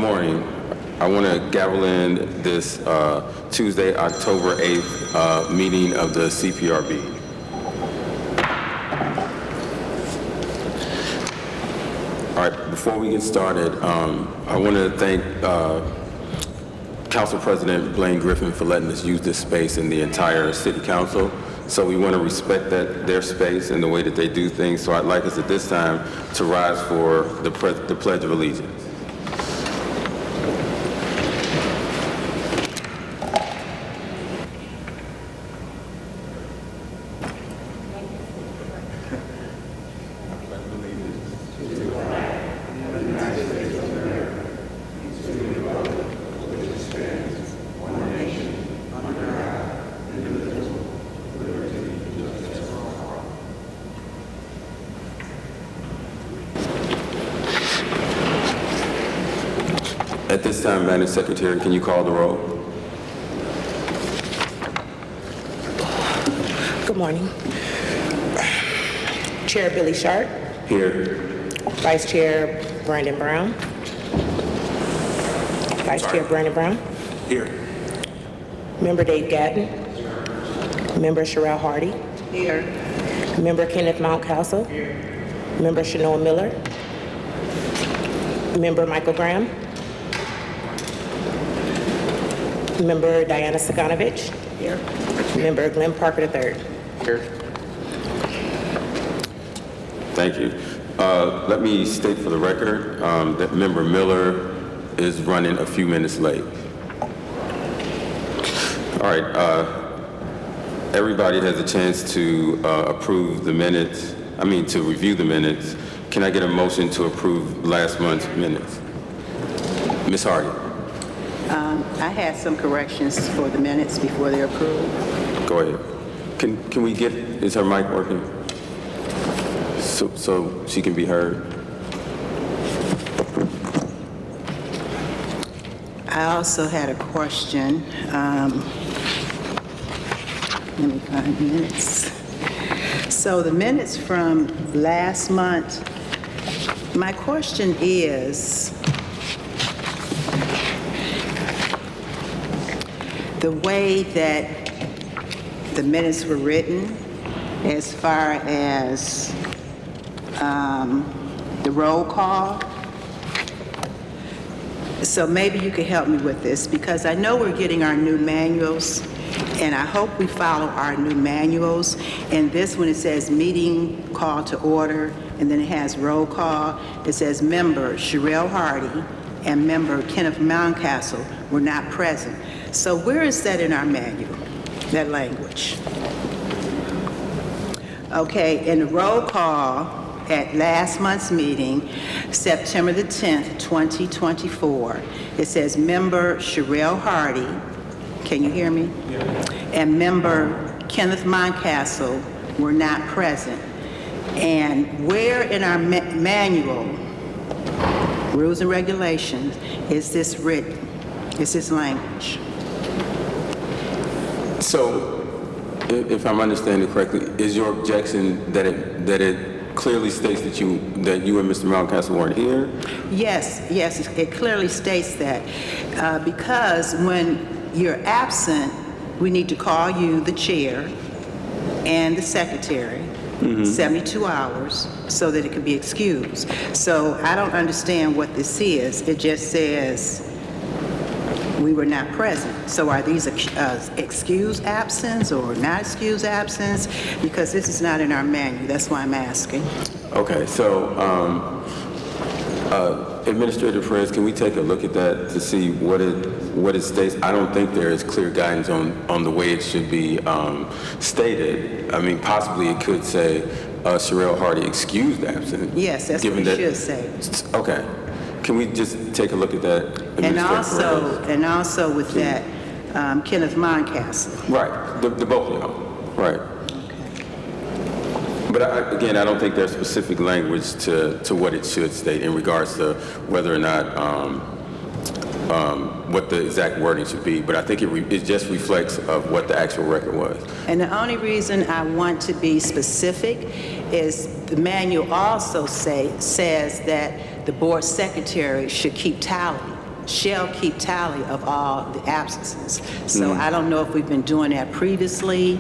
morning. I want to gavel in this Tuesday, October 8th meeting of the CPRB. All right, before we get started, I want to thank Council President Blaine Griffin for letting us use this space in the entire City Council. So we want to respect their space and the way that they do things. So I'd like us at this time to rise for the Pledge of Allegiance. At this time, Madam Secretary, can you call the roll? Good morning. Chair Billy Sharp. Here. Vice Chair Brandon Brown. Chair Brandon Brown. Here. Member Dave Gatton. Member Sherelle Hardy. Here. Member Kenneth Mountcastle. Here. Member Shanoa Miller. Member Michael Graham. Member Diana Sakanovich. Here. Member Glenn Parker III. Here. Thank you. Let me state for the record that Member Miller is running a few minutes late. All right. Everybody has a chance to approve the minutes. To review the minutes. Can I get a motion to approve last month's minutes? Ms. Hardy. I had some corrections for the minutes before they're approved. Go ahead. Can we get, is her mic working? So she can be heard. I also had a question. Let me find the minutes. So the minutes from last month, my question is, the way that the minutes were written, as far as the roll call. So maybe you could help me with this, because I know we're getting our new manuals, and I hope we follow our new manuals. And this one, it says meeting call to order, and then it has roll call. It says member Sherelle Hardy and member Kenneth Mountcastle were not present. So where is that in our manual, that language? Okay, in the roll call at last month's meeting, September the 10th, 2024, it says member Sherelle Hardy, can you hear me? Yeah. And member Kenneth Mountcastle were not present. And where in our manual, rules and regulations, is this written? Is this language? So, if I'm understanding correctly, is your objection that it clearly states that you and Mr. Mountcastle weren't here? Yes, it clearly states that. Because when you're absent, we need to call you, the chair, and the secretary, 72 hours, so that it can be excused. So I don't understand what this is. It just says we were not present. So are these excused absence or not excused absence? Because this is not in our manual. That's why I'm asking. Okay, so Administrator Perez, can we take a look at that to see what it states? I don't think there is clear guidance on the way it should be stated. Possibly it could say Sherelle Hardy excused absent. Yes, that's what it should say. Okay. Can we just take a look at that? And also with that, Kenneth Mountcastle. Right, the both of them, right. But again, I don't think there's specific language to what it should state in regards to whether or not what the exact wording should be. But I think it just reflects of what the actual record was. And the only reason I want to be specific is the manual also says that the board secretary should keep tally shall keep tally of all the absences. So I don't know if we've been doing that previously.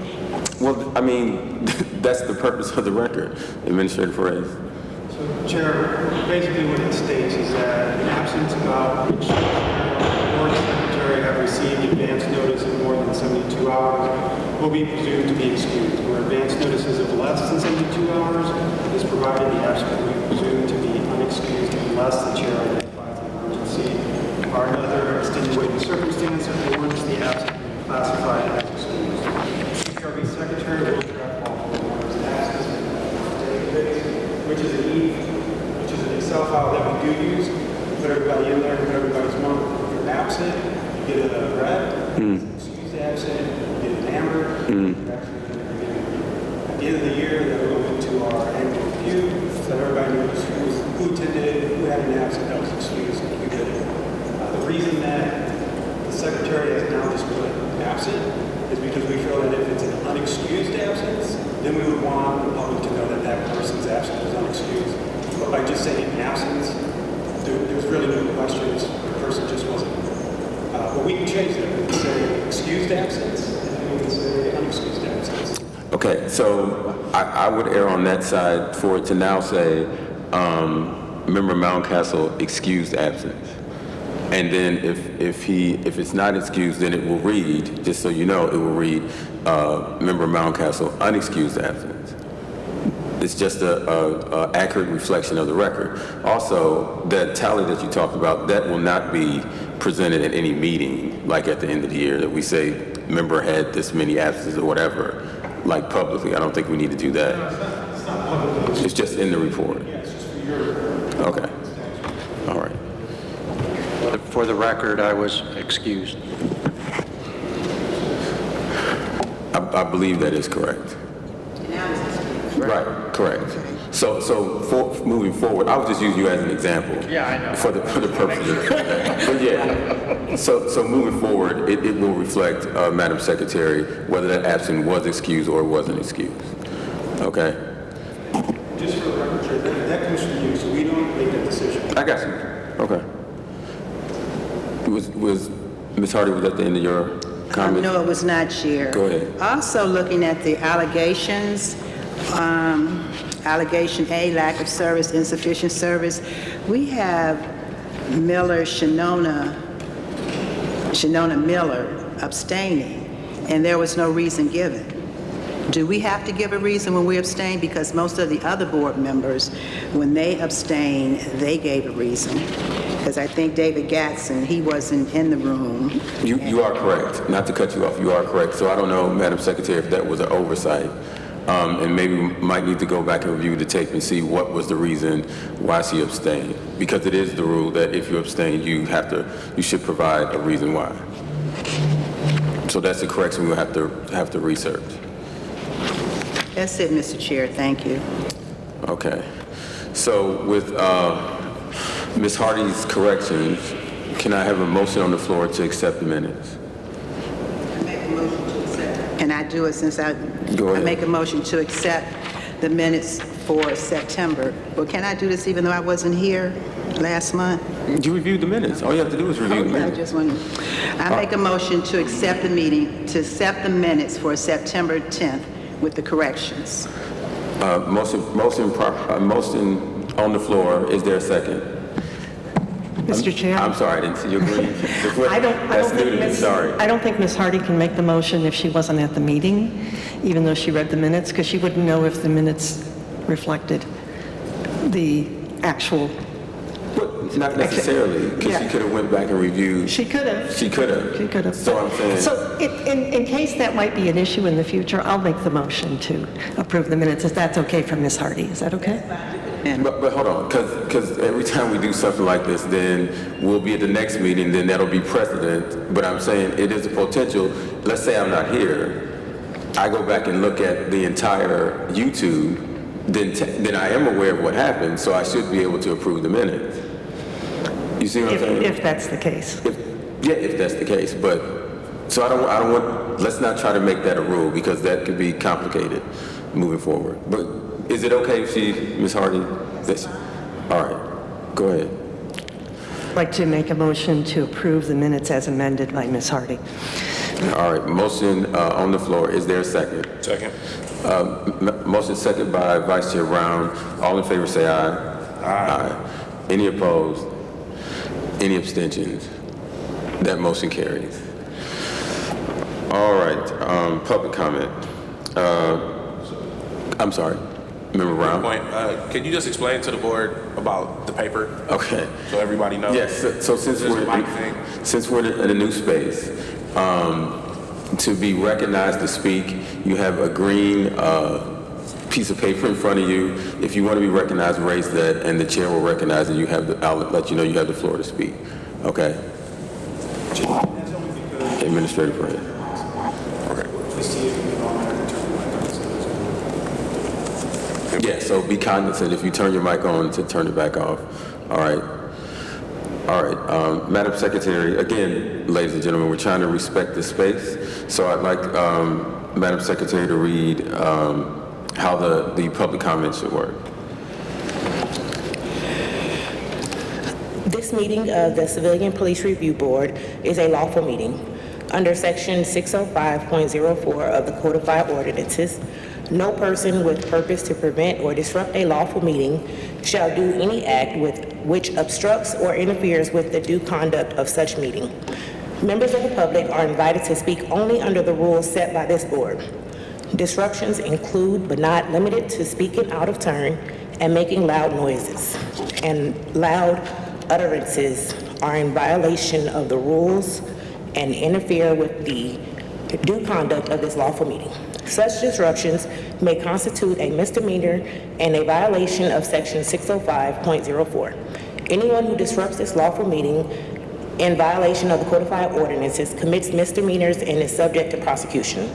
Well, I mean, that's the purpose of the record, Administrator Perez. So, Chair, basically what it states is that an absence about which the board secretary have received advance notice of more than 72 hours will be presumed to be excused. Where advance notices of less than 72 hours is provided, the absence will be presumed to be unexcused unless the chair identifies an emergency or another extenuating circumstance that warrants the absence being classified as excused. CPRB secretary will draft all four members' absence database, which is an Excel file that we do use. Put everybody in there, put everybody's month. If you're absent, you get a red. Excused absent, you get an amber. You're actually going to get at the end of the year, then we'll go into our annual review, so everybody knows who attended, who had an absent that was excused, and who didn't. The reason that the secretary has now just put absent is because we feel that if it's an unexcused absence, then we would want the public to know that that person's absence was unexcused. But by just saying absence, there's really no questions. The person just wasn't. But we can change that. We can say excused absence, and then we can say unexcused absence. Okay, so I would err on that side for it to now say, Member Mountcastle excused absence. And then if it's not excused, then it will read, just so you know, it will read Member Mountcastle unexcused absence. It's just a accurate reflection of the record. Also, that tally that you talked about, that will not be presented at any meeting, like at the end of the year, that we say member had this many absences or whatever, like publicly. I don't think we need to do that. No, it's not public. It's just in the report. Yeah, it's just for your. Okay. All right. For the record, I was excused. I believe that is correct. Right, correct. So moving forward, I was just using you as an example. Yeah, I know. For the purpose of that. But yeah, so moving forward, it will reflect, Madam Secretary, whether that absence was excused or wasn't excused. Okay? Just for the record, Chair, that comes from you, so we don't make that decision. I got you. Okay. Was Ms. Hardy, was that the end of your comment? No, it was not, Chair. Go ahead. Also looking at the allegations, allegation A, lack of service, insufficient service, we have Shonona Miller abstaining, and there was no reason given. Do we have to give a reason when we abstain? Because most of the other board members, when they abstain, they gave a reason. Because I think David Gatson, he wasn't in the room. You are correct. Not to cut you off, you are correct. So I don't know, Madam Secretary, if that was an oversight. And maybe we might need to go back and review the tape and see what was the reason why she abstained. Because it is the rule that if you abstain, you should provide a reason why. So that's the correction we'll have to research. That's it, Mr. Chair. Thank you. Okay. So with Ms. Hardy's corrections, can I have a motion on the floor to accept the minutes? I make a motion to accept. Can I do it since Go I ahead. make a motion to accept the minutes for September? Well, can I do this even though I wasn't here last month? You reviewed the minutes. All you have to do is review the Okay, I minutes. just want I make a motion to accept the minutes for September 10th with the corrections. Motion on the floor. Is there a second? Mr. Chair? I'm sorry, I didn't see your green. That's new to me, sorry. I don't think Ms. Hardy can make the motion if she wasn't at the meeting, even though she read the minutes, because she wouldn't know if the minutes reflected the actual. But not necessarily, because she Yeah. could have went back and reviewed. She could have. She could have. She could have. So I'm saying. So in case that might be an issue in the future, I'll make the motion to approve the minutes, if that's okay for Ms. Hardy. Is that okay? But hold on, because every time we do something like this, then we'll be at the next meeting, then that'll be precedent. But I'm saying it is a potential. Let's say I'm not here. I go back and look at the entire YouTube, then I am aware of what happened, so I should be able to approve the minutes. You see what I'm saying? If that's the case. If that's the case. But so I don't want. Let's not try to make that a rule, because that could be complicated moving forward. But is it okay if Ms. Hardy? All right. Go ahead. I'd like to make a motion to approve the minutes as amended by Ms. Hardy. All right, motion on the floor. Is there a second? Second. Motion second by Vice Chair Brown. All in favor say aye. Aye. Any opposed? Any abstentions? That motion carries. All right, public comment. I'm sorry, Member Brown? Point. Can you just explain to the board about the paper Okay. so everybody knows? Yes, so since There's we're, a mic thing. since we're in a new space, to be recognized to speak, you have a green piece of paper in front of you. If you want to be recognized, raise that, and the chair will recognize that you have I'll let you know you have the floor to speak. Okay? That's only because Administrative Perez. to see if you can automatically turn the mic on. So there's Yeah, so be cognizant if you turn your mic on to turn it back off. All right. All right. Madam Secretary, again, ladies and gentlemen, we're trying to respect the space. So I'd like Madam Secretary to read how the public comment should work. This meeting of the Civilian Police Review Board is a lawful meeting. Under Section 605.04 of the Codified Ordinances, no person with purpose to prevent or disrupt a lawful meeting shall do any act which obstructs or interferes with the due conduct of such meeting. Members of the public are invited to speak only under the rules set by this board. Disruptions include, but not limited to, speaking out of turn and making loud noises. And loud utterances are in violation of the rules and interfere with the due conduct of this lawful meeting. Such disruptions may constitute a misdemeanor and a violation of Section 605.04. Anyone who disrupts this lawful meeting in violation of the codified ordinances commits misdemeanors and is subject to prosecution.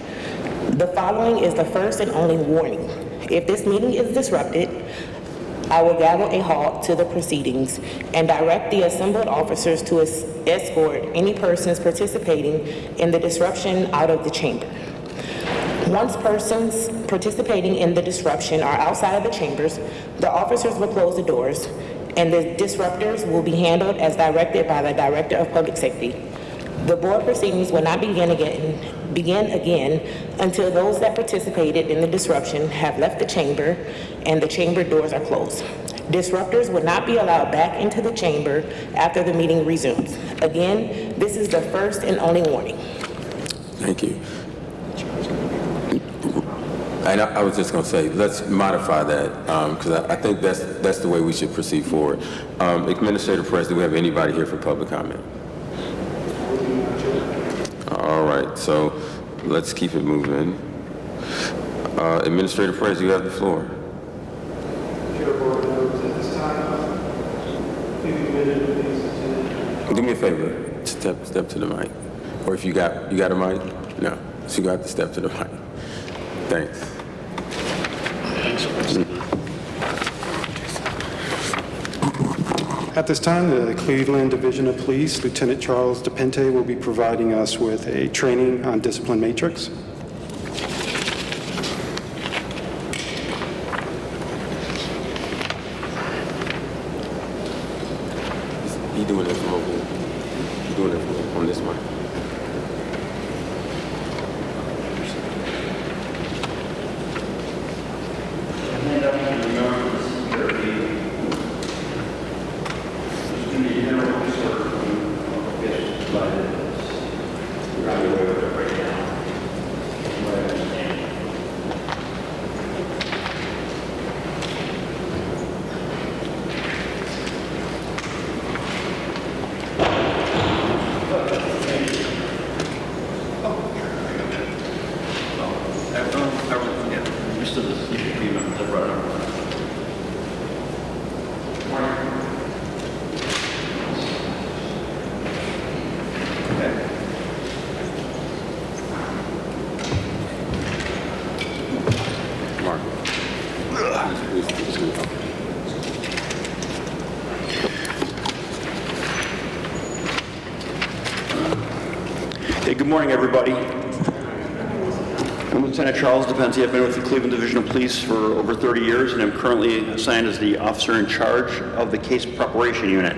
The following is the first and only warning. If this meeting is disrupted, I will gavel a halt to the proceedings and direct the assembled officers to escort any persons participating in the disruption out of the chamber. Once persons participating in the disruption are outside of the chambers, the officers will close the doors, and the disruptors will be handled as directed by the Director of Public Safety. The board proceedings will not begin again until those that participated in the disruption have left the chamber and the chamber doors are closed. Disruptors will not be allowed back into the chamber after the meeting resumes. Again, this is the first and only warning. Thank you. And I was just going to say, let's modify that, because I think that's the way we should proceed forward. Administrator Perez, do we have anybody here for public comment? All right, so let's keep it moving. Administrator Perez, you have the floor. Do me a favor, step to the mic. Or if you got a mic? No, so you got to step to the mic. Thanks. At this time, the Cleveland Division of Police, Lieutenant Charles DePente, will be providing us with a training on discipline matrix. You doing it from over here? You doing it from on this mic? Hey, good morning, everybody. I'm Lieutenant Charles DePente. I've been with the Cleveland Division of Police for over 30 years, and I'm currently assigned as the officer in charge of the case preparation unit.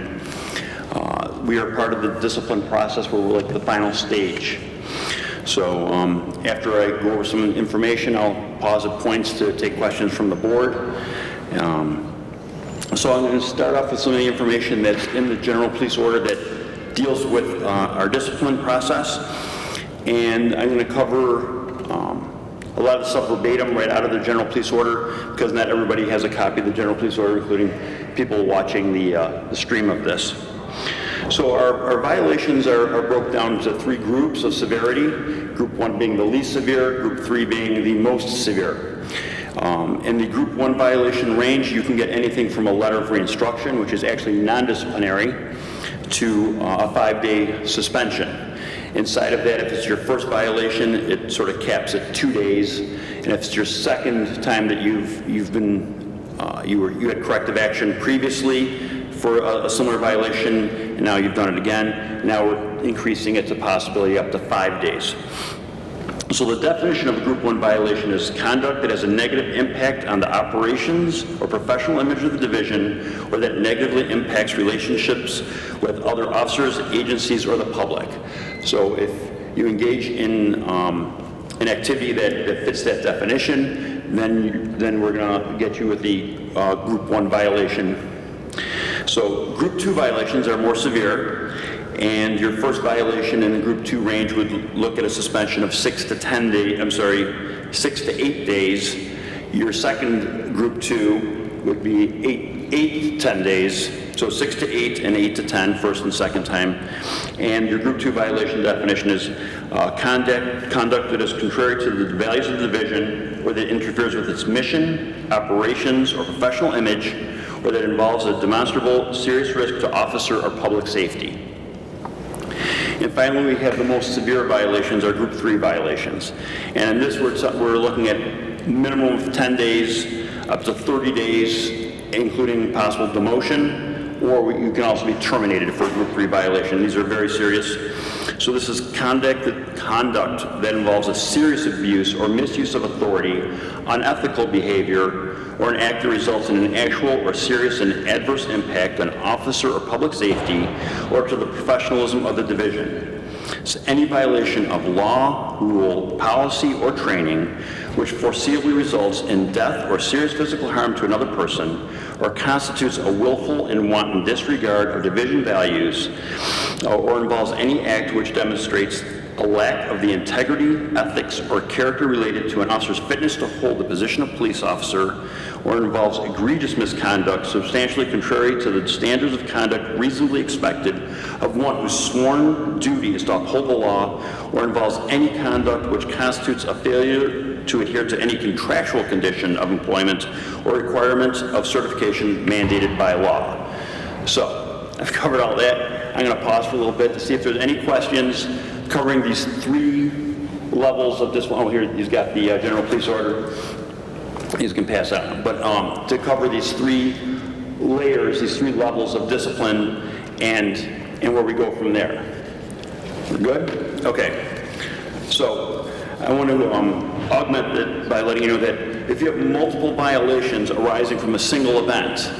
we are part of the discipline process where we're like the final stage. So after I go over some information, I'll pause at points to take questions from the board. So I'm going to start off with some of the information that's in the general police order that deals with our discipline process. And I'm going to cover a lot of the stuff verbatim right out of the general police order, because not everybody has a copy of the general police order, including people watching the stream of this. So our violations are broke down into 3 groups of severity, group 1 being the least severe, group 3 being the most severe. In the group 1 violation range, you can get anything from a letter of reinstruction, which is actually non-disciplinary, to a 5-day suspension. Inside of that, if it's your first violation, it sort of caps at 2 days, and if it's your second time that you had corrective action previously for a similar violation, and now you've done it again, now we're increasing it to possibility up to 5 days. So the definition of a Group 1 violation is conduct that has a negative impact on the operations or professional image of the division, or that negatively impacts relationships with other officers, agencies, or the public. So if you engage in an activity that fits that definition, then we're going to get you with the Group 1 violation. So Group 2 violations are more severe, and your first violation in the Group 2 range would look at a suspension of 6 to 8 days. Your second Group 2 would be 8 to 10 days, so 6 to 8 and 8 to 10, first and second time. And your Group 2 violation definition is conduct that is contrary to the values of the division, or that interferes with its mission, operations, or professional image, or that involves a demonstrable serious risk to officer or public safety. And finally, we have the most severe violations, our Group 3 violations. And in this, we're looking at minimum of 10 days, up to 30 days, including possible demotion, or you can also be terminated for a Group 3 violation. These are very serious. So this is conduct that involves a serious abuse or misuse of authority, unethical behavior, or an act that results in an actual or serious and adverse impact on officer or public safety, or to the professionalism of the division. So any violation of law, rule, policy, or training which foreseeably results in death or serious physical harm to another person, or constitutes a willful and wanton disregard of division values, or involves any act which demonstrates a lack of the integrity, ethics, or character related to an officer's fitness to hold the position of police officer, or involves egregious misconduct substantially contrary to the standards of conduct reasonably expected of one whose sworn duty is to uphold the law, or involves any conduct which constitutes a failure to adhere to any contractual condition of employment or requirement of certification mandated by law. So, I've covered all that. I'm going to pause for a little bit to see if there's any questions covering these 3 levels of discipline. Oh, here he's got the general police order. He's going to pass out. But to cover these 3 layers, these 3 levels of discipline, and where we go from there. We're good? Okay. So I want to augment it by letting you know that if you have multiple violations arising from a single event,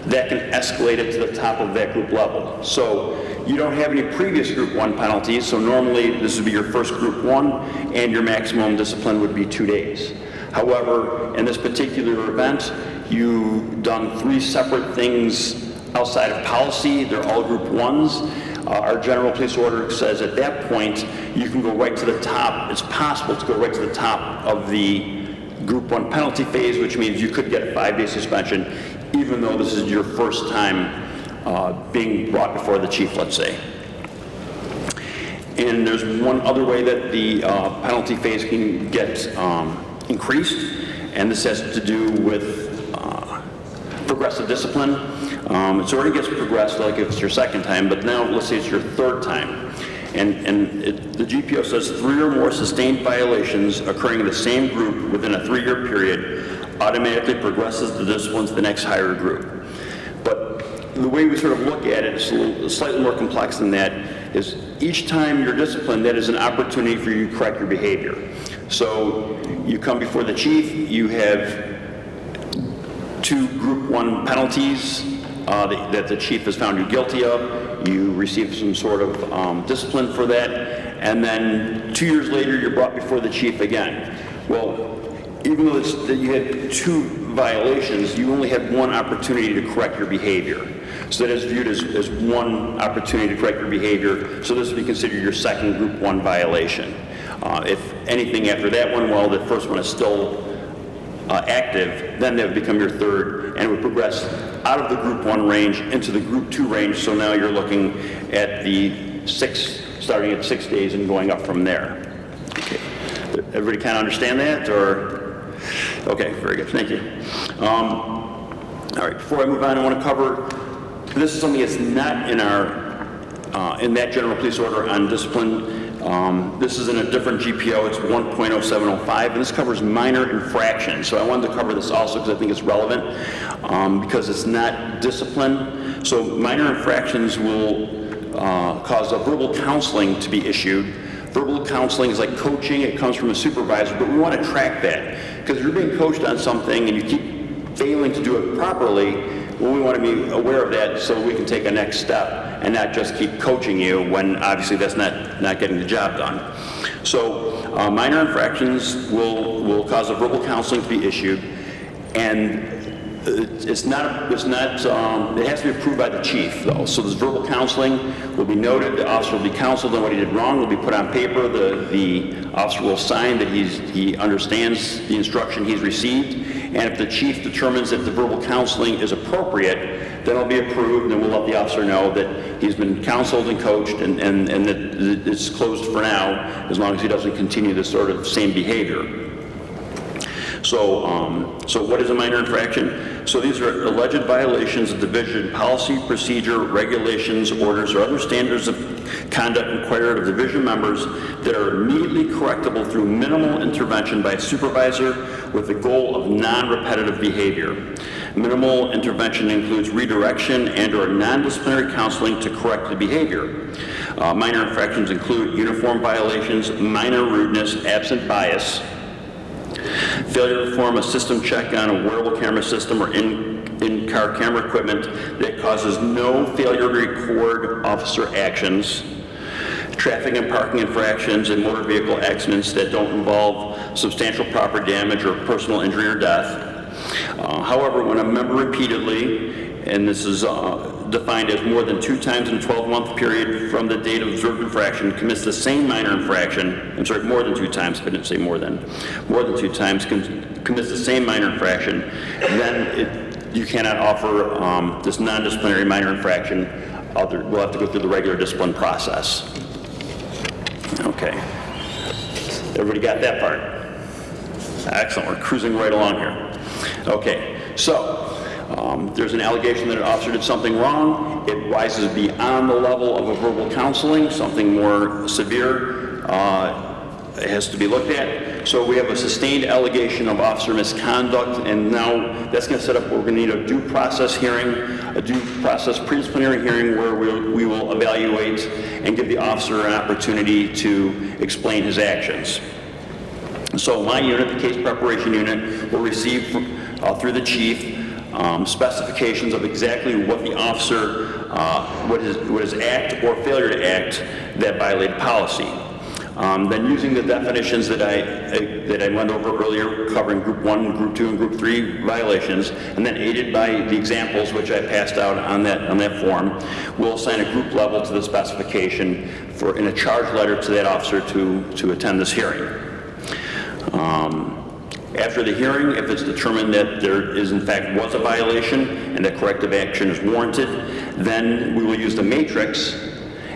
that can escalate it to the top of that group level. So you don't have any previous Group 1 penalties, so normally this would be your first Group 1, and your maximum discipline would be 2 days. However, in this particular event, you've done 3 separate things outside of policy. They're all Group 1s. Our general police order says at that point, you can go right to the top. It's possible to go right to the top of the Group 1 penalty phase, which means you could get a 5-day suspension, even though this is your first time being brought before the chief, let's say. And there's one other way that the penalty phase can get increased, and this has to do with progressive discipline. It already gets progressed like if it's your second time, but now let's say it's your third time. The GPO says 3 or more sustained violations occurring in the same group within a 3-year period automatically progresses the discipline to the next higher group. But the way we sort of look at it is slightly more complex than that, is each time you're disciplined, that is an opportunity for you to correct your behavior. So you come before the chief, you have 2 Group 1 penalties that the chief has found you guilty of. you receive some sort of discipline for that, and then 2 years later, you're brought before the chief again. Well, even though that you had 2 violations, you only had 1 opportunity to correct your behavior. So that is viewed as 1 opportunity to correct your behavior, so this would be considered your second Group 1 violation. If anything after that one, while the first one is still active, then that would become your third, and it would progress out of the Group 1 range into the Group 2 range, so now you're looking at the 6, starting at 6 days and going up from there. Okay. Everybody kind of understand that, or? Okay, very good, thank you. All right, before I move on, I want to cover, this is something that's not in our, in that general police order on discipline. This is in a different GPO, it's 1.0705, and this covers minor infractions. So I wanted to cover this also because I think it's relevant, because it's not discipline. So minor infractions will cause a verbal counseling to be issued. Verbal counseling is like coaching, it comes from a supervisor, but we want to track that. Because if you're being coached on something and you keep failing to do it properly, well, we want to be aware of that so we can take a next step and not just keep coaching you when obviously that's not getting the job done. So minor infractions will cause a verbal counseling to be issued, and it has to be approved by the chief though. So this verbal counseling will be noted, the officer will be counseled on what he did wrong, will be put on paper, the officer will sign that he understands the instruction he's received, and if the chief determines that the verbal counseling is appropriate, then it'll be approved, and we'll let the officer know that he's been counseled and coached, and that it's closed for now, as long as he doesn't continue this sort of same behavior. So what is a minor infraction? So these are alleged violations of division policy, procedure, regulations, orders, or other standards of conduct required of division members that are immediately correctable through minimal intervention by a supervisor with the goal of non-repetitive behavior. Minimal intervention includes redirection and/or non-disciplinary counseling to correct the behavior. Minor infractions include uniform violations, minor rudeness, absent bias, failure to perform a system check on a wearable camera system or in-car camera equipment that causes no failure to record officer actions, traffic and parking infractions and motor vehicle accidents that don't involve substantial property damage or personal injury or death. However, when a member repeatedly, and this is defined as more than 2 times in a 12-month period from the date of observed infraction, commits the same minor infraction, I'm sorry, more than 2 times, I didn't say more than 2 times, commits the same minor infraction, then you cannot offer this non-disciplinary minor infraction. We'll have to go through the regular discipline process. Okay. Everybody got that part? Excellent, we're cruising right along here. Okay, so there's an allegation that an officer did something wrong. It rises beyond the level of a verbal counseling, something more severe. It has to be looked at. So we have a sustained allegation of officer misconduct, and now that's going to set up, we're going to need a due process hearing, a due process pre-disciplinary hearing where we will evaluate and give the officer an opportunity to explain his actions. So my unit, the case preparation unit, will receive through the chief specifications of exactly what the officer, what his act or failure to act that violated policy. Then using the definitions that I went over earlier, covering Group 1, Group 2, and Group 3 violations, and then aided by the examples which I passed out on that form, we'll assign a group level to the specification in a charge letter to that officer to attend this hearing. After the hearing, if it's determined that there is in fact was a violation and that corrective action is warranted, then we will use the matrix,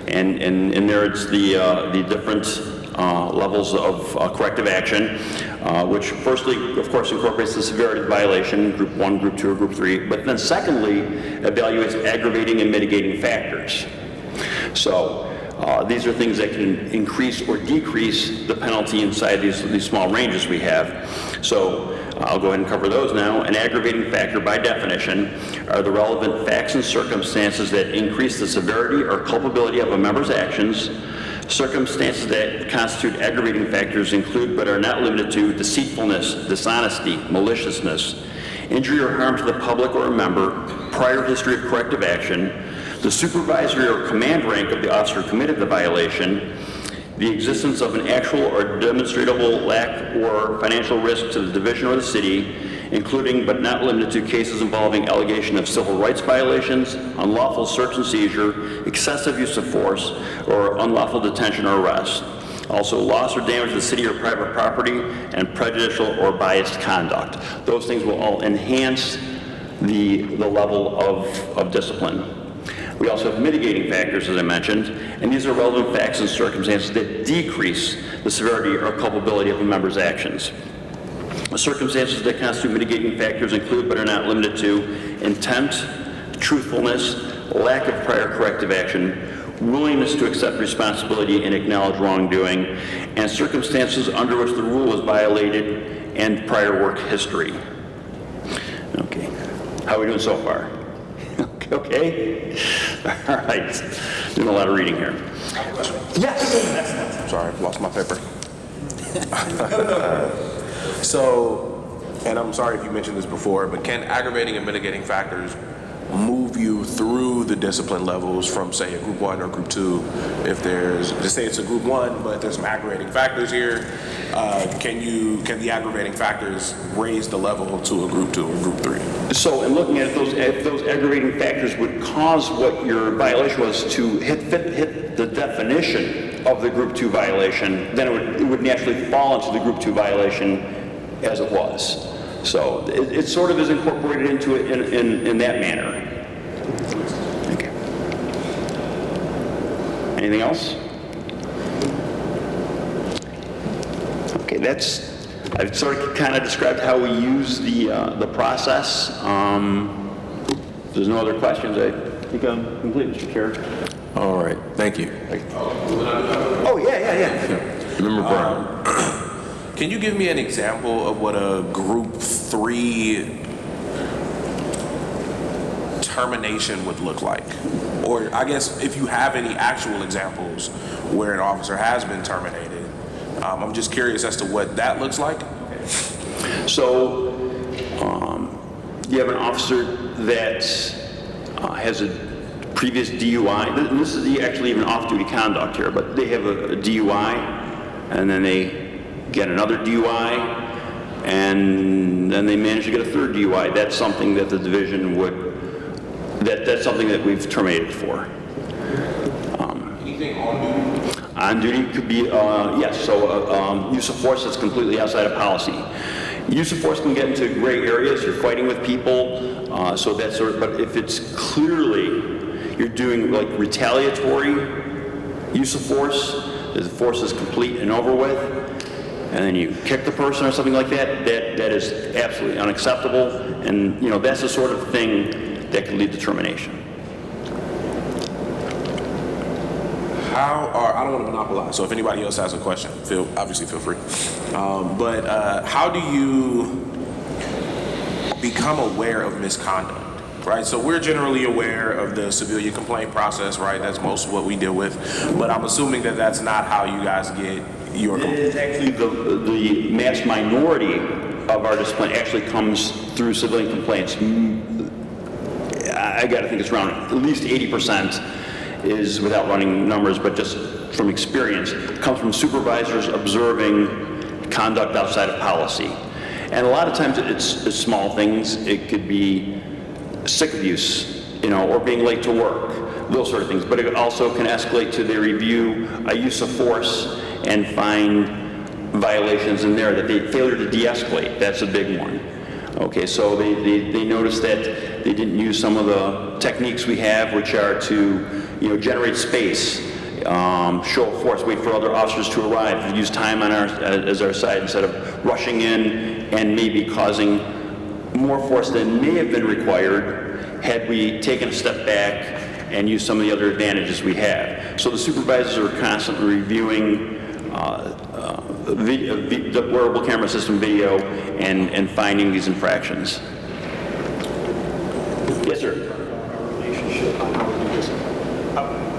and there it's the different levels of corrective action, which firstly, of course, incorporates the severity of the violation, Group 1, Group 2, or Group 3, but then secondly, evaluates aggravating and mitigating factors. So these are things that can increase or decrease the penalty inside these small ranges we have. So I'll go ahead and cover those now. An aggravating factor, by definition, are the relevant facts and circumstances that increase the severity or culpability of a member's actions. Circumstances that constitute aggravating factors include, but are not limited to, deceitfulness, dishonesty, maliciousness, injury or harm to the public or a member, prior history of corrective action, the supervisory or command rank of the officer who committed the violation, the existence of an actual or demonstrable lack or financial risk to the division or the city, including but not limited to cases involving allegation of civil rights violations, unlawful search and seizure, excessive use of force, or unlawful detention or arrest. Also, loss or damage to the city or private property, and prejudicial or biased conduct. Those things will all enhance the level of discipline. We also have mitigating factors, as I mentioned, and these are relevant facts and circumstances that decrease the severity or culpability of a member's actions. The circumstances that constitute mitigating factors include, but are not limited to, intent, truthfulness, lack of prior corrective action, willingness to accept responsibility and acknowledge wrongdoing, and circumstances under which the rule was violated and prior work history. Okay, how are we doing so far? Okay? All right. Doing a lot of reading here. Yes? Sorry, I've lost my paper. So, and I'm sorry if you mentioned this before, but can aggravating and mitigating factors move you through the discipline levels from, say, a group 1 or group 2? If there's, just say it's a group 1, but there's some aggravating factors here, can the aggravating factors raise the level to a group 2 or group 3? So, in looking at if those aggravating factors would cause what your violation was to hit the definition of the group 2 violation, then it would naturally fall into the group 2 violation as it was. So it sort of is incorporated into it in that manner. Okay. Anything else? Okay, I've sort of kind of described how we use the process. If there's no other questions, I think I'm complete, Mr. Chair. All right, thank you. Oh, yeah. Remember Brian. Can you give me an example of what a group 3 termination would look like? Or I guess if you have any actual examples where an officer has been terminated, I'm just curious as to what that looks like. So, you have an officer that has a previous DUI. This is actually even off-duty conduct here, but they have a DUI, and then they get another DUI, and then they manage to get a third DUI. That's something that the division that's something that we've terminated for. Anything on duty? On duty could be, yes, so use of force that's completely outside of policy. Use of force can get into gray areas. You're fighting with people, so that sort of, but if it's clearly, you're doing like retaliatory use of force, the force is complete and over with, and then you kick the person or something like that, that is absolutely unacceptable, and that's the sort of thing that can lead to termination. I don't want to monopolize, so if anybody else has a question, obviously feel free. But how do you become aware of misconduct? Right, so we're generally aware of the civilian complaint process, right? That's most of what we deal with, but I'm assuming that that's not how you guys get your complaints. Actually, the mass minority of our discipline actually comes through civilian complaints. I got to think it's around at least 80% is, without running numbers, but just from experience, comes from supervisors observing conduct outside of policy. And a lot of times it's small things. It could be sick abuse, or being late to work, those sort of things. But it also can escalate to they review a use of force and find violations in there, that they failure to de-escalate. That's a big one. Okay, so they notice that they didn't use some of the techniques we have, which are to generate space, show force, wait for other officers to arrive, use time on as our side instead of rushing in and maybe causing more force than may have been required had we taken a step back and used some of the other advantages we have. So the supervisors are constantly reviewing the wearable camera system video and finding these infractions. Yes, sir. Our relationship on how we do this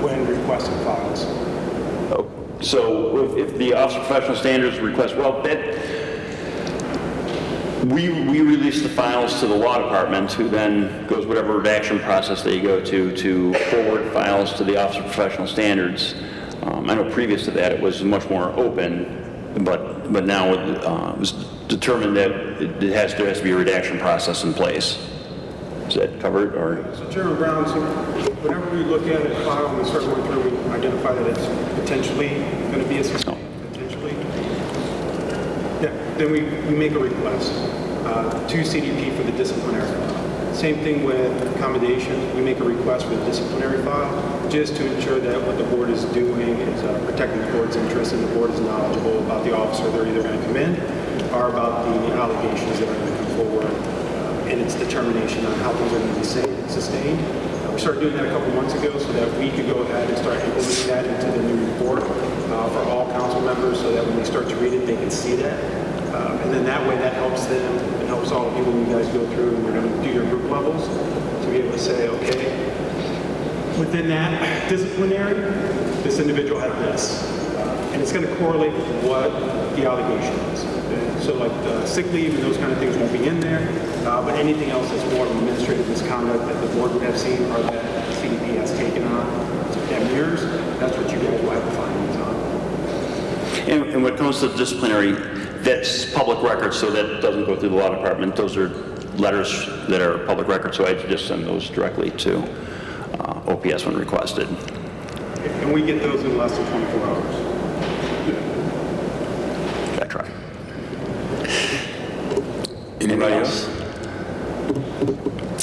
when requesting files. So if the Officer Professional Standards request, well, We release the files to the law department, who then goes whatever redaction process they go to forward files to the Office of Professional Standards. I know previous to that it was much more open, but now it was determined that there has to be a redaction process in place. Is that covered, or? So Chairman Brown, so whenever we look at a file and we start going through, we identify that it's potentially going to be a suspect, potentially. Yeah, then we make a request to CDP for the disciplinary file. Same thing with accommodations. We make a request for the disciplinary file just to ensure that what the board is doing is protecting the board's interests and the board is knowledgeable about the officer they're either going to come in or about the allegations that are going to come forward and its determination on how things are going to be sustained. We started doing that a couple months ago so that we could go ahead and start implementing that into the new report for all council members so that when they start to read it, they can see that. And then that way that helps them, it helps all of you when you guys go through and you're going to do your group levels to be able to say, okay, within that disciplinary, this individual had this. And it's going to correlate with what the allegation is. Okay? So like sick leave and those kind of things won't be in there, but anything else that's more of administrative misconduct that the board would have seen or that CDP has taken on that mirrors, that's what you guys will have the findings on. And when it comes to disciplinary, that's public record, so that doesn't go through the law department. Those are letters that are public record, so I just send those directly to OPS when requested. And we get those in less than 24 hours. I try. Anybody else?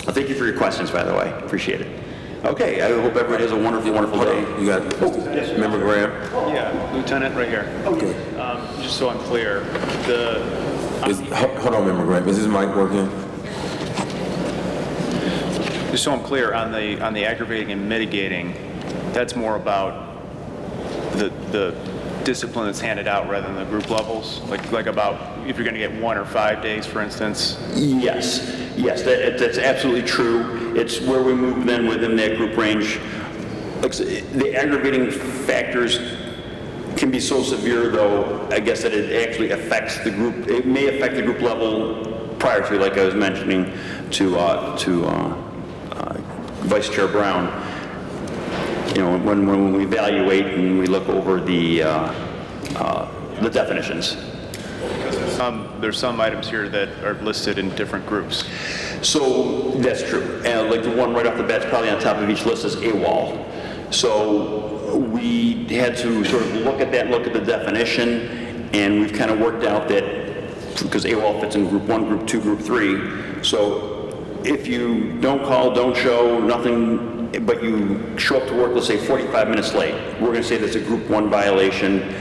Well, thank you for your questions, by the way. Appreciate it. Okay, I hope everybody has a wonderful, wonderful day. You got Member Graham? Yeah, Lieutenant, right here. Okay. Just so I'm clear, Hold on, Member Graham. Is this mic working? just so I'm clear on the aggravating and mitigating, that's more about the discipline that's handed out rather than the group levels, like about if you're going to get 1 or 5 days, for instance. Yes, that's absolutely true. It's where we move then within that group range. Like the aggravating factors can be so severe, though, I guess that it actually affects the group. It may affect the group level prior to, like I was mentioning to Vice Chair Brown. You know, when we evaluate and we look over the definitions. There's some items here that are listed in different groups. So that's true. And like the one right off the bat, probably on top of each list is AWOL. So we had to sort of look at that, look at the definition, and we've kind of worked out that because AWOL fits in group 1, group 2, group 3. So if you don't call, don't show, nothing, but you show up to work, let's say 45 minutes late, we're going to say that's a group 1 violation.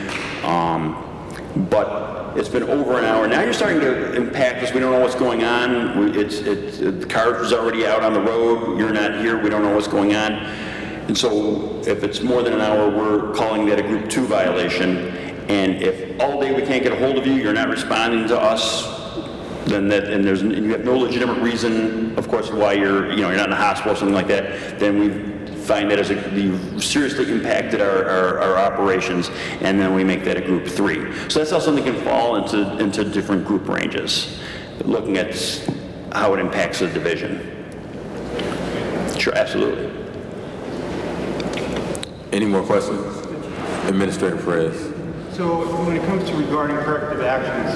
But it's been over an hour. Now you're starting to impact us. We don't know what's going on. The car is already out on the road. You're not here. We don't know what's going on. And so if it's more than an hour, we're calling that a group 2 violation. And if all day we can't get a hold of you, you're not responding to us, then and you have no legitimate reason, of course, why you're not in a hospital or something like that, then we find that you've seriously impacted our operations, and then we make that a group 3. So that's how something can fall into different group ranges, looking at how it impacts the division. Sure, absolutely. Any more questions? Administrator Perez. So when it comes to regarding corrective actions,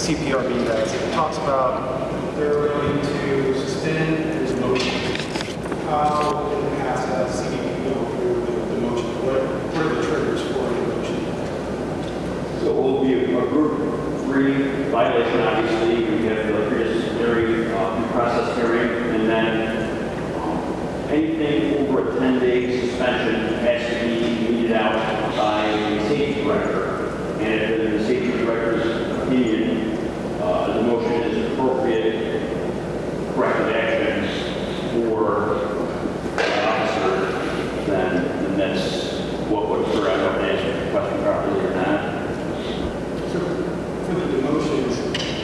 the CPRB has, it talks about they're willing to suspend and demote. How in the past has CPRB go through the motion? What are the triggers for the motion? So it will be a group 3 violation, obviously. We have the pre-disciplinary due process hearing, and then anything over a 10-day suspension has to be meted out by the safety director. And if in the safety director's opinion, the motion is appropriate corrective actions for the officer, then that's what would occur. I don't know if answer the question properly or not. So for the demotions,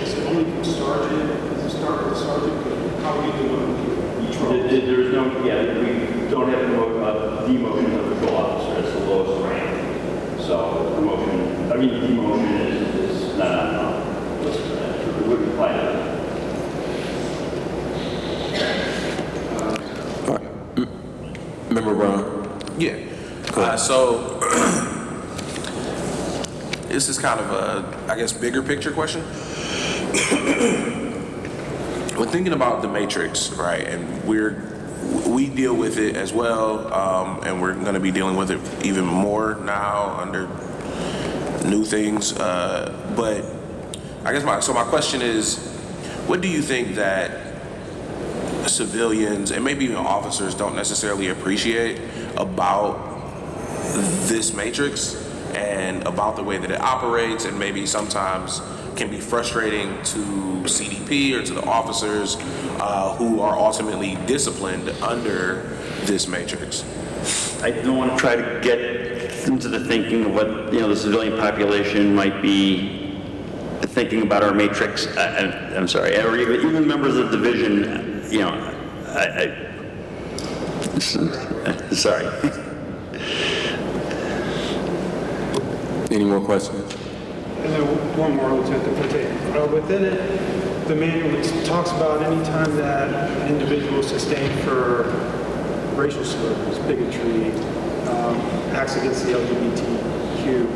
is it only from sergeant? Does it start with sergeant? How do you demote each role? There's no, we don't have demotion of the patrol officer. Ron. Yeah. So this is kind of a, I guess, bigger picture question. When thinking about the matrix, right, and we deal with it as well, and we're going to be dealing with it even more now under new things. But I guess my question is, what do you think that civilians and maybe even officers don't necessarily appreciate about this matrix and about the way that it operates, and maybe sometimes can be frustrating to CDP or to the officers who are ultimately disciplined under this matrix? I don't want to try to get into the thinking of what, the civilian population might be thinking about our matrix. I'm sorry, or even members of the division, sorry. Any more questions? And then one more, Lieutenant Captain. Within it, the manual talks about any time that an individual is sustained for racial slurs, bigotry, acts against the LGBTQ,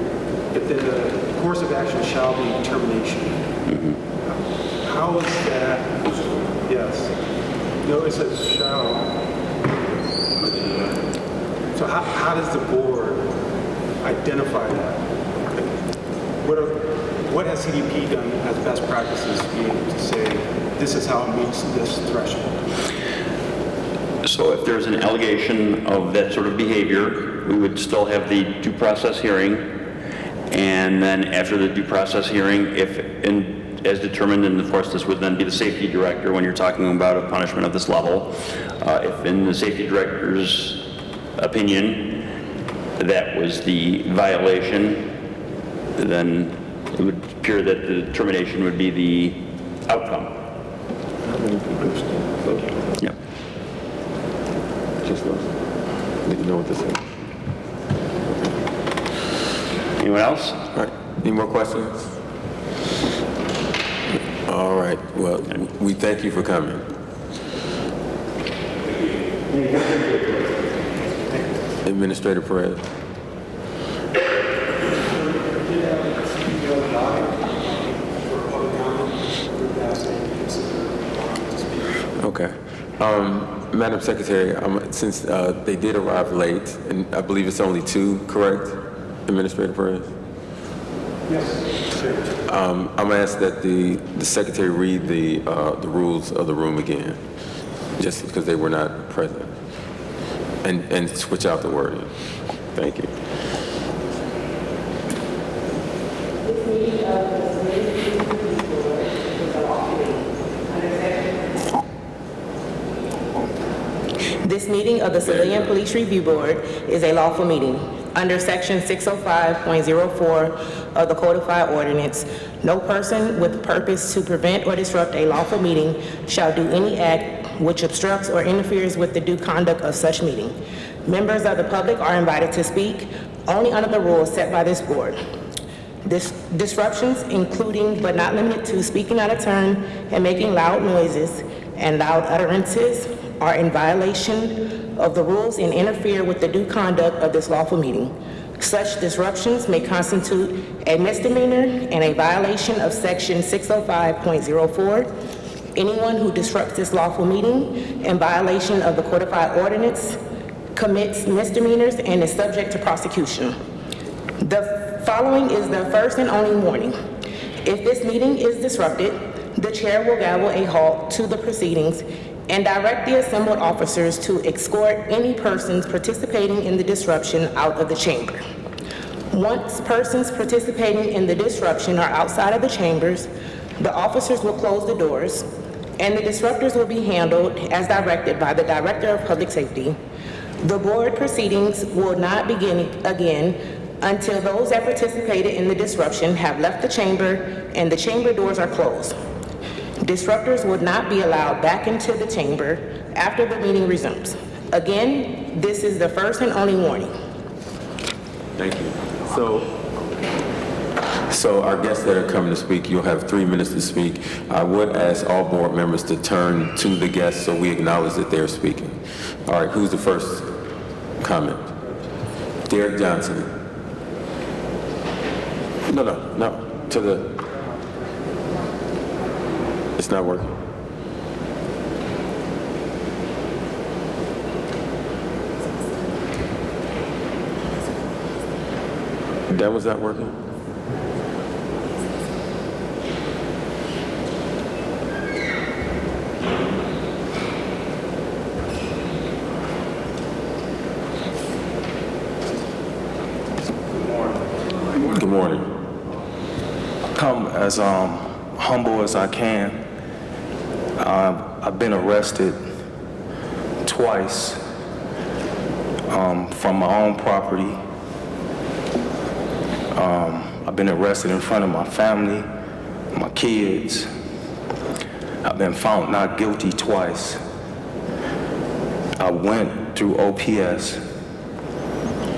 that the course of action shall be termination. How is that? Yes. No, it says shall. So how does the board identify that? What has CDP done as best practices to be able to say, this is how it meets this threshold? So if there's an allegation of that sort of behavior, we would still have the due process hearing. And then after the due process hearing, as determined, and of course this would then be the safety director when you're talking about a punishment of this level, if in the safety director's opinion that was the violation, then it would appear that the termination would be the outcome. Yep. Just need to know what this is. Anyone else? All right. Any more questions? All right. Well, we thank you for coming. Administrator Perez. Okay. Madam Secretary, since they did arrive late, and I believe it's only 2, correct, Administrator Perez? Yes, sir. I'm going to ask that the Secretary read the rules of the room again, just because they were not present, and switch out the wording. Thank you. This meeting of the Civilian Police Review Board is a lawful meeting. Under Section 605.04 of the Codified Ordinance, no person with purpose to prevent or disrupt a lawful meeting shall do any act which obstructs or interferes with the due conduct of such meeting. Members of the public are invited to speak only under the rules set by this board. Disruptions, including but not limited to speaking out of turn and making loud noises and loud utterances, are in violation of the rules and interfere with the due conduct of this lawful meeting. Such disruptions may constitute a misdemeanor and a violation of Section 605.04. Anyone who disrupts this lawful meeting in violation of the codified ordinance commits misdemeanors and is subject to prosecution. The following is the first and only warning. If this meeting is disrupted, the chair will gavel a halt to the proceedings and direct the assembled officers to escort any persons participating in the disruption out of the chamber. Once persons participating in the disruption are outside of the chambers, the officers will close the doors, and the disruptors will be handled as directed by the Director of Public Safety. The board proceedings will not begin again until those that participated in the disruption have left the chamber and the chamber doors are closed. Disruptors would not be allowed back into the chamber after the meeting resumes. Again, this is the first and only warning. Thank you. So our guests that are coming to speak, you'll have 3 minutes to speak. I would ask all board members to turn to the guests so we acknowledge that they're speaking. All right, who's the first comment. Derek Johnson. No, to the, it's not working. That was not working? Good morning. Come as humble as I can. I've been arrested twice from my own property. I've been arrested in front of my family, my kids. I've been found not guilty twice. I went through OPS.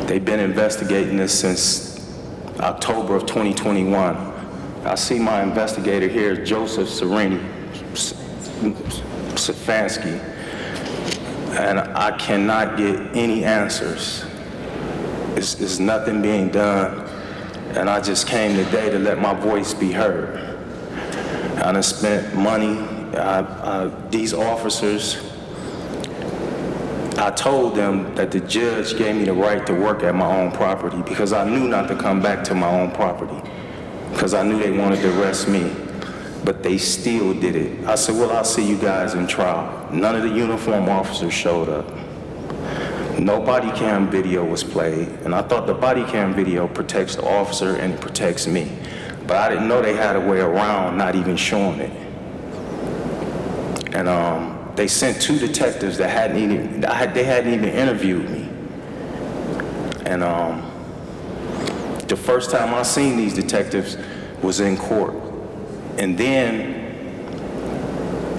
They've been investigating this since October of 2021. I see my investigator here, Joseph Stefanski, and I cannot get any answers. It's nothing being done, and I just came today to let my voice be heard. I done spent money. These officers, I told them that the judge gave me the right to work at my own property because I knew not to come back to my own property because I knew they wanted to arrest me, but they still did it. I said, well, I'll see you guys in trial. None of the uniform officers showed up. No body cam video was played, and I thought the body cam video protects the officer and it protects me, but I didn't know they had a way around not even showing it. And they sent two detectives that hadn't even interviewed me. And the first time I seen these detectives was in court. And then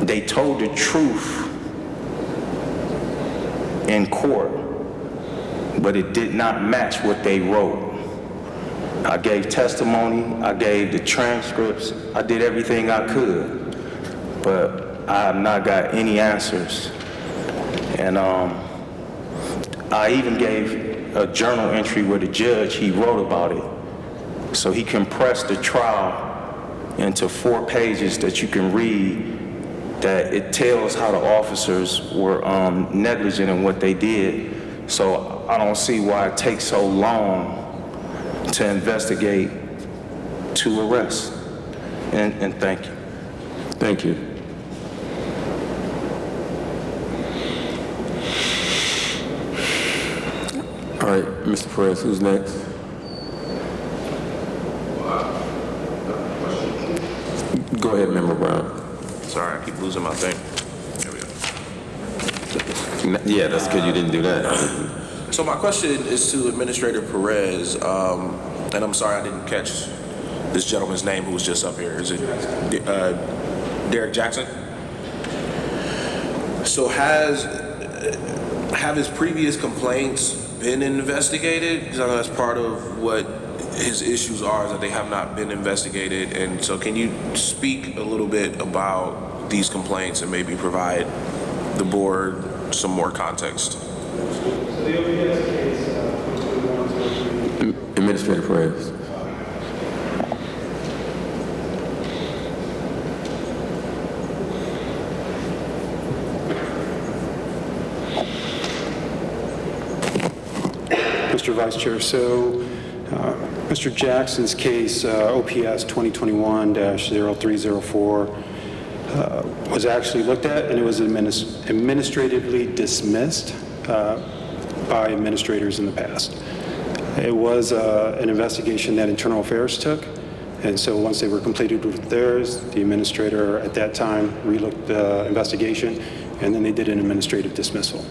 they told the truth in court, but it did not match what they wrote. I gave testimony, I gave the transcripts, I did everything I could, but I have not got any answers. And I even gave a journal entry with the judge, he wrote about it. So he compressed the trial into 4 pages that you can read, that it tells how the officers were negligent in what they did. So I don't see why it takes so long to investigate, to arrest. And thank you. Thank you. All right, Mr. Perez, who's next? Go ahead, Member Brown. Sorry, I keep losing my thing. There we go. Yeah, that's because you didn't do that. So my question is to Administrator Perez, and I'm sorry I didn't catch this gentleman's name who was just up here. Is it Derek Jackson? So have his previous complaints been investigated? Because I know that's part of what his issues are, is that they have not been investigated. And so can you speak a little bit about these complaints and maybe provide the board some more context? So the OPS case, Administrator Perez. Mr. Vice Chair, so Mr. Jackson's case, OPS 2021-0304, was actually looked at, and it was administratively dismissed by administrators in the past. It was an investigation that Internal Affairs took, and so once they were completed with theirs, the administrator at that time relooked the investigation, and then they did an administrative dismissal.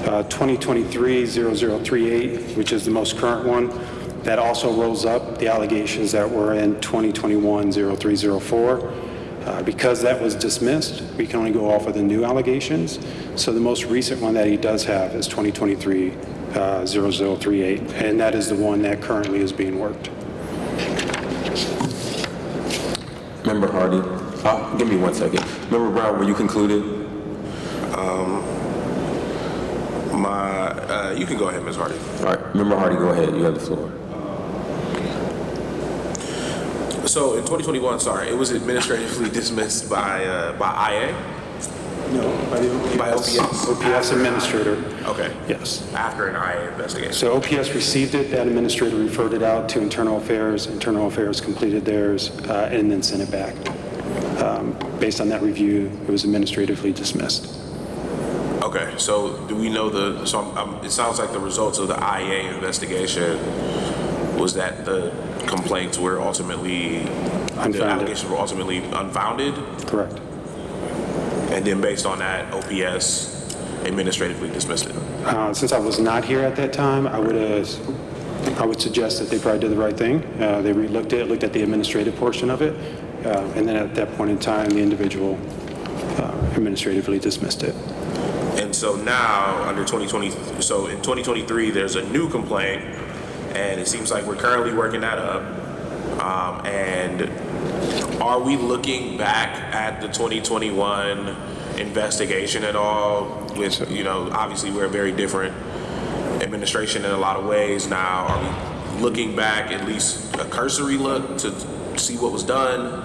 2023-0038, which is the most current one, that also rolls up the allegations that were in 2021-0304. Because that was dismissed, we can only go off of the new allegations. So the most recent one that he does have is 2023-0038, and that is the one that currently is being worked. Member Hardy. Give me 1 second. Member Brown, were you concluded? You can go ahead, Ms. Hardy. All right, Member Hardy, go ahead. You have the floor. So in 2021, it was administratively dismissed by IA? No, by OPS. OPS administrator. Okay. Yes. After an IA investigation. So OPS received it, that administrator referred it out to Internal Affairs. Internal Affairs completed theirs and then sent it back. Based on that review, it was administratively dismissed. Okay, so do we know it sounds like the results of the IA investigation was that the complaints were ultimately, the allegations were ultimately unfounded? Correct. And then based on that, OPS administratively dismissed it? Since I was not here at that time, I would suggest that they probably did the right thing. They looked at the administrative portion of it, and then at that point in time, the individual administratively dismissed it. And so now, under 2020, so in 2023, there's a new complaint, and it seems like we're currently working that up. And are we looking back at the 2021 investigation at all? With, obviously we're a very different administration in a lot of ways now. Are we looking back, at least a cursory look, to see what was done?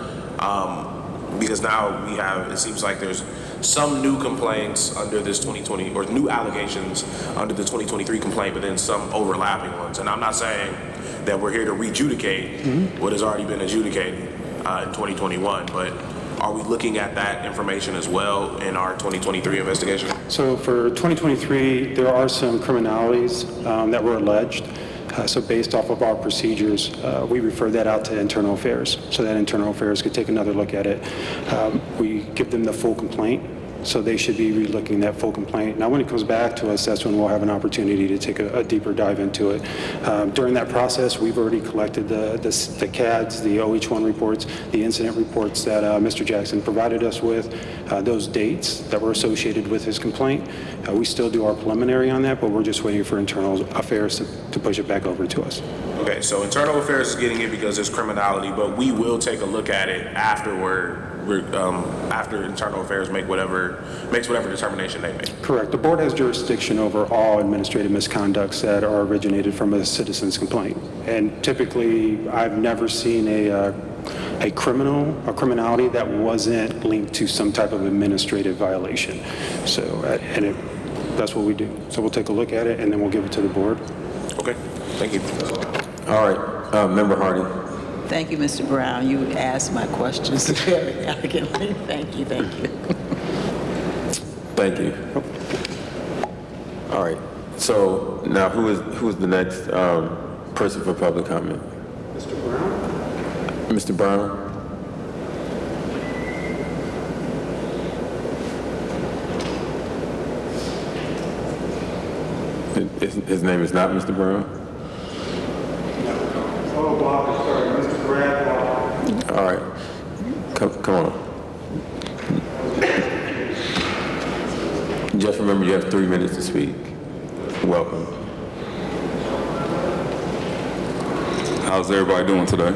Because now it seems like there's some new complaints under this 2020, or new allegations under the 2023 complaint, but then some overlapping ones. And I'm not saying that we're here to rejudicate what has already been adjudicated in 2021, but are we looking at that information as well in our 2023 investigation? So for 2023, there are some criminalities that were alleged. So based off of our procedures, we refer that out to Internal Affairs so that Internal Affairs could take another look at it. We give them the full complaint, so they should be re-looking that full complaint. Now, when it comes back to us, that's when we'll have an opportunity to take a deeper dive into it. During that process, we've already collected the CADs, the OH1 reports, the incident reports that Mr. Jackson provided us with, those dates that were associated with his complaint. We still do our preliminary on that, but we're just waiting for Internal Affairs to push it back over to us. Okay, so Internal Affairs is getting it because there's criminality, but we will take a look at it afterward. After Internal Affairs makes whatever determination they make. Correct. The board has jurisdiction over all administrative misconducts that are originated from a citizen's complaint. And typically, I've never seen a criminality that wasn't linked to some type of administrative violation. So, that's what we do. So we'll take a look at it and then we'll give it to the board. Okay, thank you. All right, Member Hardy. Thank you, Mr. Brown. You asked my questions very elegantly. Thank you. Thank you. All right. So now, who is the next person for public comment? Mr. Brown? Mr. Brown. His name is not Mr. Brown? Oh, Blocker, sorry, Mr. Brad Blocker. All right. Come on. Just remember, you have 3 minutes to speak. Welcome. How's everybody doing today?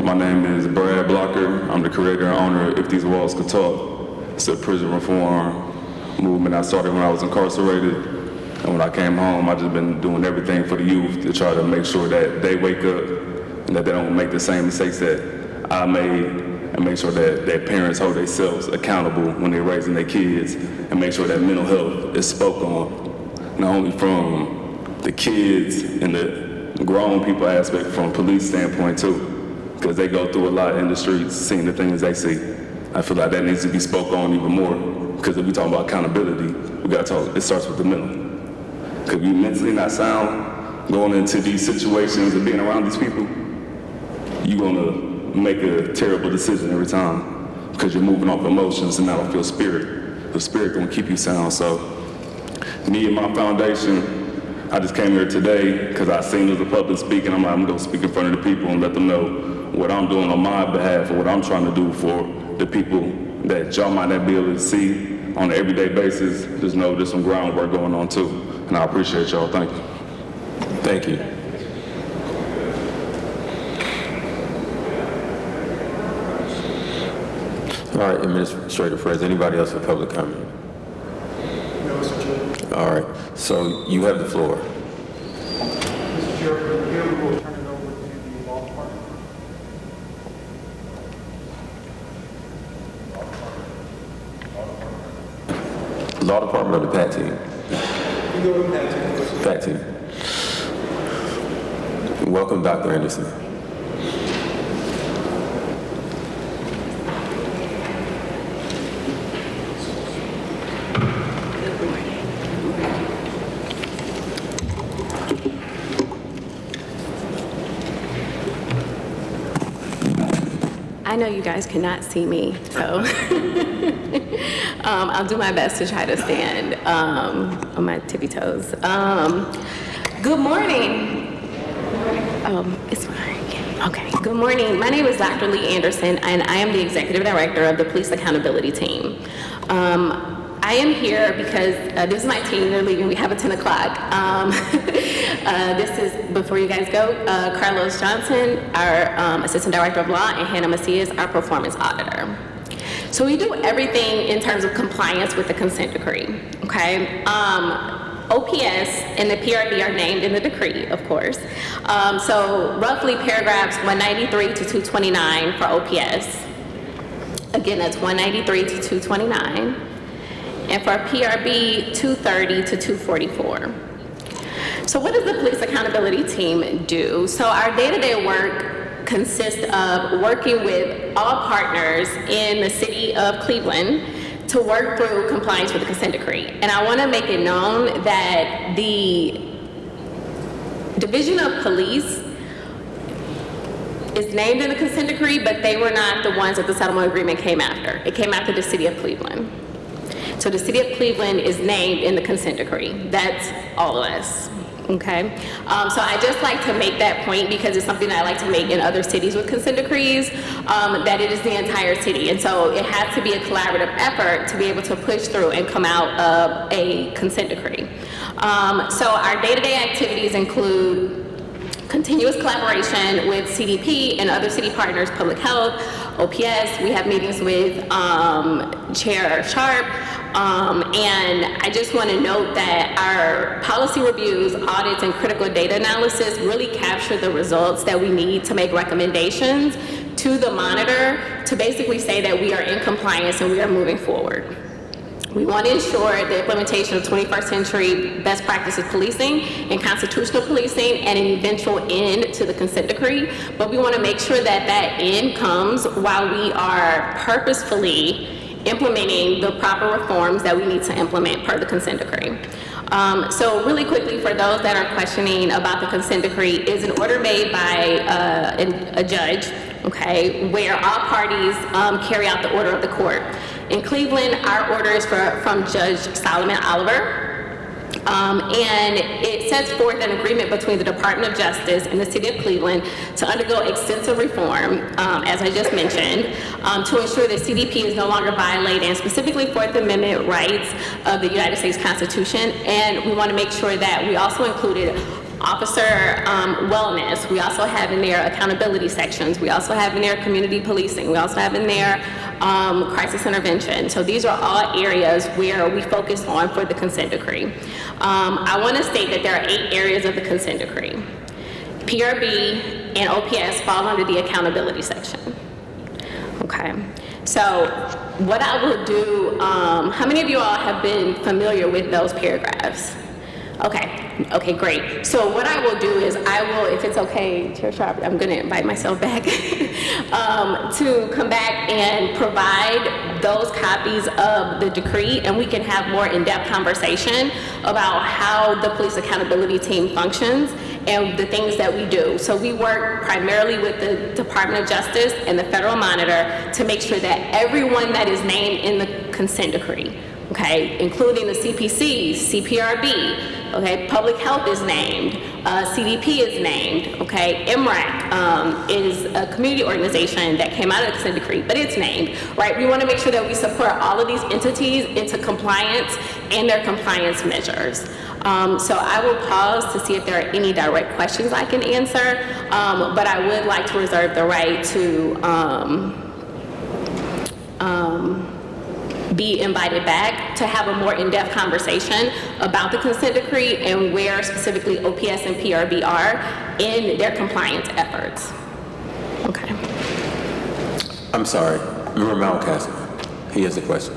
My name is Brad Blocker. I'm the creator and owner of If These Walls Could Talk. It's a prison reform movement I started when I was incarcerated. And when I came home, I've just been doing everything for the youth to try to make sure that they wake up and that they don't make the same mistakes that I made, and make sure that their parents hold themselves accountable when they're raising their kids, and make sure that mental health is spoken on, not only from the kids and the grown people aspect, from police standpoint too, because they go through a lot in the streets, seeing the things they see. I feel like that needs to be spoken on even more, because if we talk about accountability, we got to talk, it starts with the mental. Because you're mentally not sound, going into these situations and being around these people, you're gonna make a terrible decision every time, because you're moving off emotions and not off your spirit. The spirit gonna keep you sound. So me and my foundation, I just came here today because I seen as a public speaker, I'm like, I'm gonna speak in front of the people and let them know what I'm doing on my behalf, or what I'm trying to do for the people that y'all might not be able to see on an everyday basis. Just know there's some groundwork going on too. And I appreciate y'all. Thank you. Thank you. All right, Administrator Fred, anybody else for public comment? No, Mr. Chair. All right, so you have the floor. Mr. Chair, from here, we will turn it over to the law department. Law department or the PAT team? You go with that too. PAT team. Welcome, Dr. Anderson. I know you guys cannot see me, so I'll do my best to try to stand on my tippy toes. Good morning. It's fine. Okay. Good morning. My name is Dr. Lee Anderson, and I am the Executive Director of the Police Accountability Team. I am here because this is my team. They're leaving. We have a 10 o'clock. This is, before you guys go, Carlos Johnson, our Assistant Director of Law, and Hannah Macias, our Performance Auditor. So we do everything in terms of compliance with the consent decree, okay? OPS and the PRB are named in the decree, of course. So roughly paragraphs 193 to 229 for OPS. Again, that's 193 to 229. And for PRB, 230 to 244. So what does the Police Accountability Team do? So our day-to-day work consists of working with all partners in the city of Cleveland to work through compliance with the consent decree. And I want to make it known that the Division of Police is named in the consent decree, but they were not the ones that the settlement agreement came after. It came after the city of Cleveland. So the city of Cleveland is named in the consent decree. That's all of us, okay? So I just like to make that point because it's something that I like to make in other cities with consent decrees, that it is the entire city. And so it has to be a collaborative effort to be able to push through and come out of a consent decree. So our day-to-day activities include continuous collaboration with CDP and other city partners, public health, OPS. We have meetings with Chair Sharp. And I just want to note that our policy reviews, audits, and critical data analysis really capture the results that we need to make recommendations to the monitor to basically say that we are in compliance and we are moving forward. We want to ensure the implementation of 21st century best practices policing and constitutional policing and an eventual end to the consent decree, but we want to make sure that that end comes while we are purposefully implementing the proper reforms that we need to implement per the consent decree. So really quickly, for those that are questioning about the consent decree, is an order made by a judge, okay, where all parties carry out the order of the court. In Cleveland, our order is from Judge Solomon Oliver. And it sets forth an agreement between the Department of Justice and the City of Cleveland to undergo extensive reform, as I just mentioned, to ensure that CDP is no longer violating specifically Fourth Amendment rights of the United States Constitution. And we want to make sure that we also included officer wellness. We also have in there accountability sections. We also have in there community policing. We also have in there crisis intervention. So these are all areas where we focus on for the consent decree. I want to state that there are 8 areas of the consent decree. PRB and OPS fall under the accountability section. Okay. So what I will do, how many of you all have been familiar with those paragraphs? Okay, great. So what I will do is I will, if it's okay, Chair Sharp, I'm going to invite myself back to come back and provide those copies of the decree, and we can have more in-depth conversation about how the Police Accountability Team functions and the things that we do. So we work primarily with the Department of Justice and the Federal Monitor to make sure that everyone that is named in the consent decree, okay, including the CPC, CPRB, okay, Public Health is named, CDP is named, okay, MRAC is a community organization that came out of the consent decree, but it's named, right? We want to make sure that we support all of these entities into compliance and their compliance measures. So I will pause to see if there are any direct questions I can answer, but I would like to reserve the right to be invited back to have a more in-depth conversation about the consent decree and where specifically OPS and PRB are in their compliance efforts. Okay. I'm sorry, Member Mountcastle, he has a question.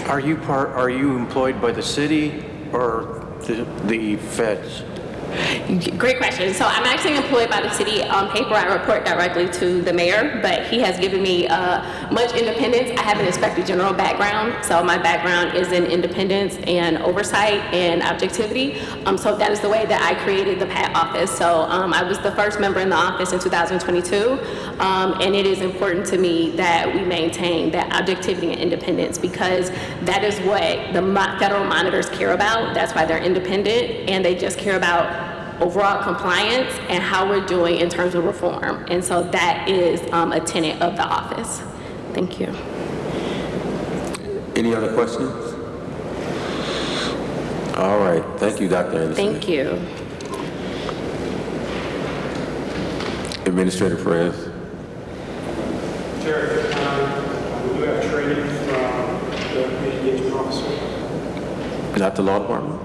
Are you employed by the city or the feds? Great question. So I'm actually employed by the city. On paper, I report directly to the mayor, but he has given me much independence. I have an inspector general background, so my background is in independence and oversight and objectivity. So that is the way that I created the PAT office. So I was the first member in the office in 2022, and it is important to me that we maintain that objectivity and independence because that is what the federal monitors care about. That's why they're independent, and they just care about overall compliance and how we're doing in terms of reform. And so that is a tenet of the office. Thank you. Any other questions? All right, thank you, Dr. Anderson. Thank you. Administrator Perez. Chair, we do have training from the mediation officer. Not the law department?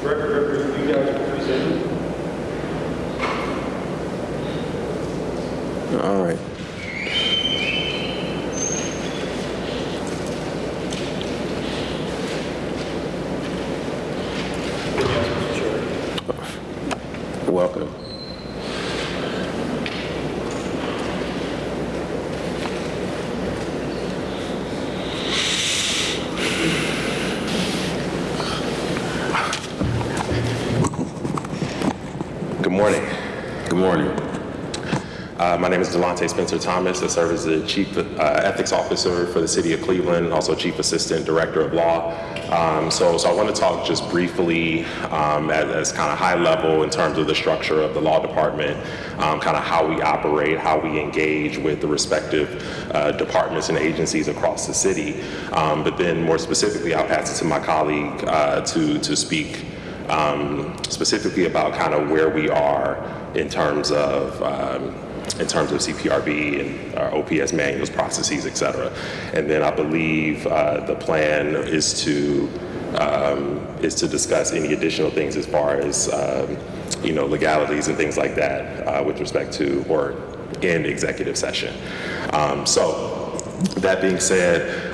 Record, you guys are presenting. All right. Welcome. Good morning. Good morning. My name is Delonte Spencer Thomas. I serve as the Chief Ethics Officer for the City of Cleveland, also Chief Assistant Director of Law. So I want to talk just briefly as kind of high level in terms of the structure of the law department, kind of how we operate, how we engage with the respective departments and agencies across the city. But then more specifically, I'll pass it to my colleague to speak specifically about kind of where we are in terms of CPRB and our OPS manuals, processes, et cetera. And then I believe the plan is to discuss any additional things as far as legalities and things like that with respect to or in executive session. So that being said,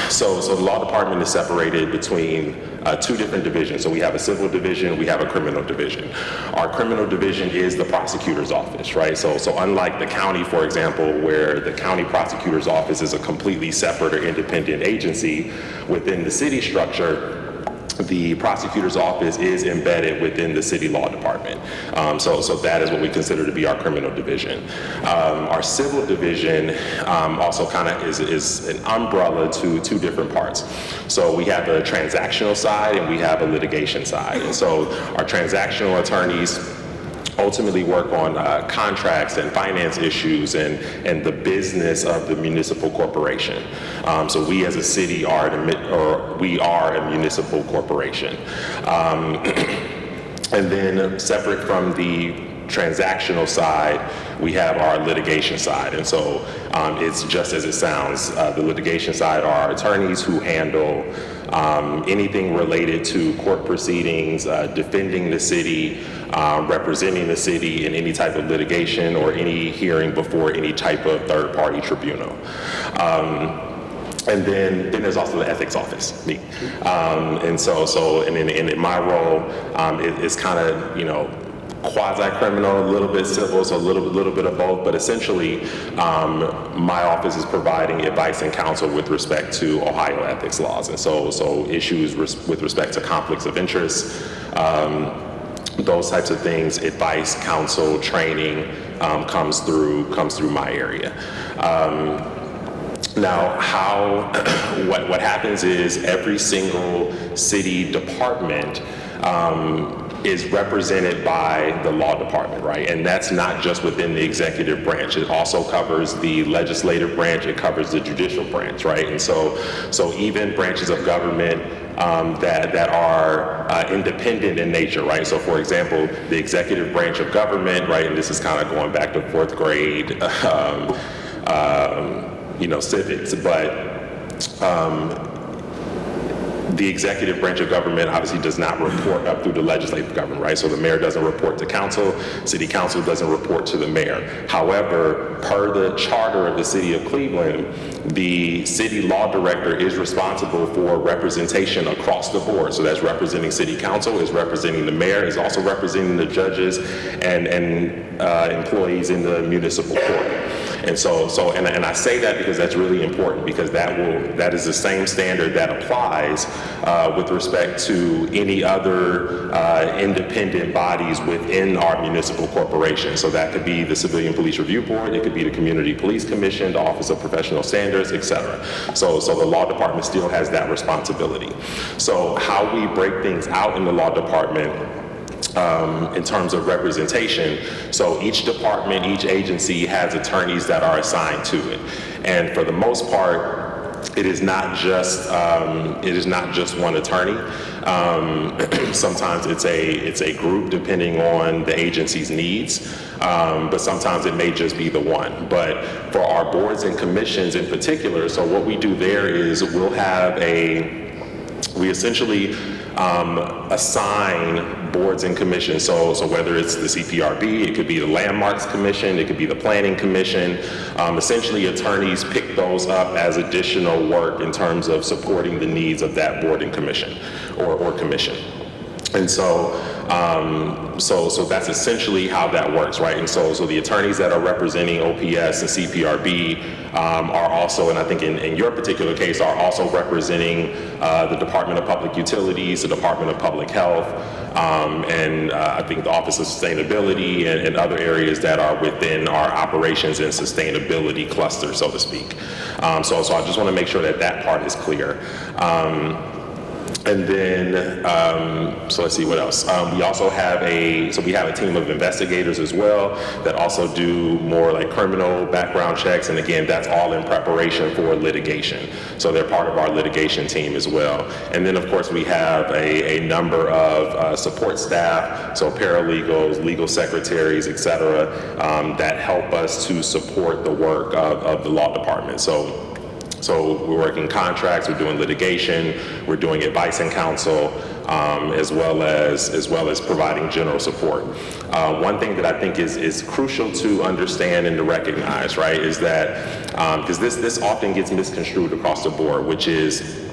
so the law department is separated between two different divisions. So we have a civil division, we have a criminal division. Our criminal division is the prosecutor's office, right? So unlike the county, for example, where the county prosecutor's office is a completely separate or independent agency within the city structure, the prosecutor's office is embedded within the city law department. So that is what we consider to be our criminal division. Our civil division also kind of is an umbrella to two different parts. So we have a transactional side and we have a litigation side. And so our transactional attorneys ultimately work on contracts and finance issues and the business of the municipal corporation. So we as a city are a municipal corporation. And then separate from the transactional side, we have our litigation side. And so it's just as it sounds. The litigation side are our attorneys who handle anything related to court proceedings, defending the city, representing the city in any type of litigation or any hearing before any type of third-party tribunal. And then there's also the ethics office, me. And so in my role, it's kind of, quasi-criminal, a little bit civil, so a little bit of both, but essentially my office is providing advice and counsel with respect to Ohio ethics laws. And so issues with respect to conflicts of interest, those types of things, advice, counsel, training comes through my area. Now, what happens is every single city department is represented by the law department, right? And that's not just within the executive branch. It also covers the legislative branch. It covers the judicial branch, right? And so even branches of government that are independent in nature, right? So for example, the executive branch of government, right, and this is kind of going back to fourth grade, civics, but the executive branch of government obviously does not report up through the legislative government, right? So the mayor doesn't report to council, city council doesn't report to the mayor. However, per the charter of the city of Cleveland, the city law director is responsible for representation across the board. So that's representing city council, is representing the mayor, is also representing the judges and employees in the municipal court. And and I say that because that's really important, because that is the same standard that applies with respect to any other independent bodies within our municipal corporation. So that could be the Civilian Police Review Board, it could be the Community Police Commission, the Office of Professional Standards, etc. So the law department still has that responsibility. So how we break things out in the law department in terms of representation. So each department, each agency has attorneys that are assigned to it. And for the most part, it is not just one attorney. Sometimes it's a group depending on the agency's needs, but sometimes it may just be the one. But for our boards and commissions in particular, so what we do there is we essentially assign boards and commissions. So whether it's the CPRB, it could be the Landmarks Commission, it could be the Planning Commission. Essentially, attorneys pick those up as additional work in terms of supporting the needs of that board and commission or commission. And so that's essentially how that works, right? And so the attorneys that are representing OPS and CPRB are also, and I think in your particular case, are also representing the Department of Public Utilities, the Department of Public Health, and I think the Office of Sustainability and other areas that are within our operations and sustainability cluster, so to speak. So I just want to make sure that part is clear. And then, so let's see what else. We also have a team of investigators as well that also do more like criminal background checks. And again, that's all in preparation for litigation. So they're part of our litigation team as well. And then of course we have a number of support staff, so paralegals, legal secretaries, et cetera, that help us to support the work of the law department. So we're working contracts, we're doing litigation, we're doing advice and counsel, as well as providing general support. One thing that I think is crucial to understand and to recognize, right, is that, because this often gets misconstrued across the board, which is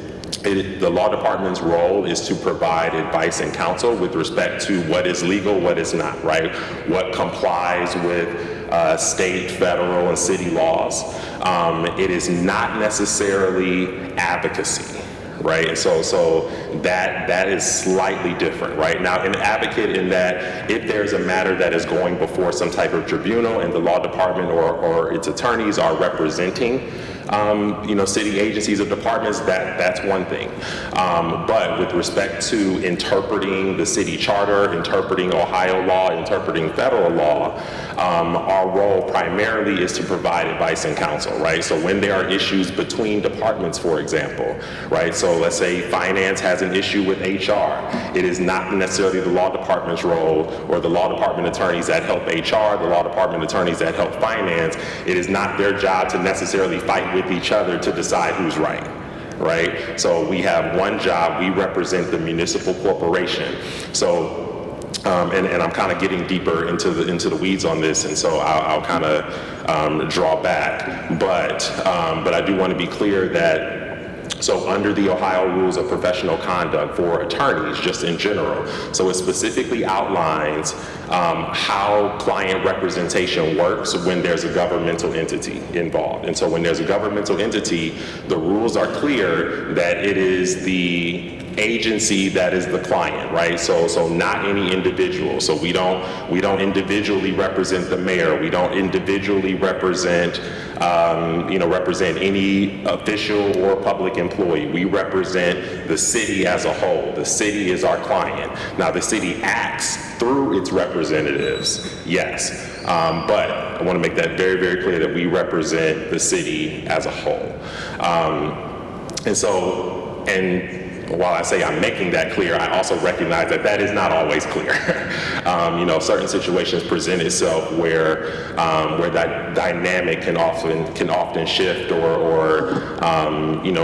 the law department's role is to provide advice and counsel with respect to what is legal, what is not, right? What complies with state, federal, and city laws. It is not necessarily advocacy, right? And so that is slightly different, right? Now, an advocate in that if there's a matter that is going before some type of tribunal and the law department or its attorneys are representing city agencies or departments, that's one thing. But with respect to interpreting the city charter, interpreting Ohio law, interpreting federal law, our role primarily is to provide advice and counsel, right? So when there are issues between departments, for example, right? So let's say finance has an issue with HR. It is not necessarily the law department's role or the law department attorneys that help HR, the law department attorneys that help finance. It is not their job to necessarily fight with each other to decide who's right. Right? So we have one job, we represent the municipal corporation. So, and I'm kind of getting deeper into the weeds on this, and so I'll kind of draw back. But I do want to be clear that, so under the Ohio Rules of Professional Conduct for attorneys, just in general, so it specifically outlines how client representation works when there's a governmental entity involved. And so when there's a governmental entity, the rules are clear that it is the agency that is the client, right? So not any individual. So we don't individually represent the mayor. We don't individually represent any official or public employee. We represent the city as a whole. The city is our client. Now the city acts through its representatives, yes. But I want to make that very, very clear that we represent the city as a whole. while I say I'm making that clear, I also recognize that that is not always clear. Certain situations present itself where that dynamic can often shift or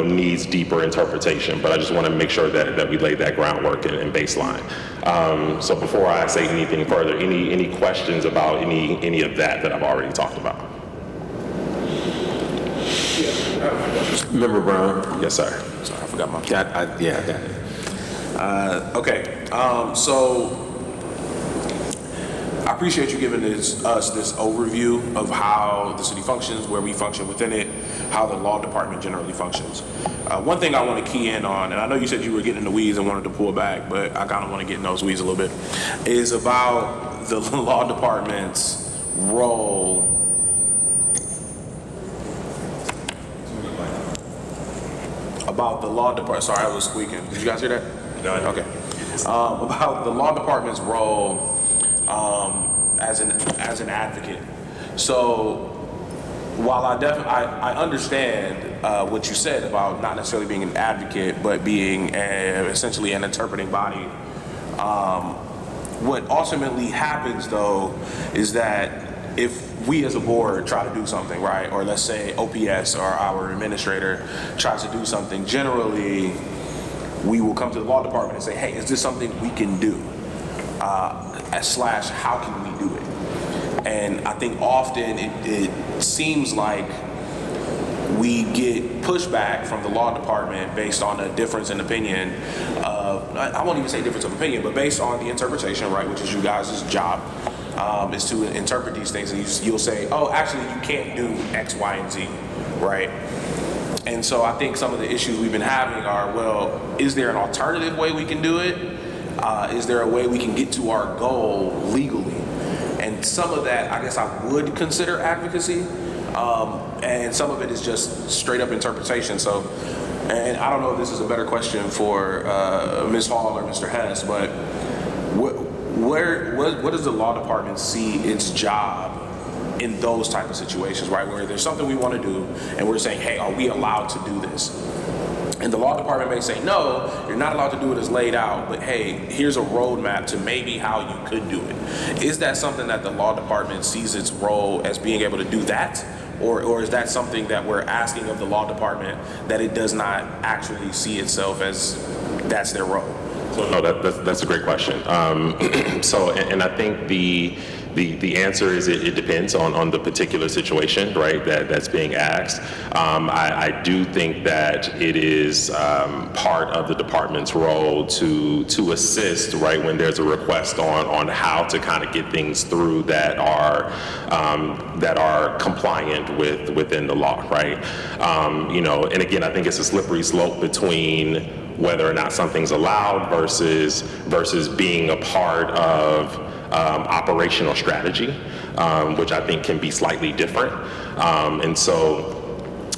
needs deeper interpretation. But I just want to make sure that we lay that groundwork and baseline. So before I say anything further, any questions about any of that I've already talked about? Member Brown? Yes, sir. Sorry, I forgot my. I got it. Okay. So I appreciate you giving us this overview of how the city functions, where we function within it, how the law department generally functions. One thing I want to key in on, and I know you said you were getting in the weeds and wanted to pull back, but I kind of want to get in those weeds a little bit, is about the law department's role. About the law department. Sorry, I was squeaking. Did you guys hear that? No. Okay. About the law department's role as an advocate. So while I understand what you said about not necessarily being an advocate, but being essentially an interpreting body, what ultimately happens though is that if we as a board try to do something, right, or let's say OPS or our administrator tries to do something, generally we will come to the law department and say, hey, is this something we can do? / how can we do it? And I think often it seems like we get pushback from the law department based on a difference in opinion of, I won't even say difference of opinion, but based on the interpretation, right, which is you guys' job. Is to interpret these things, and you'll say, oh, actually you can't do X, Y, and Z, right? And so I think some of the issues we've been having are, well, is there an alternative way we can do it? Is there a way we can get to our goal legally? And some of that, I guess I would consider advocacy, and some of it is just straight up interpretation. So, and I don't know if this is a better question for Ms. Hall or Mr. Hess, but what does the law department see its job in those type of situations, right? Where there's something we want to do and we're saying, hey, are we allowed to do this? And the law department may say, no, you're not allowed to do it as laid out, but hey, here's a roadmap to maybe how you could do it. Is that something that the law department sees its role as being able to do that? Or is that something that we're asking of the law department that it does not actually see itself as that's their role? No, that's a great question. And I think the answer is it depends on the particular situation, right, that's being asked. I do think that it is part of the department's role to assist, right, when there's a request on how to kind of get things through that are compliant within the law, right? And again, I think it's a slippery slope between whether or not something's allowed versus being a part of operational strategy, which I think can be slightly different.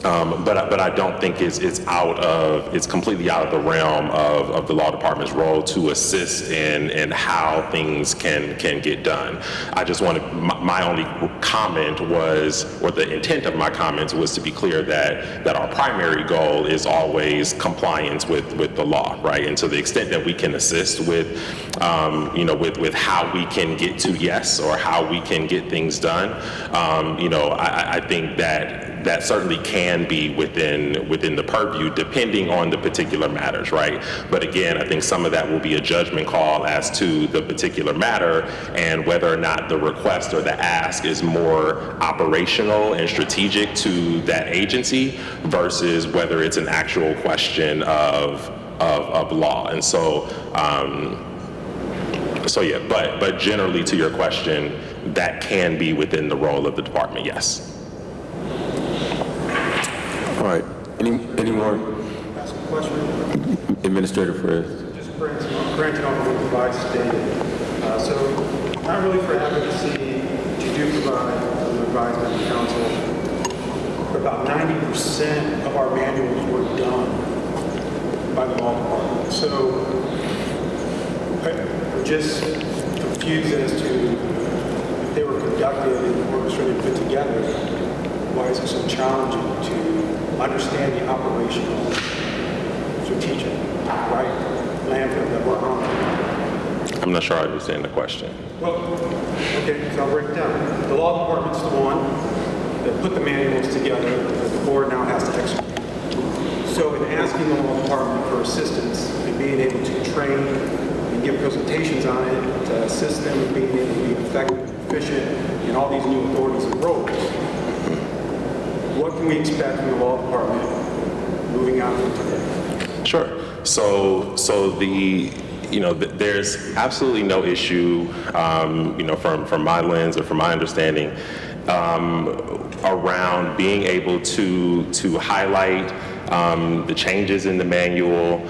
But I don't think it's completely out of the realm of the law department's role to assist in how things can get done. I just wanted, my only comment was, or the intent of my comments was to be clear that our primary goal is always compliance with the law, right? And to the extent that we can assist with how we can get to yes, or how we can get things done, I think that certainly can be within the purview, depending on the particular matters, right? But again, I think some of that will be a judgment call as to the particular matter and whether or not the request or the ask is more operational and strategic to that agency versus whether it's an actual question of law. And so yeah, but generally to your question, that can be within the role of the department, yes. All right. Any more? Ask a question. Administrator Perez. Just granting on what the advice stated. So not really for advocacy, you do provide advisement to council. About 90% of our manuals were done by the law department. So I'm just confused as to if they were conducted and orchestrated, put together, why is it so challenging to understand the operational strategic right? Landfill that we're on. I'm not sure I understand the question. Well, okay, so I'll break it down. The law department's the one that put the manuals together that the board now has to execute. So in asking the law department for assistance in being able to train and give presentations on it, to assist them in being able to be effective, efficient in all these new authorities and roles, what can we expect from the law department moving on from today? Sure. So there's absolutely no issue, from my lens or from my understanding, around being able to highlight the changes in the manual,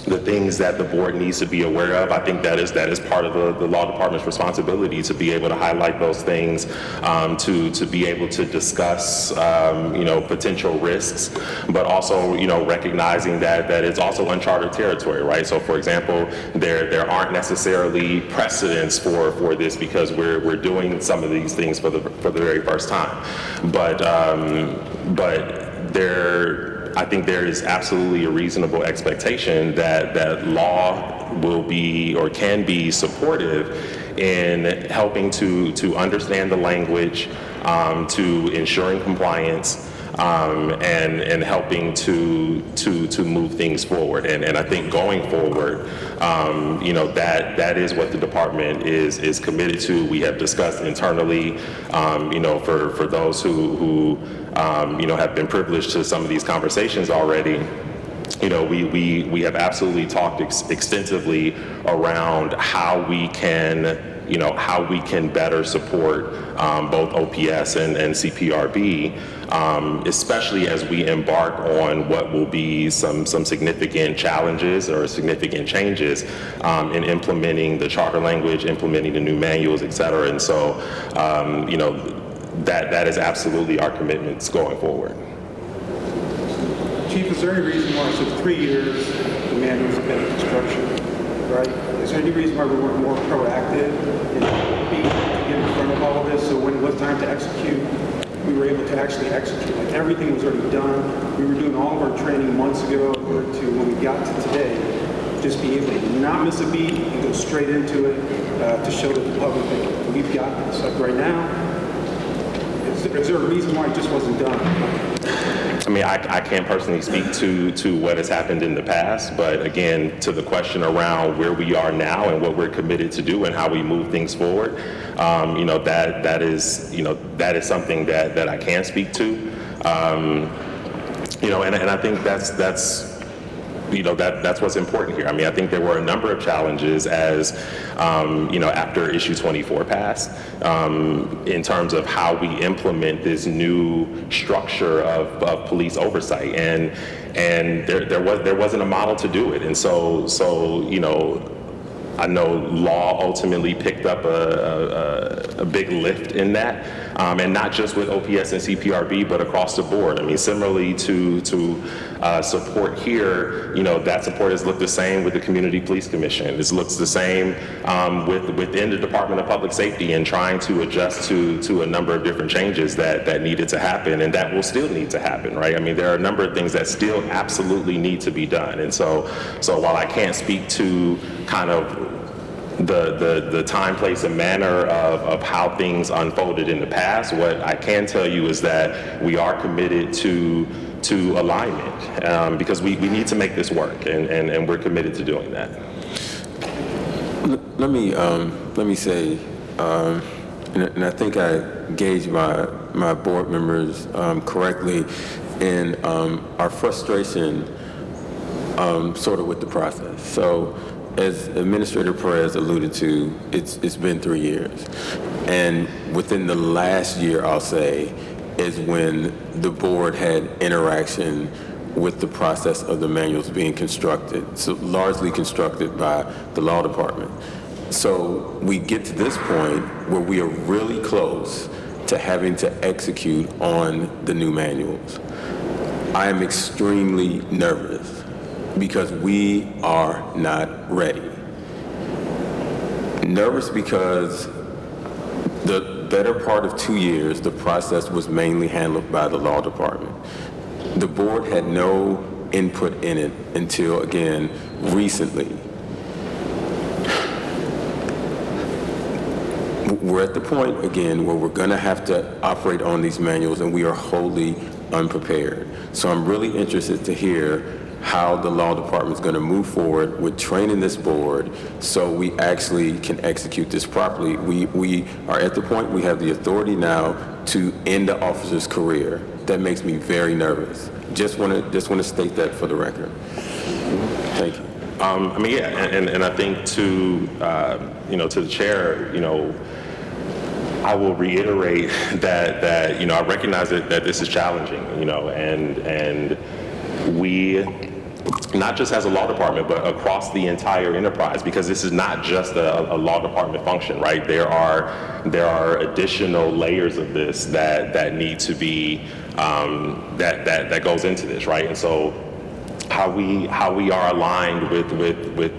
the things that the board needs to be aware of. I think that is part of the law department's responsibility, to be able to highlight those things, to be able to discuss potential risks, but also recognizing that it's also uncharted territory, right? So for example, there aren't necessarily precedents for this because we're doing some of these things for the very first time, but I think there is absolutely a reasonable expectation that law will be or can be supportive in helping to understand the language, to ensuring compliance, and helping to move things forward. And I think going forward, that is what the department is committed to. We have discussed internally, for those who have been privileged to some of these conversations already. We have absolutely talked extensively around how we can better support both OPS and CPRB, especially as we embark on what will be some significant challenges or significant changes in implementing the charter language, implementing the new manuals, et cetera. And so, that is absolutely our commitments going forward. Chief, is there any reason why it took 3 years the manuals have been in construction, right? Is there any reason why we weren't more proactive in being to get in front of all of this, so when it was time to execute, we were able to actually execute? Like, everything was already done. We were doing all of our training months ago, or to when we got to today, just be able to not miss a beat and go straight into it, to show that the public that we've got this. Like right now, is there a reason why it just wasn't done? I mean, I can't personally speak to what has happened in the past, but again, to the question around where we are now and what we're committed to do and how we move things forward, that is something that I can speak to, and I think that's what's important here. I mean, I think there were a number of challenges as, after issue 24 passed, in terms of how we implement this new structure of police oversight, and there wasn't a model to do it, and so I know law ultimately picked up a big lift in that, and not just with OPS and CPRB, but across the board. I mean, similarly to support here, that support has looked the same with the Community Police Commission. It looks the same within the Department of Public Safety, and trying to adjust to a number of different changes that needed to happen, and that will still need to happen, right? I mean, there are a number of things that still absolutely need to be done, and so while I can't speak to kind of the time, place, and manner of how things unfolded in the past, what I can tell you is that we are committed to alignment, because we need to make this work, and we're committed to doing that. Let me say, and I think I gauged my board members correctly in our frustration sort of with the process. So, as Administrator Perez alluded to, it's been 3 years. And within the last year, I'll say, is when the board had interaction with the process of the manuals being constructed, so largely constructed by the law department. So we get to this point where we are really close to having to execute on the new manuals. I am extremely nervous, because we are not ready. Nervous because the better part of 2 years, the process was mainly handled by the law department. The board had no input in it until, again, recently. We're at the point, again, where we're going to have to operate on these manuals, and we are wholly unprepared. So I'm really interested to hear how the law department is going to move forward with training this board so we actually can execute this properly. We are at the point we have the authority now to end the officer's career. That makes me very nervous. Just want to state that for the record. Thank you. I mean, yeah, and I think to the chair, I will reiterate that I recognize that this is challenging, and we, not just as a law department, but across the entire enterprise, because this is not just a law department function, right? There are additional layers of this that need to be that goes into this, right? And so how we are aligned with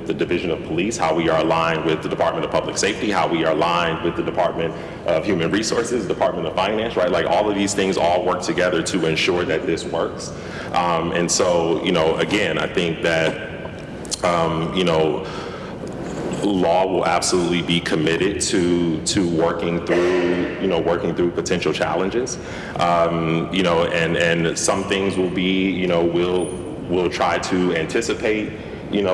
the Division of Police, how we are aligned with the Department of Public Safety, how we are aligned with the Department of Human Resources, Department of Finance, right? Like all of these things all work together to ensure that this works. And so, again, I think that, law will absolutely be committed to working through potential challenges, and some things will be, we'll try to anticipate,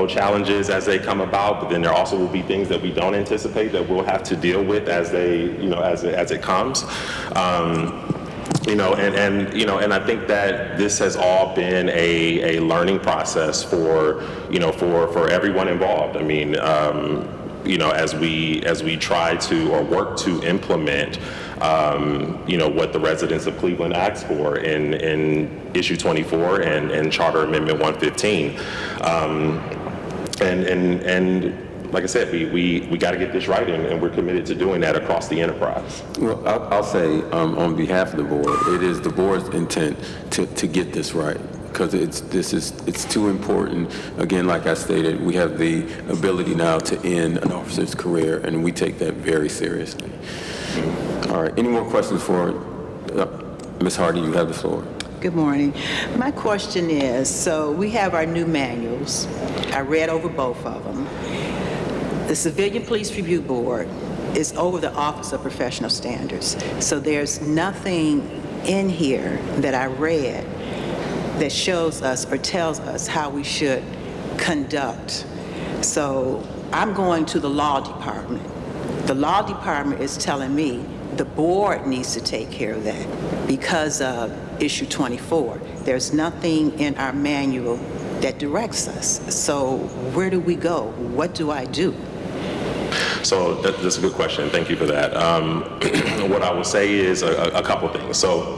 challenges as they come about, but then there also will be things that we don't anticipate that we'll have to deal with as they, as it comes. And I think that this has all been a learning process for everyone involved. I mean, as we try to or work to implement, what the residents of Cleveland asked for in issue 24 and Charter Amendment 115. And like I said, we got to get this right, and we're committed to doing that across the enterprise. Well, I'll say on behalf of the board, it is the board's intent to get this right, because it's too important. Again, like I stated, we have the ability now to end an officer's career, and we take that very seriously. All right, any more questions for Ms. Hardy? You have the floor. Good morning. My question is, so we have our new manuals. I read over both of them. The Civilian Police Review Board is over the Office of Professional Standards. So there's nothing in here that I read that shows us or tells us how we should conduct. So I'm going to the law department. The law department is telling me the board needs to take care of that because of issue 24. There's nothing in our manual that directs us. So where do we go? What do I do? So that's a good question. Thank you for that. What I will say is a couple things. So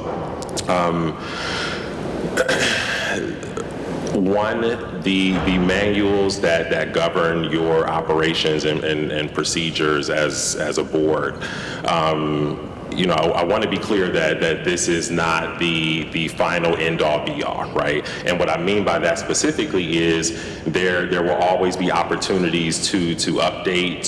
one, the manuals that govern your operations and procedures as a board, I want to be clear that this is not the final end-all be-all, right? And what I mean by that specifically is there will always be opportunities to update,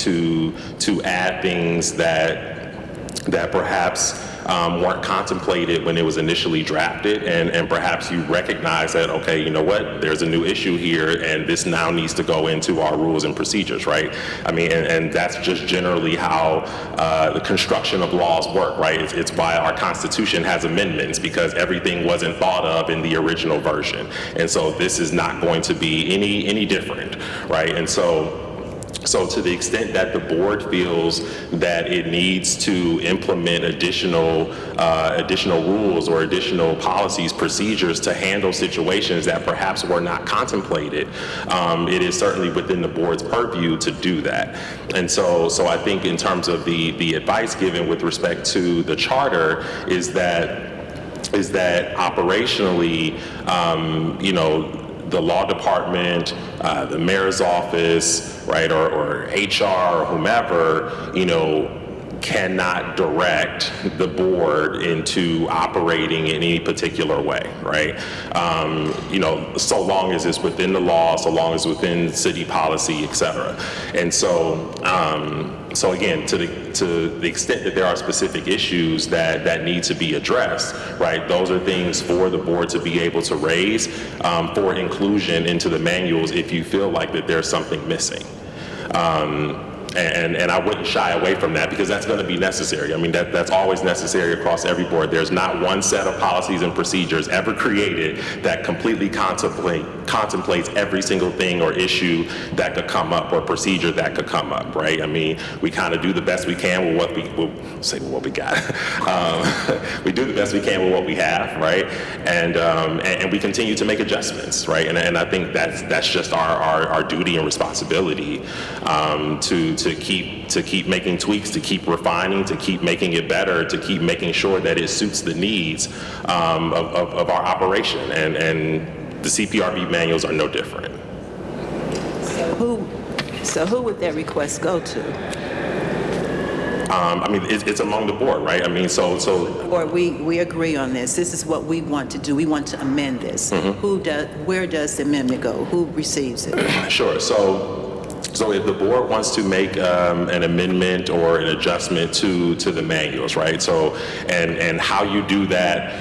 to add things that perhaps weren't contemplated when it was initially drafted, and perhaps you recognize that, okay, you know what, there's a new issue here, and this now needs to go into our rules and procedures, right? I mean, and that's just generally how the construction of laws work, right? It's why our Constitution has amendments, because everything wasn't thought of in the original version. And so this is not going to be any different, right? And so to the extent that the board feels that it needs to implement additional rules or additional policies, procedures to handle situations that perhaps were not contemplated, it is certainly within the board's purview to do that. And so I think in terms of the advice given with respect to the charter is that operationally, the law department, the mayor's office, right, or HR or whomever, cannot direct the board into operating in any particular way, right? So long as it's within the law, so long as it's within city policy, et cetera. And so, So again, to the extent that there are specific issues that need to be addressed, right? Those are things for the board to be able to raise for inclusion into the manuals if you feel like that there's something missing. And I wouldn't shy away from that because that's going to be necessary. I mean, that's always necessary across every board. There's not one set of policies and procedures ever created that completely contemplates every single thing or issue that could come up or procedure that could come up, right? I mean, we kind of do the best we can with what we got. We do the best we can with what we have, right? And we continue to make adjustments, right? And I think that's just our duty and responsibility to keep making tweaks, to keep refining, to keep making it better, to keep making sure that it suits the needs of our operation. And the CPRB manuals are no different. So who would that request go to? I mean, it's among the board, right? I mean, Or we agree on this. This is what we want to do. We want to amend this. Where does the amendment go? Who receives it? Sure. So if the board wants to make an amendment or an adjustment to the manuals, right? So, and how you do that,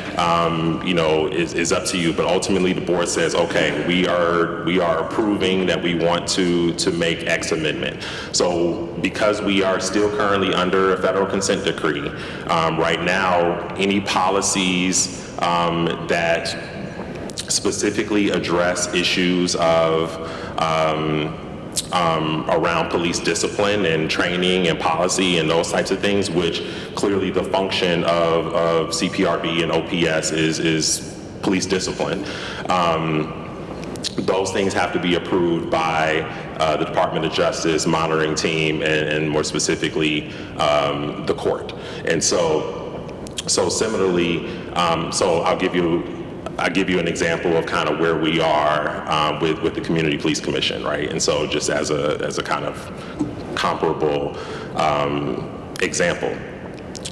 is up to you. But ultimately, the board says, okay, we are approving that we want to make X amendment. So, because we are still currently under a federal consent decree, right now, any policies that specifically address issues of around police discipline and training and policy and those types of things, which clearly the function of CPRB and OPS is police discipline. Those things have to be approved by the Department of Justice monitoring team and more specifically the court. And so similarly, so I'll give you an example of kind of where we are with the Community Police Commission, right? And so just as a kind of comparable example.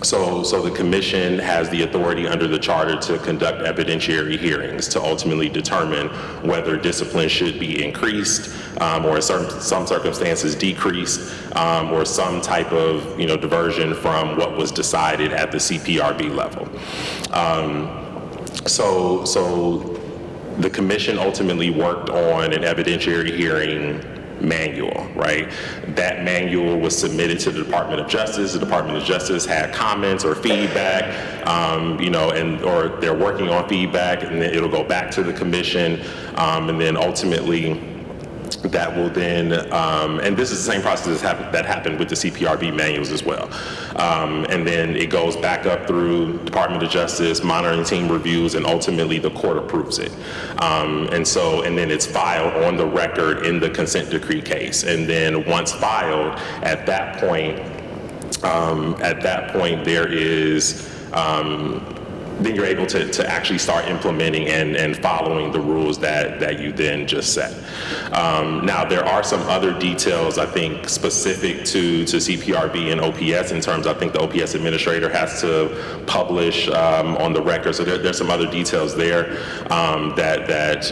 So the commission has the authority under the charter to conduct evidentiary hearings to ultimately determine whether discipline should be increased or in some circumstances decreased or some type of diversion from what was decided at the CPRB level. So the commission ultimately worked on an evidentiary hearing manual, right? That manual was submitted to the Department of Justice. The Department of Justice had comments or feedback, or they're working on feedback, and then it'll go back to the commission, and then ultimately that will then, and this is the same process that happened with the CPRB manuals as well. And then it goes back up through Department of Justice, monitoring team reviews, and ultimately the court approves it. And then it's filed on the record in the consent decree case. And then once filed, at that point there is, then you're able to actually start implementing and following the rules that you then just set. Now, there are some other details, I think, specific to CPRB and OPS in terms, I think the OPS administrator has to publish on the record. So there's some other details there that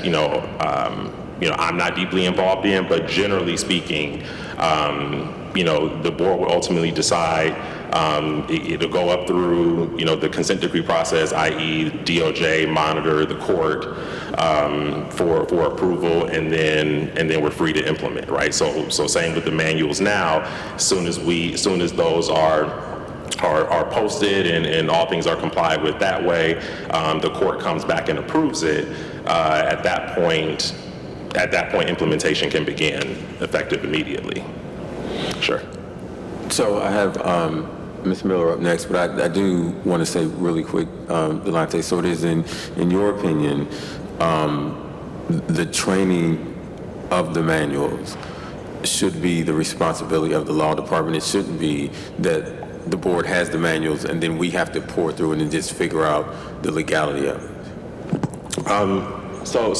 I'm not deeply involved in, but generally speaking, the board will ultimately decide. It'll go up through, the consent decree process, i.e. DOJ, monitor the court for approval, and then we're free to implement, right? So same with the manuals now. As soon as those are posted and all things are complied with that way, the court comes back and approves it. At that point, implementation can begin effective immediately. Sure. So I have Ms. Miller up next, but I do want to say really quick, Delonte, so it is in your opinion, the training of the manuals should be the responsibility of the law department. It shouldn't be that the board has the manuals and then we have to pour through it and just figure out the legality of it. So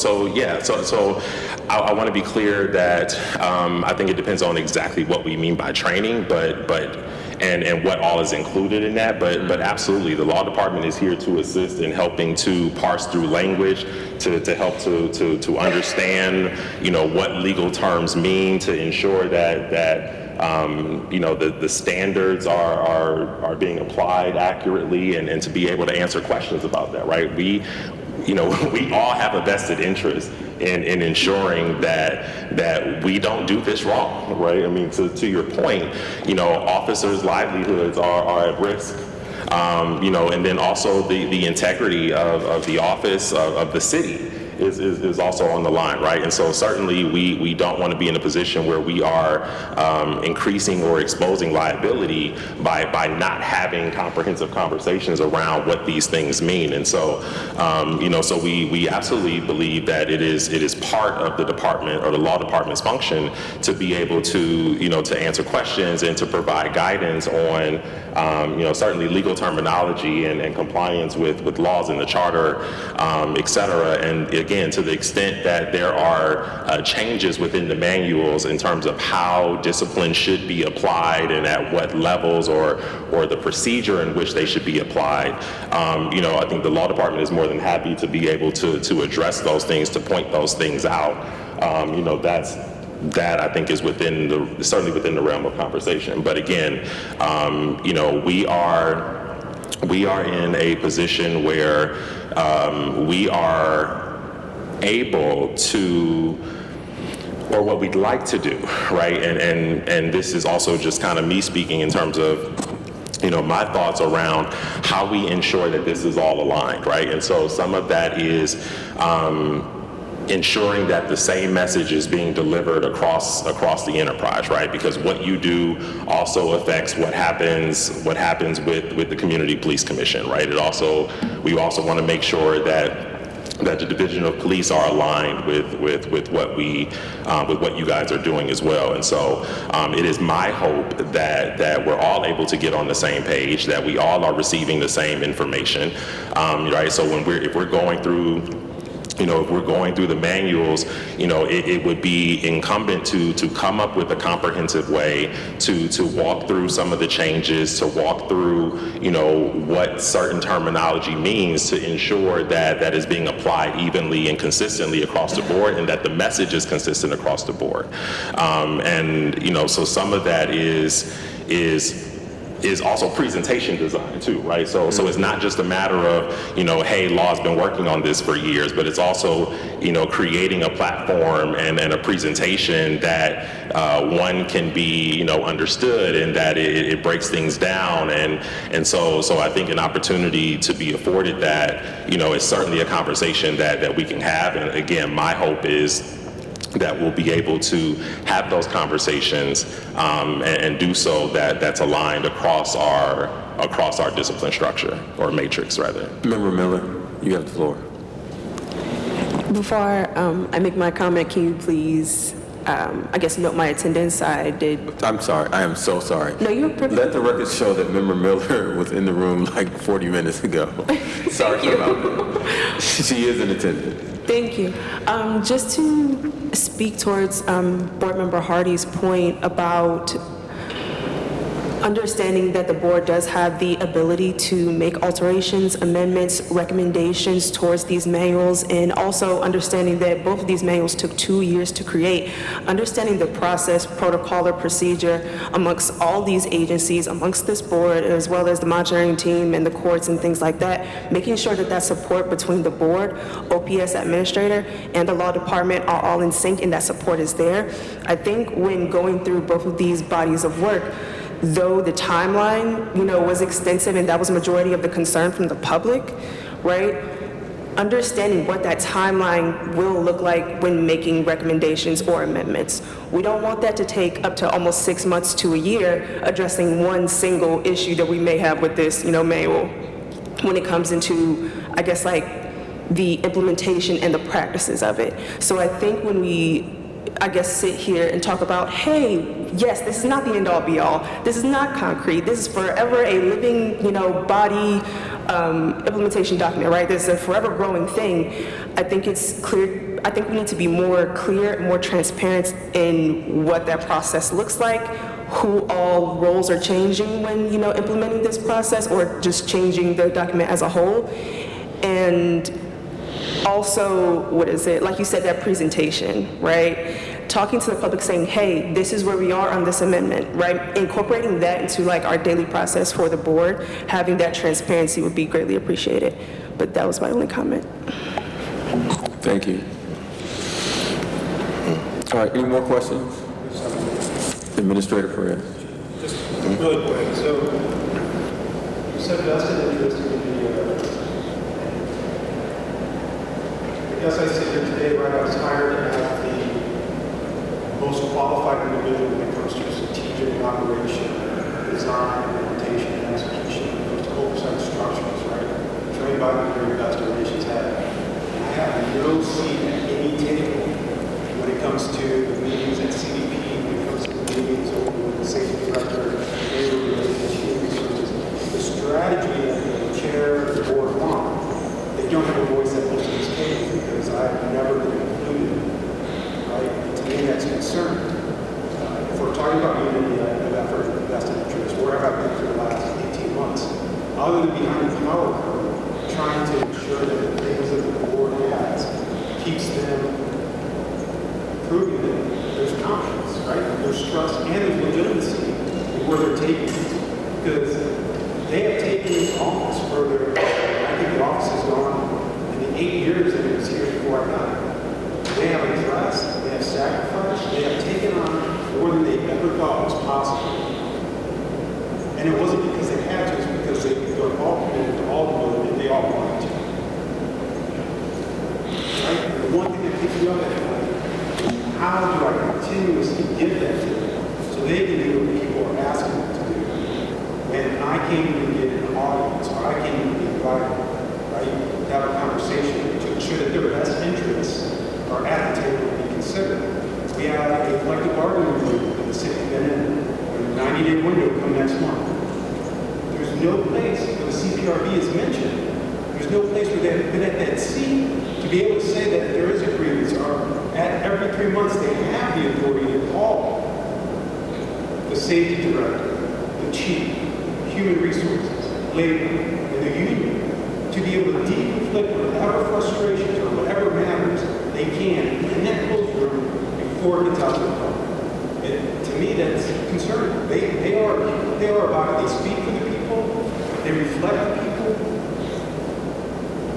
I want to be clear that I think it depends on exactly what we mean by training, and what all is included in that. But absolutely, the law department is here to assist in helping to parse through language, to help to understand, what legal terms mean, to ensure that the standards are being applied accurately, and to be able to answer questions about that, right? We all have a vested interest in ensuring that we don't do this wrong, right? I mean, to your point, officers' livelihoods are at risk. And then also the integrity of the office of the city is also on the line, right? And so certainly we don't want to be in a position where we are increasing or exposing liability by not having comprehensive conversations around what these things mean. And so, so we absolutely believe that it is part of the department or the law department's function to be able to, to answer questions and to provide guidance on, certainly legal terminology and compliance with laws in the charter, et cetera. And again, to the extent that there are changes within the manuals in terms of how discipline should be applied and at what levels or the procedure in which they should be applied, I think the law department is more than happy to be able to address those things, to point those things out. That I think is certainly within the realm of conversation. But again, we are in a position where we are able to, or what we'd like to do, right? And this is also just kind of me speaking in terms of my thoughts around how we ensure that this is all aligned, right? And so some of that is ensuring that the same message is being delivered across the enterprise, right? Because what you do also affects what happens with the Community Police Commission, right? We also want to make sure that the Division of Police are aligned with what you guys are doing as well. And so it is my hope that we're all able to get on the same page, that we all are receiving the same information, right? So if we're going through the manuals, it would be incumbent to come up with a comprehensive way to walk through some of the changes, to walk through, what certain terminology means, to ensure that is being applied evenly and consistently across the board, and that the message is consistent across the board. So some of that is also presentation design too, right? So it's not just a matter of, hey, law's been working on this for years, but it's also, creating a platform and a presentation that one can be, understood, and that it breaks things down. And so I think an opportunity to be afforded that, is certainly a conversation that we can have. And again, my hope is that we'll be able to have those conversations and do so that's aligned across our discipline structure, or matrix rather. Member Miller, you have the floor. Before I make my comment, can you please, note my attendance? I'm sorry. I am so sorry. No, you're perfect. Let the record show that Member Miller was in the room like 40 minutes ago. Sorry about that. She is in attendance. Thank you. Just to speak towards Board Member Hardy's point about understanding that the board does have the ability to make alterations, amendments, recommendations towards these manuals, and also understanding that both of these manuals took 2 years to create, understanding the process, protocol, or procedure amongst all these agencies, amongst this board, as well as the monitoring team and the courts and things like that, making sure that support between the board, OPS administrator, and the law department are all in sync and that support is there. I think when going through both of these bodies of work, though the timeline, was extensive and that was a majority of the concern from the public, right? Understanding what that timeline will look like when making recommendations or amendments. We don't want that to take up to almost 6 months to a year addressing one single issue that we may have with this, manual when it comes into, the implementation and the practices of it. So I think when we sit here and talk about, hey, yes, this is not the end-all be-all. This is not concrete. This is forever a living, body implementation document, right? This is a forever growing thing. I think it's clear. I think we need to be more clear, more transparent in what that process looks like, who all roles are changing when, implementing this process, or just changing the document as a whole. And also, like you said, that presentation, right? talking to the public saying, hey, this is where we are on this amendment, right? Incorporating that into like our daily process for the board, having that transparency would be greatly appreciated. But that was my only comment. Thank you. All right, any more questions? Administrator Perez. Just really quick, so you said vested interest in the, I guess I sit here today, right, I was hired as the most qualified individual when it comes to strategic operation, design, implementation, and execution of those oversight structures, right? Trained by the very best relations head. I have no seat at any table when it comes to the meetings at CDP, when it comes to the meetings with the safety director, labor relations, human resources. The strategy that the chair of the board want, they don't have a voice at most of these tables because I've never been included. Right? And to me, that's concerning. If we're talking about unity of effort and vested interest, where have I been for the last 18 months? Other than behind the power curve, trying to ensure that the things that the board has keeps them proving that there's confidence, right? There's trust and there's legitimacy in where they're taking it. Because they have taken this office further. I think the office has gone in the 8 years that it was here before I got it. They have addressed, they have sacrificed, they have taken on more than they ever thought was possible. And it wasn't because they had to, it's because they're all committed to all the building and they all wanted to. Right? And the one thing that keeps me up at night is how do I continuously give that to them so they can do what people are asking them to do? When I can't even get an audience or I can't even be invited, right? To have a conversation to ensure that their best interests are at the table to be considered. We have a collective bargaining group that the city's been in. A 90-day window come next month. There's no place where the CPRB is mentioned. There's no place where they've been at that seat to be able to say that there is a grievance, or at every 3 months they have the authority to call the safety director, the chief, human resources, labor, and the union to be able to deflect whatever frustrations or whatever matters they can in that closed room before it gets out to the public. And to me, that's concerning. They are about, they speak for the people, they reflect the people.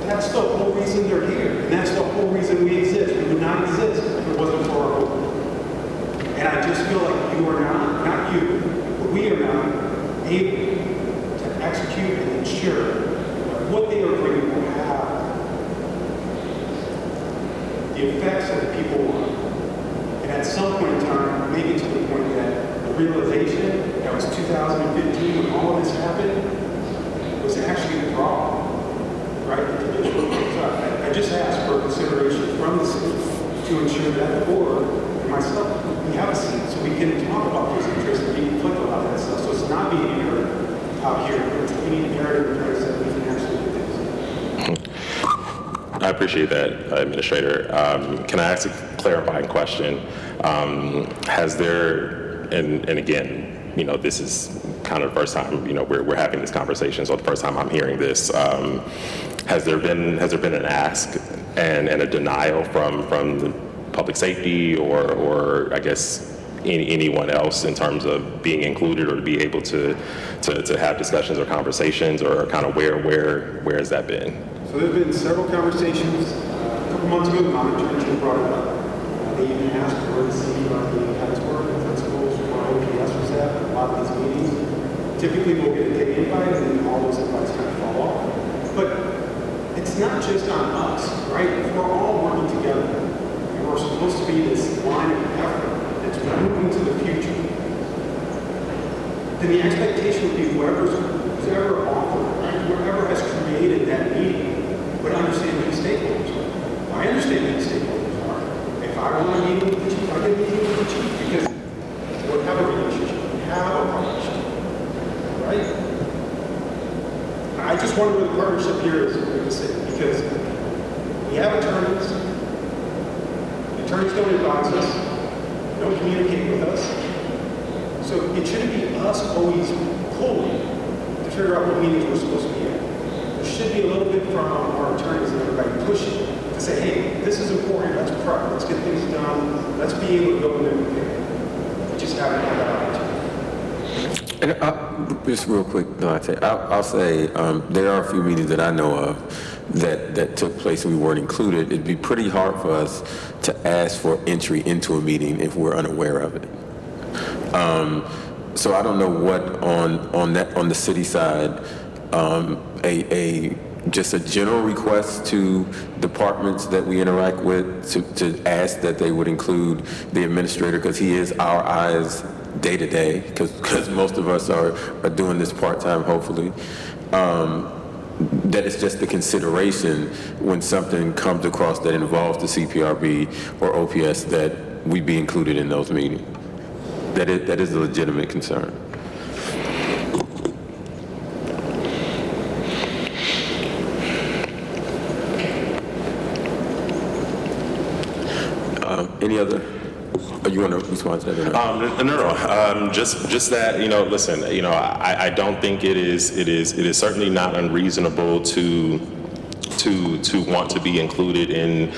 That's the whole reason they're here, and that's the whole reason we exist. We would not exist if it wasn't for our hope. And I just feel like you are not you, but we are not able to execute and ensure that what they are bringing will have the effects that the people want. And at some point in time, maybe to the point that the realization that was 2015 when all of this happened was actually the problem, right? So I just asked for consideration from the city to ensure that the board and myself, we have a seat so we can talk about those interests and reflect a lot of that stuff. So it's not being aired out here, but it's being aired in place that we can actually do things. I appreciate that, Administrator. Can I ask a clarifying question? Has there, and again, you know, this is kind of the first time, you know, we're having this conversation, so the first time I'm hearing this. Has there been an ask and a denial from the public safety or I guess anyone else in terms of being included or to be able to have discussions or conversations, or kind of where has that been? So there have been several conversations. A couple months ago, the monitor brought it up. They even asked where the CPRB had its work, the principals, where OPS was at, a lot of these meetings. Typically, we'll get a day invite, and then all those invites kind of fall off. But it's not just on us, right? If we're all working together, and we're supposed to be this line of effort that's moving to the future, then the expectation would be whoever's ever offered, right? Whoever has created that meeting would understand who the stakeholders are. I understand who the stakeholders are. If I want a meeting with the chief, I get a meeting with the chief because we have a relationship, we have a partnership, right? I just wonder where the partnership here is with the city, because we have attorneys. The attorneys don't advise us, don't communicate with us. So it shouldn't be us always pulling to figure out what meetings we're supposed to be at. There should be a little bit from our attorneys and everybody pushing to say, hey, this is important, let's prep, let's get things done, let's be able to go in and prepare. We just haven't had that opportunity. And just real quick, I'll say there are a few meetings that I know of that took place and we weren't included. It'd be pretty hard for us to ask for entry into a meeting if we're unaware of it. So I don't know what on the city side, just a general request to departments that we interact with to ask that they would include the administrator, because he is our eyes day to day, because most of us are doing this part-time, hopefully. That it's just the consideration when something comes across that involves the CPRB or OPS that we be included in those meetings. That is a legitimate concern. Any other? Are you want to respond to that? Or No. Just that, listen, I don't think it is certainly not unreasonable to want to be included in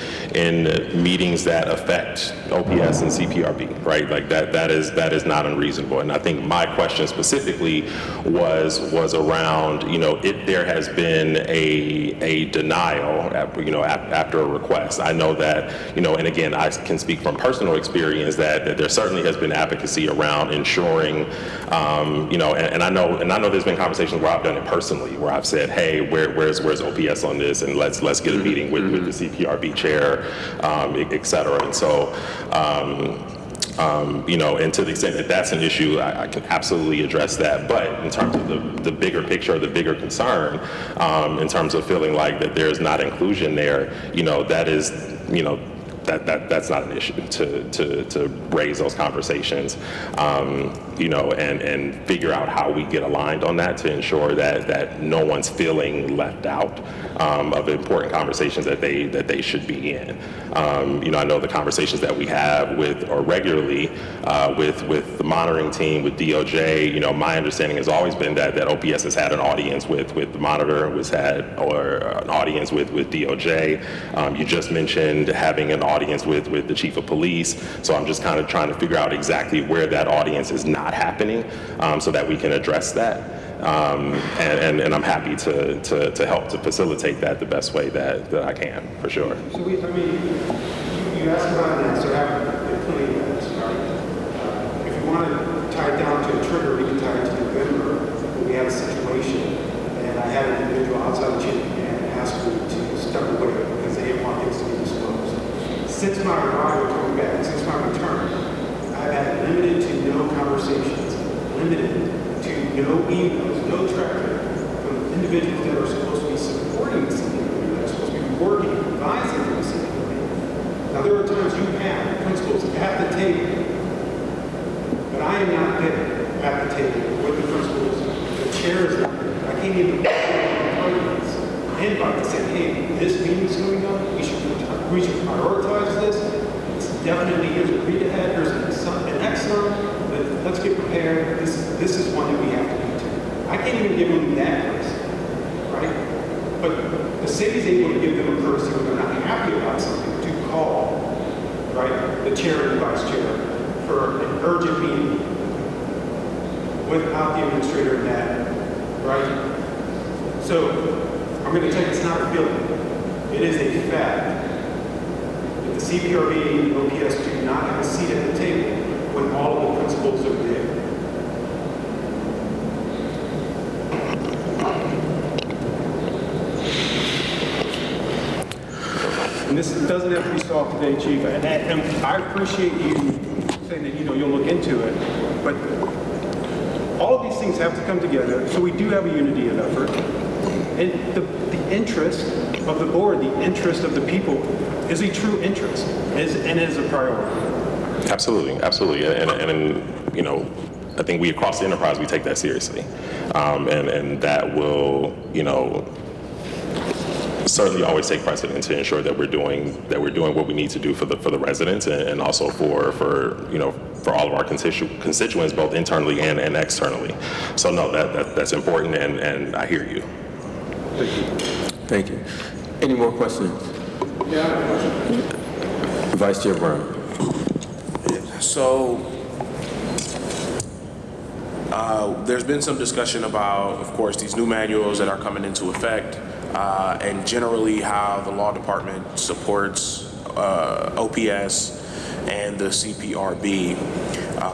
meetings that affect OPS and CPRB, right? Like that is not unreasonable. And I think my question specifically was around, if there has been a denial, after a request. I know that, and again, I can speak from personal experience that there certainly has been advocacy around ensuring, and I know there's been conversations where I've done it personally, where I've said, hey, where's OPS on this, and let's get a meeting with the CPRB chair, et cetera. And so, and to the extent that that's an issue, I can absolutely address that. But in terms of the bigger picture, the bigger concern, in terms of feeling like that there's not inclusion there, that is, that's not an issue to raise those conversations, and figure out how we get aligned on that to ensure that no one's feeling left out of important conversations that they should be in. I know the conversations that we have regularly with the monitoring team, with DOJ. My understanding has always been that OPS has had an audience with the monitor, or an audience with DOJ. You just mentioned having an audience with the chief of police. So I'm just kind of trying to figure out exactly where that audience is not happening, so that we can address that. And I'm happy to help to facilitate that the best way that I can, for sure. So you asked about an answer. I have plenty of answers, right? If you want to tie it down to a trigger, we can tie it to November, when we have a situation, and I had an individual outside the chain and asked me to step away because they didn't want things to be disclosed. Since my arrival, coming back, since my return, I've had limited to no conversations, limited to no emails, no tracking from individuals that are supposed to be supporting the CPRB, that are supposed to be working, advising the CPRB. Now, there are times you have principals at the table, but I am not there at the table with the principals. The chair is not there. I can't even invite to say, hey, this meeting is going on. We should prioritize this. It's definitely, here's a read ahead, here's an excellent, but let's get prepared. This is one that we have to do too. I can't even give them that place, right? But the city's able to give them a courtesy when they're not happy about something to call, right, the chair and the vice chair for an urgent meeting without the administrator in that, right? So I'm going to tell you, it's not a feeling. It is a fact that the CPRB and OPS do not have a seat at the table when all of the principals are there. And this doesn't have to be solved today, Chief. And I appreciate you saying that you'll look into it. But all of these things have to come together, so we do have a unity of effort. And the interest of the board, the interest of the people, is a true interest, and is a priority. Absolutely. And I think we across the enterprise, we take that seriously, and that will certainly always take precedent to ensure that we're doing what we need to do for the residents, and also for all of our constituents, both internally and externally. So no, that's important, and I hear you. Thank you. Any more questions? Vice Chair Brown. So, there's been some discussion about, of course, these new manuals that are coming into effect, and generally how the law department supports OPS and the CPRB.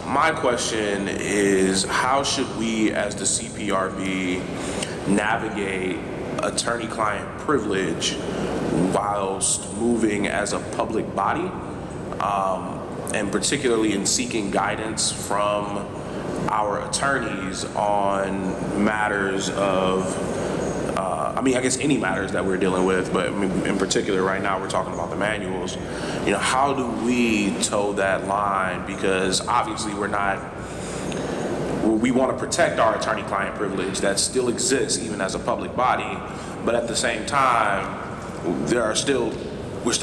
My question is, how should we, as the CPRB, navigate attorney-client privilege whilst moving as a public body, and particularly in seeking guidance from our attorneys on matters of, I guess any matters that we're dealing with, but in particular right now we're talking about the manuals. How do we toe that line? Because obviously we want to protect our attorney-client privilege that still exists even as a public body, but at the same time, we're still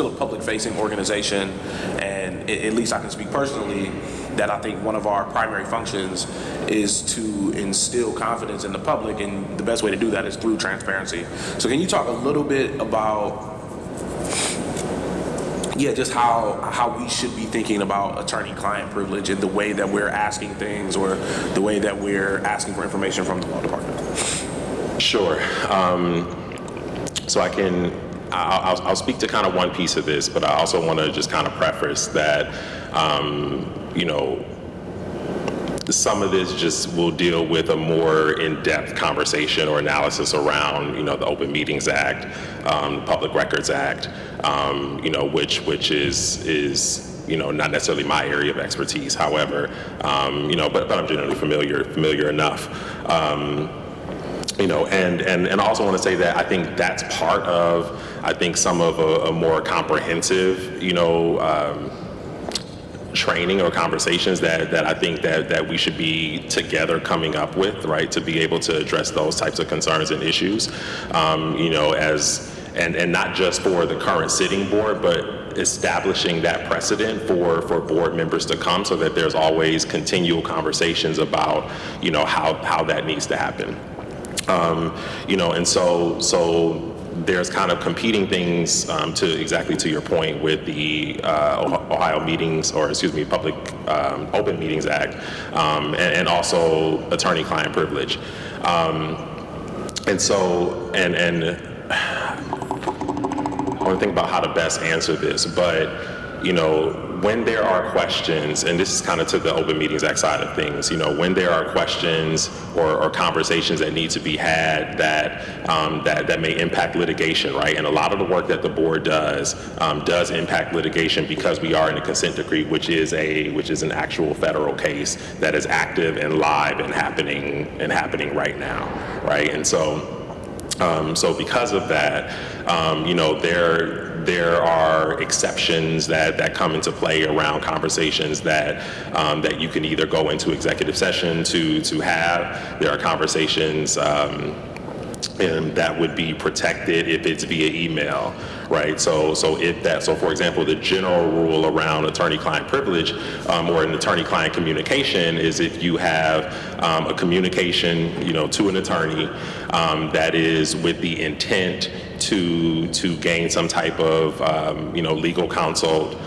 a public-facing organization, and at least I can speak personally that I think one of our primary functions is to instill confidence in the public, and the best way to do that is through transparency. So can you talk a little bit about, just how we should be thinking about attorney-client privilege and the way that we're asking things, or the way that we're asking for information from the law department? Sure. So I'll speak to kind of one piece of this, but I also want to just kind of preface that, some of this just will deal with a more in-depth conversation or analysis around, the Open Meetings Act, the Public Records Act, which is not necessarily my area of expertise. However, but I'm generally familiar enough. And I also want to say that I think that's part of, some of a more comprehensive, training or conversations that I think that we should be together coming up with, right, to be able to address those types of concerns and issues, and not just for the current sitting board, but establishing that precedent for board members to come, so that there's always continual conversations about, how that needs to happen. And so there's kind of competing things to your point with the Ohio Meetings, Public Open Meetings Act, and also attorney-client privilege. And I want to think about how to best answer this, but when there are questions, and this is kind of to the Open Meetings Act side of things, when there are questions or conversations that need to be had that may impact litigation, right? And a lot of the work that the board does impact litigation, because we are in a consent decree, which is an actual federal case that is active and live and happening right now, right? And so because of that, there are exceptions that come into play around conversations that you can either go into executive session to have. There are conversations and that would be protected if it's via email, right? So for example, the general rule around attorney-client privilege or an attorney-client communication is if you have a communication, to an attorney that is with the intent to gain some type of legal counsel.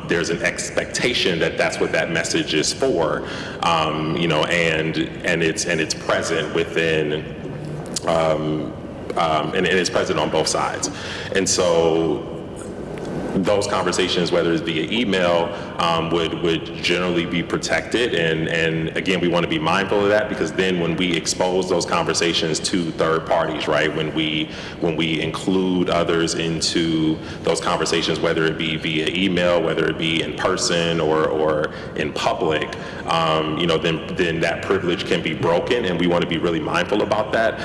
There's an expectation that that's what that message is for, and it's present within. And it's present on both sides. And so those conversations, whether it's via email, would generally be protected. And again, we want to be mindful of that, because then when we expose those conversations to third parties, right, when we include others into those conversations, whether it be via email, whether it be in person or in public, then that privilege can be broken, and we want to be really mindful about that.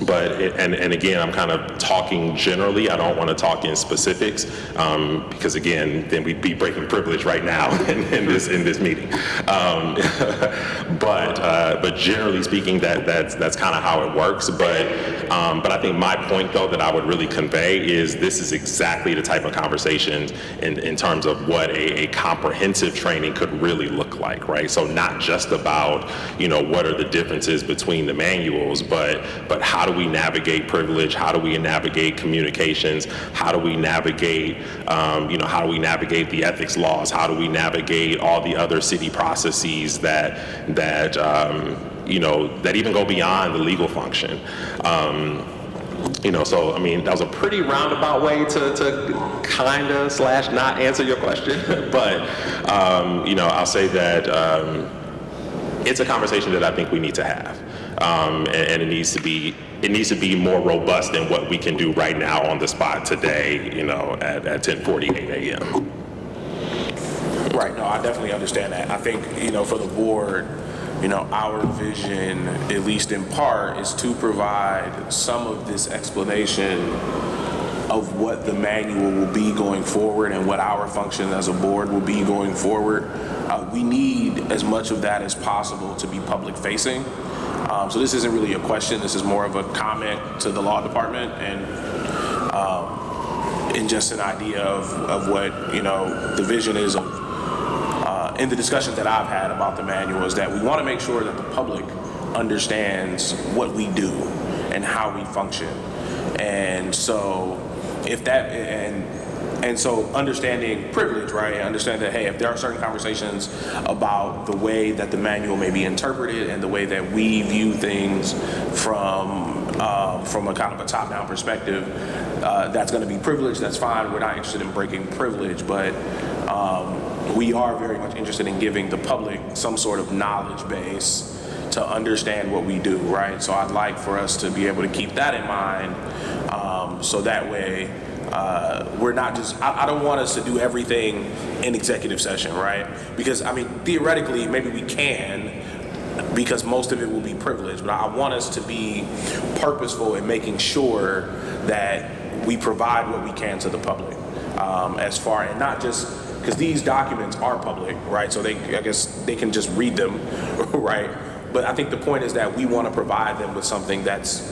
And again, I'm kind of talking generally. I don't want to talk in specifics, because again, then we'd be breaking privilege right now in this meeting. But generally speaking, that's kind of how it works. But I think my point, though, that I would really convey is this is exactly the type of conversation in terms of what a comprehensive training could really look like, right? So not just about what are the differences between the manuals, but how How do we navigate privilege? How do we navigate communications? How do we navigate, how do we navigate the ethics laws? How do we navigate all the other city processes that even go beyond the legal function? So, I mean, that was a pretty roundabout way to kind of / not answer your question. But, I'll say that it's a conversation that I think we need to have. And it needs to be more robust than what we can do right now on the spot today, at 10:48 a.m. Right, no, I definitely understand that. I think, for the board, our vision, at least in part, is to provide some of this explanation of what the manual will be going forward and what our function as a board will be going forward. We need as much of that as possible to be public facing. So this isn't really a question, this is more of a comment to the law department and just an idea of what, the vision is of in the discussions that I've had about the manual is that we want to make sure that the public understands what we do and how we function. And so if that, and so understanding privilege, right? Understand that, hey, if there are certain conversations about the way that the manual may be interpreted and the way that we view things from a kind of a top-down perspective, that's going to be privilege, that's fine. We're not interested in breaking privilege, but we are very much interested in giving the public some sort of knowledge base to understand what we do, right? So I'd like for us to be able to keep that in mind, so that way we're not just, I don't want us to do everything in executive session, right? Because, I mean, theoretically, maybe we can, because most of it will be privileged, but I want us to be purposeful in making sure that we provide what we can to the public, as far, and not just, because these documents are public, right? So I guess they can just read them, right? But I think the point is that we want to provide them with something that's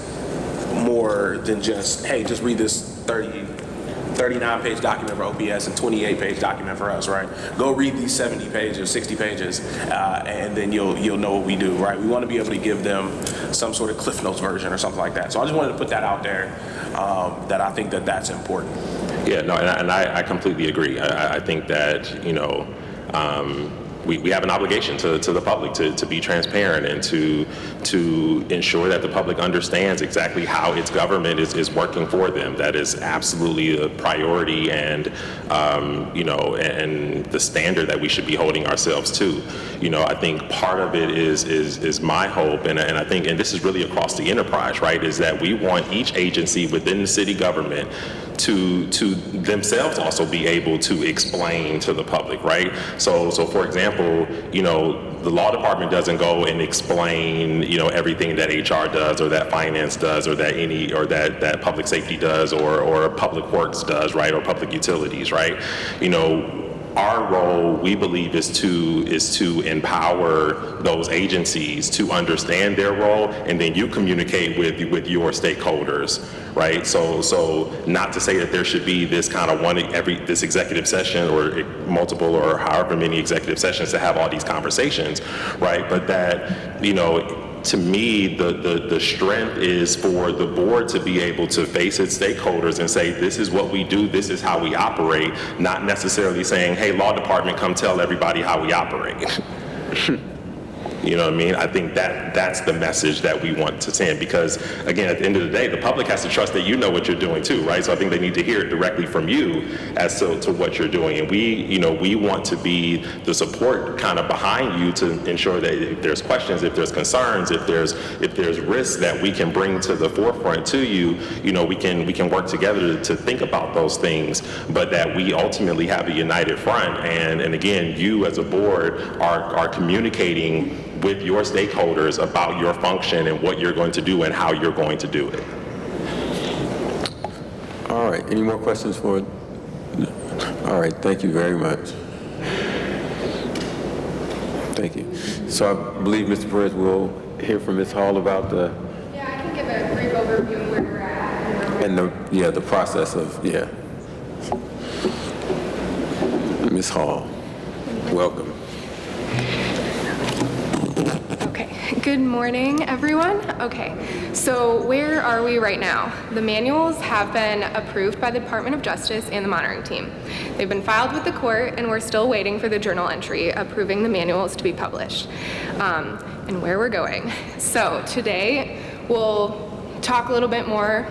more than just, hey, just read this 39-page document for OPS and 28-page document for us, right? Go read these 70 pages, 60 pages, and then you'll know what we do, right? We want to be able to give them some sort of Cliff Notes version or something like that. So I just wanted to put that out there, that I think that that's important. Yeah, no, and I completely agree. I think that, we have an obligation to the public to be transparent and to ensure that the public understands exactly how its government is working for them. That is absolutely a priority and, and the standard that we should be holding ourselves to. I think part of it is my hope, and I think, and this is really across the enterprise, right, is that we want each agency within the city government to themselves also be able to explain to the public, right? So for example, the law department doesn't go and explain, everything that HR does or that finance does or that public safety does or public works does, right? Or public utilities, right? Our role, we believe, is to empower those agencies to understand their role, and then you communicate with your stakeholders, right? So not to say that there should be this kind of this executive session or multiple or however many executive sessions to have all these conversations, right? But that, to me, the strength is for the board to be able to face its stakeholders and say, this is what we do, this is how we operate, not necessarily saying, hey, law department, come tell everybody how we operate. You know what I mean? I think that's the message that we want to send, because again, at the end of the day, the public has to trust that you know what you're doing too, right? So I think they need to hear it directly from you as to what you're doing. And we want to be the support kind of behind you to ensure that if there's questions, if there's concerns, if there's risks that we can bring to the forefront to you, we can work together to think about those things, but that we ultimately have a united front. And again, you as a board are communicating with your stakeholders about your function and what you're going to do and how you're going to do it. All right, any more questions for? All right, thank you very much. Thank you. So I believe, Mr. Perez, we'll hear from Ms. Hall about the... Yeah, I can give a brief overview of where we're at. And the process of, Ms. Hall, welcome. Okay. Good morning, everyone. Okay, so where are we right now? The manuals have been approved by the Department of Justice and the monitoring team. They've been filed with the court, and we're still waiting for the journal entry approving the manuals to be published. And where we're going. So today, we'll talk a little bit more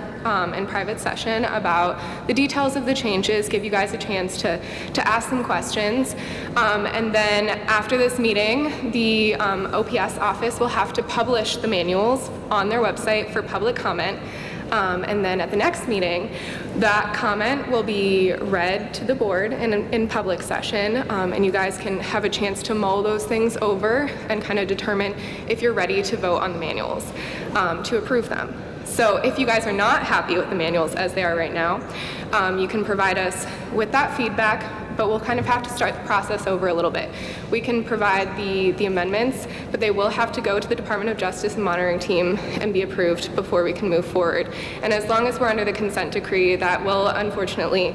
in private session about the details of the changes, give you guys a chance to ask some questions. And then after this meeting, the OPS office will have to publish the manuals on their website for public comment. And then at the next meeting, that comment will be read to the board in public session, and you guys can have a chance to mull those things over and kind of determine if you're ready to vote on the manuals to approve them. So if you guys are not happy with the manuals as they are right now, you can provide us with that feedback, but we'll kind of have to start the process over a little bit. We can provide the amendments, but they will have to go to the Department of Justice and monitoring team and be approved before we can move forward. And as long as we're under the consent decree, that will unfortunately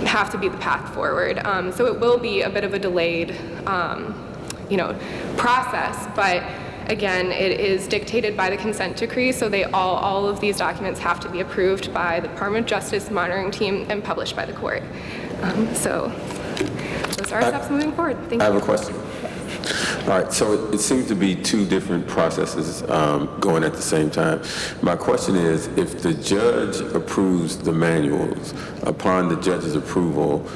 have to be the path forward. So it will be a bit of a delayed, process, but again, it is dictated by the consent decree, so all of these documents have to be approved by the Department of Justice monitoring team and published by the court. So those are our steps moving forward. Thank you. I have a question. All right, so it seems to be two different processes going at the same time. My question is, if the judge approves the manuals, upon the judge's approval,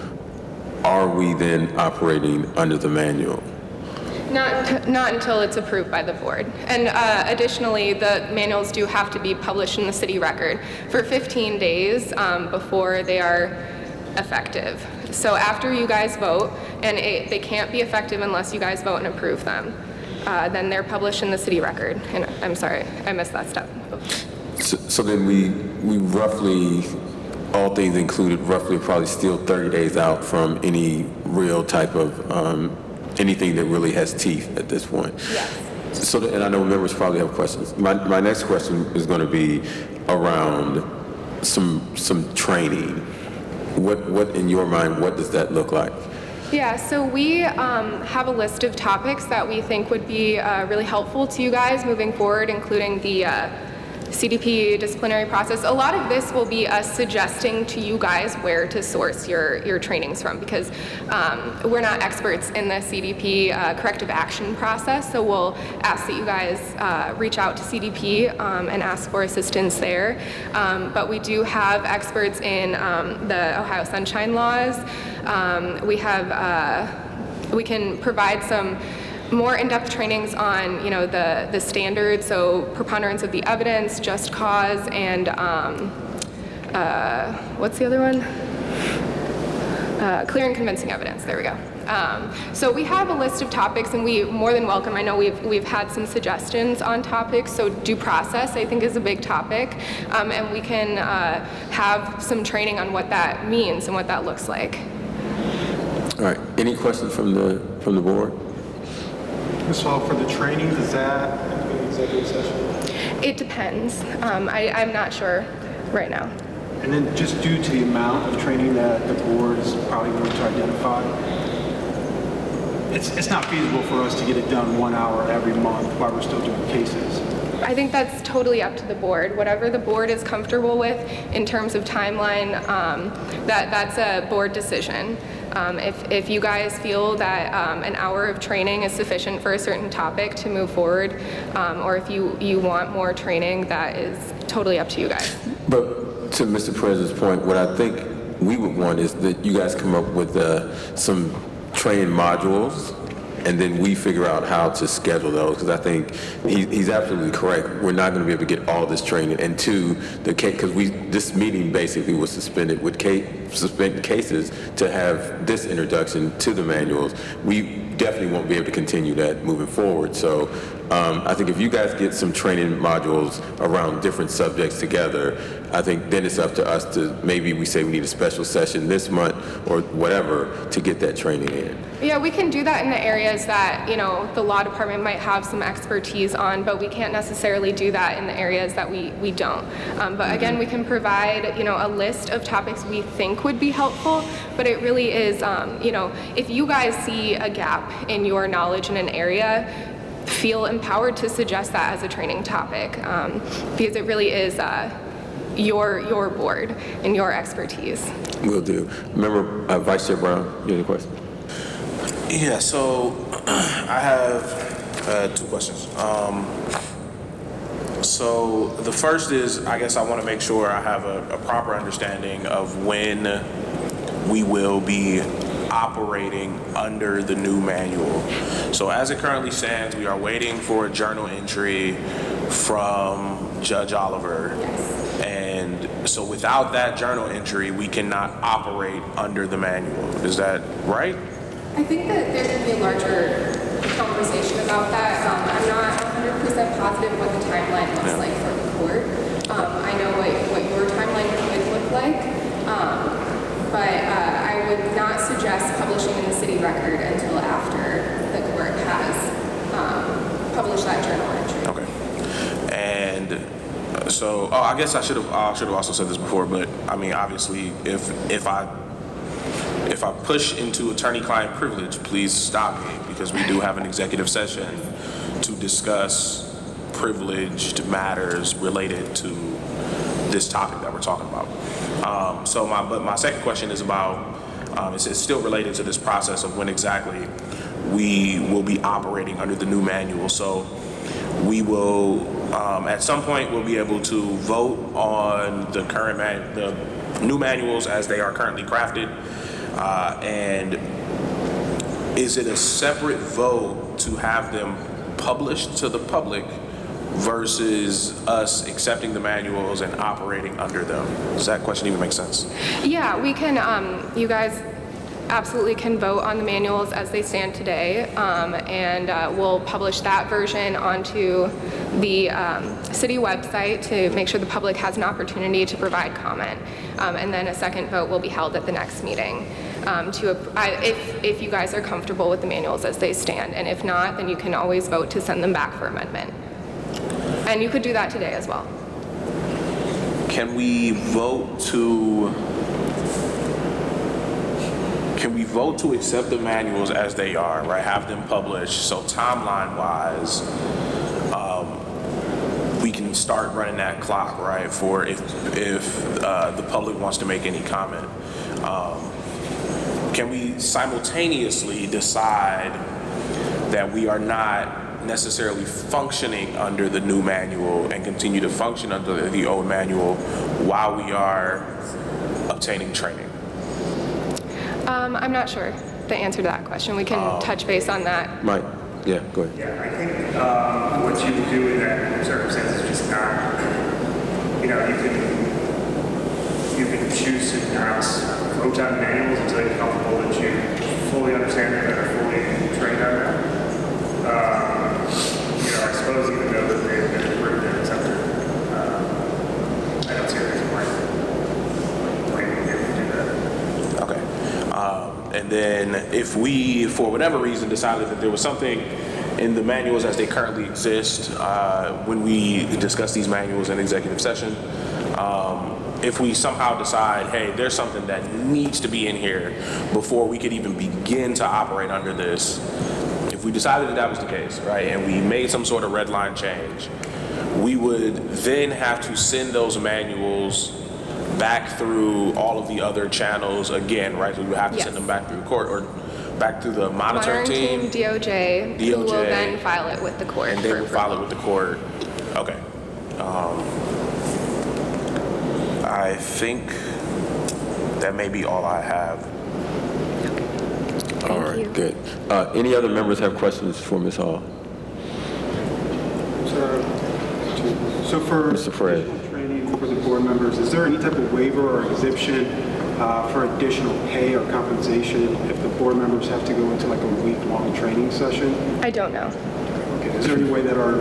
are we then operating under the manual? Not until it's approved by the board. And additionally, the manuals do have to be published in the city record for 15 days before they are effective. So after you guys vote, and they can't be effective unless you guys vote and approve them, then they're published in the city record. And I'm sorry, I missed that step. So then we roughly, all things included, roughly probably still 30 days out from any real type of anything that really has teeth at this point. Yes. So, and I know members probably have questions. My next question is going to be around some training. What in your mind, what does that look like? Yeah, so we have a list of topics that we think would be really helpful to you guys moving forward, including the CDP disciplinary process. A lot of this will be us suggesting to you guys where to source your trainings from, because we're not experts in the CDP corrective action process, so we'll ask that you guys reach out to CDP and ask for assistance there. But we do have experts in the Ohio Sunshine Laws. We can provide some more in-depth trainings on, the standards, so preponderance of the evidence, just cause, and what's the other one? Clear and convincing evidence. There we go. So we have a list of topics, and we more than welcome. I know we've had some suggestions on topics. So due process, I think, is a big topic, and we can have some training on what that means and what that looks like. All right. Any questions from the board? So for the training, does that have to be an executive session? It depends. I'm not sure right now. And then just due to the amount of training that the board is probably going to identify, it's not feasible for us to get it done 1 hour every month while we're still doing cases. I think that's totally up to the board. Whatever the board is comfortable with in terms of timeline, that's a board decision. If you guys feel that an hour of training is sufficient for a certain topic to move forward, or if you want more training, that is totally up to you guys. But to Mr. President's point, what I think we would want is that you guys come up with some training modules, and then we figure out how to schedule those, because I think he's absolutely correct. We're not going to be able to get all this training. And two, because this meeting basically was suspended with suspended cases to have this introduction to the manuals. We definitely won't be able to continue that moving forward. So I think if you guys get some training modules around different subjects together, I think then it's up to us to, maybe we say we need a special session this month or whatever to get that training in. Yeah, we can do that in the areas that, the law department might have some expertise on, but we can't necessarily do that in the areas that we don't. But again, we can provide, a list of topics we think would be helpful, but it really is, if you guys see a gap in your knowledge in an area, feel empowered to suggest that as a training topic, because it really is your board and your expertise. Will do. Member Vice Chair Brown, you have a question? Yeah, so I have 2 questions. So the first is, I guess I want to make sure I have a proper understanding of when we will be operating under the new manual. So as it currently stands, we are waiting for a journal entry from Judge Oliver. Yes. And so without that journal entry, we cannot operate under the manual. Is that right? I think that there could be a larger conversation about that. I'm not 100% positive what the timeline looks like for the court. I know what your timeline would look like, but I would not suggest publishing in the city record until after the court has published that journal entry. Okay. And so, I guess I should have also said this before, but I mean, obviously, if I push into attorney-client privilege, please stop me, because we do have an executive session to discuss privileged matters related to this topic that we're talking about. But my second question is about, it's still related to this process of when exactly we will be operating under the new manual. So we will, at some point, we'll be able to vote on the the new manuals as they are currently crafted. And is it a separate vote to have them published to the public versus us accepting the manuals and operating under them? Does that question even make sense? Yeah, we can, you guys absolutely can vote on the manuals as they stand today, and we'll publish that version onto the city website to make sure the public has an opportunity to provide comment. And then a second vote will be held at the next meeting if you guys are comfortable with the manuals as they stand. And if not, then you can always vote to send them back for amendment. And you could do that today as well. Can we vote to accept the manuals as they are, right? Have them published, so timeline-wise, we can start running that clock, right? For if the public wants to make any comment. Can we simultaneously decide that we are not necessarily functioning under the new manual and continue to function under the old manual while we are obtaining training? I'm not sure the answer to that question. We can touch base on that. Mike, yeah, go ahead. Yeah, I think what you would do in that circumstance is just not, you can choose to not vote on manuals until you're comfortable that you fully understand it and are fully trained on that. I suppose even though that they've been approved and accepted, I don't see a reason why we would be able to do that. Okay. And then if we, for whatever reason, decided that there was something in the manuals as they currently exist, when we discuss these manuals in executive session, if we somehow decide, hey, there's something that needs to be in here before we could even begin to operate under this, if we decided that that was the case, right, and we made some sort of red line change, we would then have to send those manuals back through all of the other channels again, right? So we would have to send them back through court or back through the monitoring team. DOJ, who will then file it with the court. And they will file it with the court. Okay. I think that may be all I have. All right, good. Any other members have questions for Ms. Hall? So for Mr. Fred. additional training for the board members, is there any type of waiver or exemption for additional pay or compensation if the board members have to go into like a week-long training session? I don't know. Okay, is there any way that our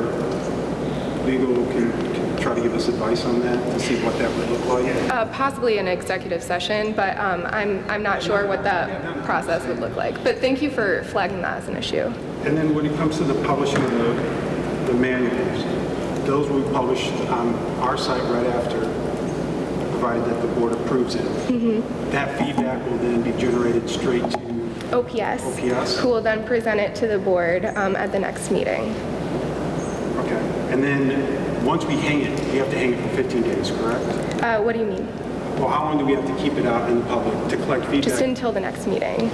legal can try to give us advice on that to see what that would look like? Possibly an executive session, but I'm not sure what that process would look like. But thank you for flagging that as an issue. And then when it comes to the publishing of the manuals, those will be published on our site right after, provided that the board approves it. Mm-hmm. That feedback will then be generated straight to OPS, OPS, who will then present it to the board at the next meeting. And then, once we hang it, we have to hang it for 15 days, correct? What do you mean? Well, how long do we have to keep it out in the public to collect feedback? Just until the next meeting.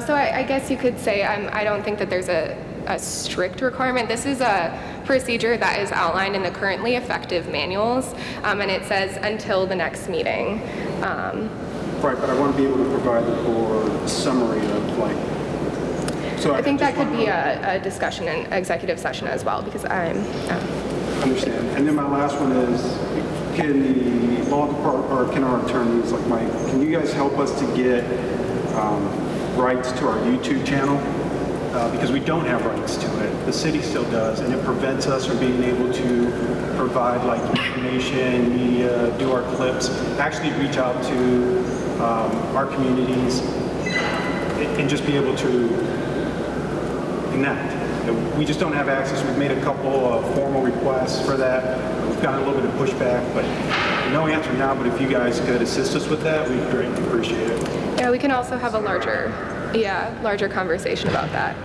So I guess you could say I don't think that there's a strict requirement. This is a procedure that is outlined in the currently effective manuals, and it says until the next meeting. Right, but I want to be able to provide the board a summary of like, so I think that just could be a discussion in executive session as well, because I'm... understand. And then my last one is, can the law department, or can our attorneys, like Mike, can you guys help us to get rights to our YouTube channel? Because we don't have rights to it. The city still does, and it prevents us from being able to provide like information, media, do our clips, actually reach out to our communities, and just be able to connect. We just don't have access. We've made a couple of formal requests for that. We've gotten a little bit of pushback, but no answer now. But if you guys could assist us with that, we'd greatly appreciate it. Yeah, we can also have a larger conversation about that.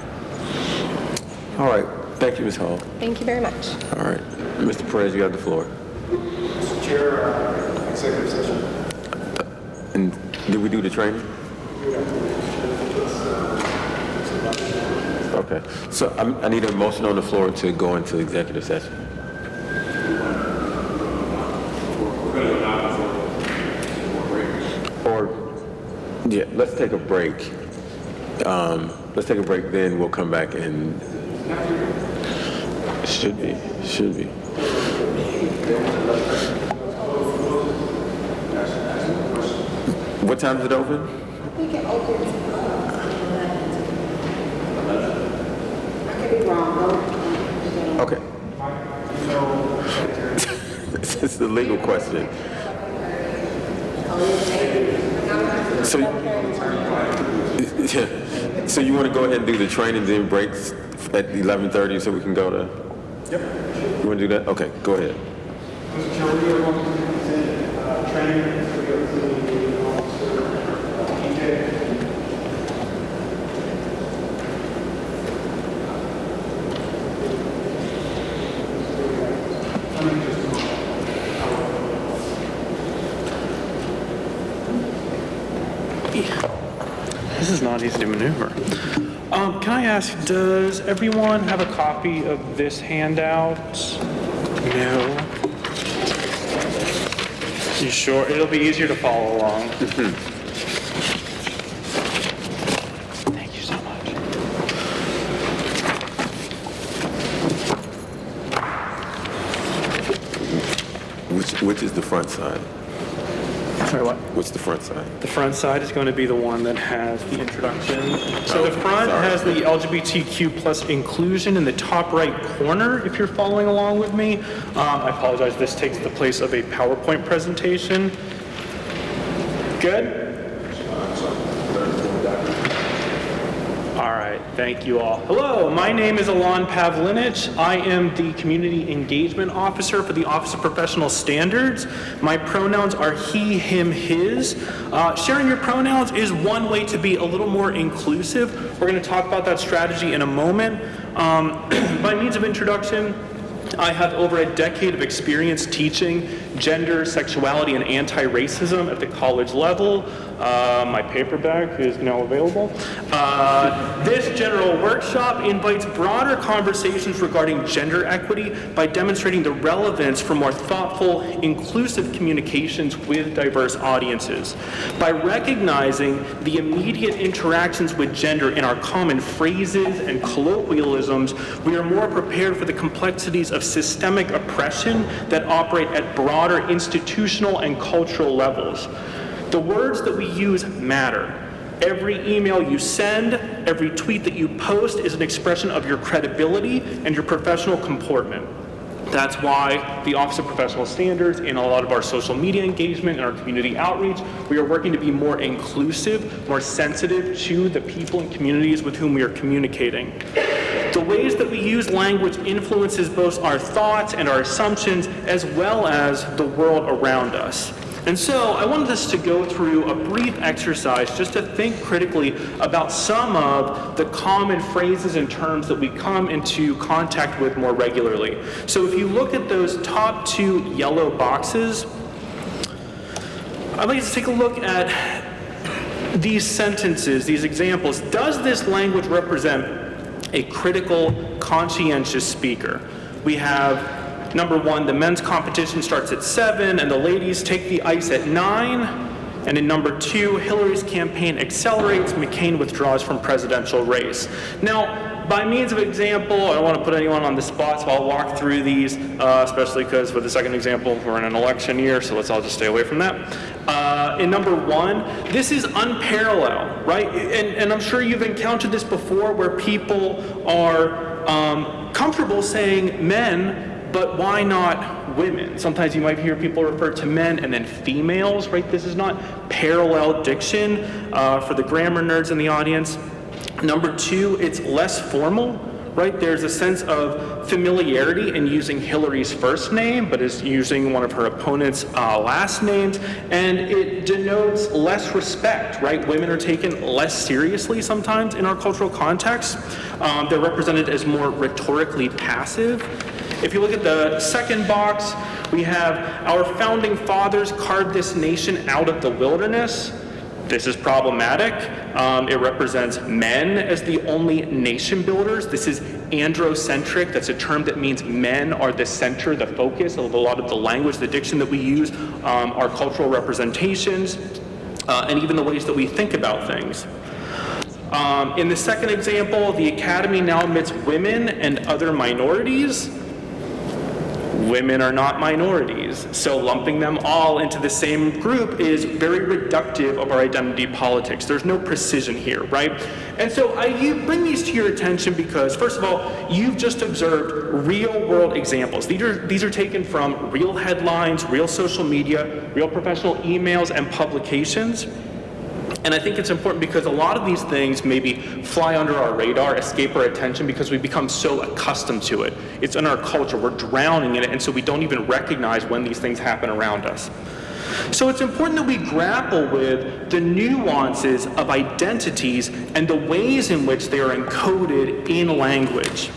All right. Thank you, Ms. Hall. Thank you very much. All right. Mr. Perez, you have the floor. Mr. Chair, executive session. And did we do the training? Okay. So I need a motion on the floor to go into executive session. Yeah, let's take a break. Let's take a break, then we'll come back and... Should be. What time is it open? I think it opens. I could be wrong, though. Okay. This is the legal question. So you want to go ahead and do the training, then breaks at 11:30 so we can go to... Yep. You want to do that? Okay, go ahead. Mr. Chair, we are going to present training for the officer, EJ. This is not easy to maneuver. Can I ask, does everyone have a copy of this handout? No. You sure? It'll be easier to follow along. Thank you so much. Which is the front side? Sorry, what? What's the front side? The front side is going to be the one that has the introduction. So the front has the LGBTQ plus inclusion in the top right corner, if you're following along with me. I apologize, this takes the place of a PowerPoint presentation. Good? All right, thank you all. Hello, my name is Alon Pavlinich. I am the Community Engagement Officer for the Office of Professional Standards. My pronouns are he, him, his. Sharing your pronouns is one way to be a little more inclusive. We're going to talk about that strategy in a moment. By means of introduction, I have over a decade of experience teaching gender, sexuality, and anti-racism at the college level. My paperback is now available. This general workshop invites broader conversations regarding gender equity by demonstrating the relevance for more thoughtful, inclusive communications with diverse audiences. By recognizing the immediate interactions with gender in our common phrases and colloquialisms, we are more prepared for the complexities of systemic oppression that operate at broader institutional and cultural levels. The words that we use matter. Every email you send, every tweet that you post is an expression of your credibility and your professional comportment. That's why the Office of Professional Standards, in a lot of our social media engagement and our community outreach, we are working to be more inclusive, more sensitive to the people and communities with whom we are communicating. The ways that we use language influences both our thoughts and our assumptions, as well as the world around us. And so I wanted us to go through a brief exercise just to think critically about some of the common phrases and terms that we come into contact with more regularly. So if you look at those top two yellow boxes, I'd like to take a look at these sentences, these examples. Does this language represent a critical, conscientious speaker? We have number one, the men's competition starts at 7 and the ladies take the ice at 9. And in number 2, Hillary's campaign accelerates, McCain withdraws from presidential race. Now, by means of example, I don't want to put anyone on the spot, so I'll walk through these, especially because for the second example, we're in an election year, so let's all just stay away from that. In number 1, this is unparalleled, right? And I'm sure you've encountered this before where people are comfortable saying men, but why not women? Sometimes you might hear people refer to men and then females, right? This is not parallel diction for the grammar nerds in the audience. Number 2, it's less formal, right? There's a sense of familiarity in using Hillary's first name, but is using one of her opponent's last names, and it denotes less respect, right? Women are taken less seriously sometimes in our cultural context. They're represented as more rhetorically passive. If you look at the second box, we have our founding fathers carved this nation out of the wilderness. This is problematic. It represents men as the only nation builders. This is androcentric. That's a term that means men are the center, the focus of a lot of the language, the diction that we use, our cultural representations, and even the ways that we think about things. In the second example, the Academy now admits women and other minorities. Women are not minorities, so lumping them all into the same group is very reductive of our identity politics. There's no precision here, right? And so I bring these to your attention because, first of all, you've just observed real-world examples. These are taken from real headlines, real social media, real professional emails and publications. And I think it's important because a lot of these things maybe fly under our radar, escape our attention because we become so accustomed to it. It's in our culture, we're drowning in it, and so we don't even recognize when these things happen around us. So it's important that we grapple with the nuances of identities and the ways in which they are encoded in language,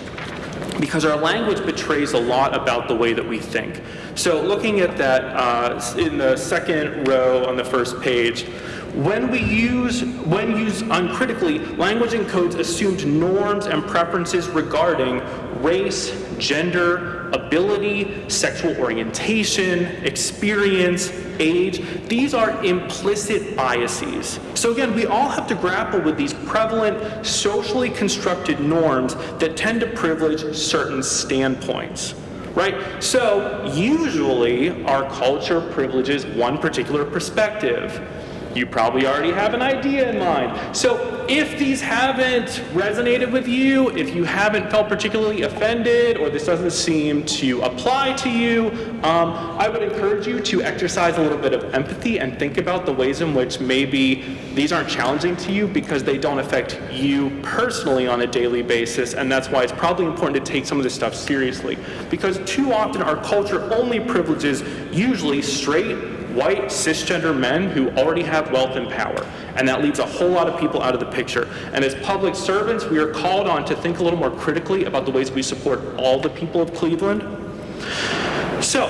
because our language betrays a lot about the way that we think. So looking at that in the second row on the first page, when used uncritically, language encodes assumed norms and preferences regarding race, gender, ability, sexual orientation, experience, age. These are implicit biases. So again, we all have to grapple with these prevalent, socially constructed norms that tend to privilege certain standpoints. Right? So usually our culture privileges one particular perspective. You probably already have an idea in mind. So if these haven't resonated with you, if you haven't felt particularly offended, or this doesn't seem to apply to you, I would encourage you to exercise a little bit of empathy and think about the ways in which maybe these aren't challenging to you because they don't affect you personally on a daily basis, and that's why it's probably important to take some of this stuff seriously. Because too often our culture only privileges usually straight, white, cisgender men who already have wealth and power. And that leaves a whole lot of people out of the picture. And as public servants, we are called on to think a little more critically about the ways we support all the people of Cleveland. So,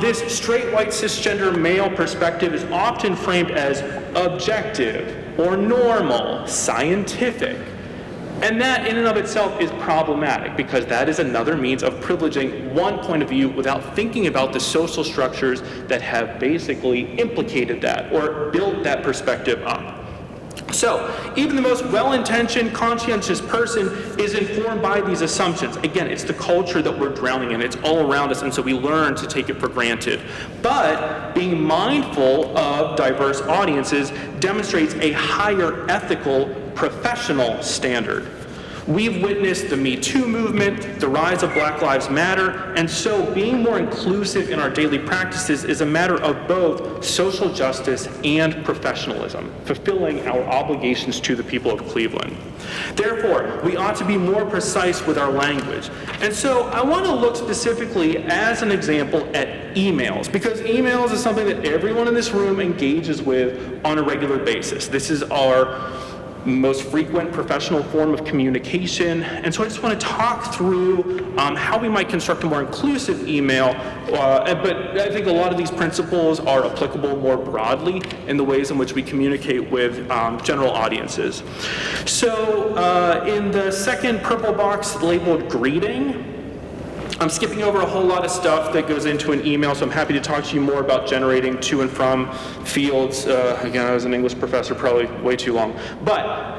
this straight, white, cisgender male perspective is often framed as objective or normal, scientific. And that in and of itself is problematic because that is another means of privileging one point of view without thinking about the social structures that have basically implicated that or built that perspective up. So, even the most well-intentioned, conscientious person is informed by these assumptions. Again, it's the culture that we're drowning in. It's all around us, and so we learn to take it for granted. But being mindful of diverse audiences demonstrates a higher ethical, professional standard. We've witnessed the Me Too movement, the rise of Black Lives Matter, and so being more inclusive in our daily practices is a matter of both social justice and professionalism, fulfilling our obligations to the people of Cleveland. Therefore, we ought to be more precise with our language. And so I want to look specifically, as an example, at emails, because emails is something that everyone in this room engages with on a regular basis. This is our most frequent professional form of communication. And so I just want to talk through how we might construct a more inclusive email, but I think a lot of these principles are applicable more broadly in the ways in which we communicate with general audiences. So in the second purple box labeled greeting, I'm skipping over a whole lot of stuff that goes into an email, so I'm happy to talk to you more about generating to and from fields. Again, I was an English professor, probably way too long. But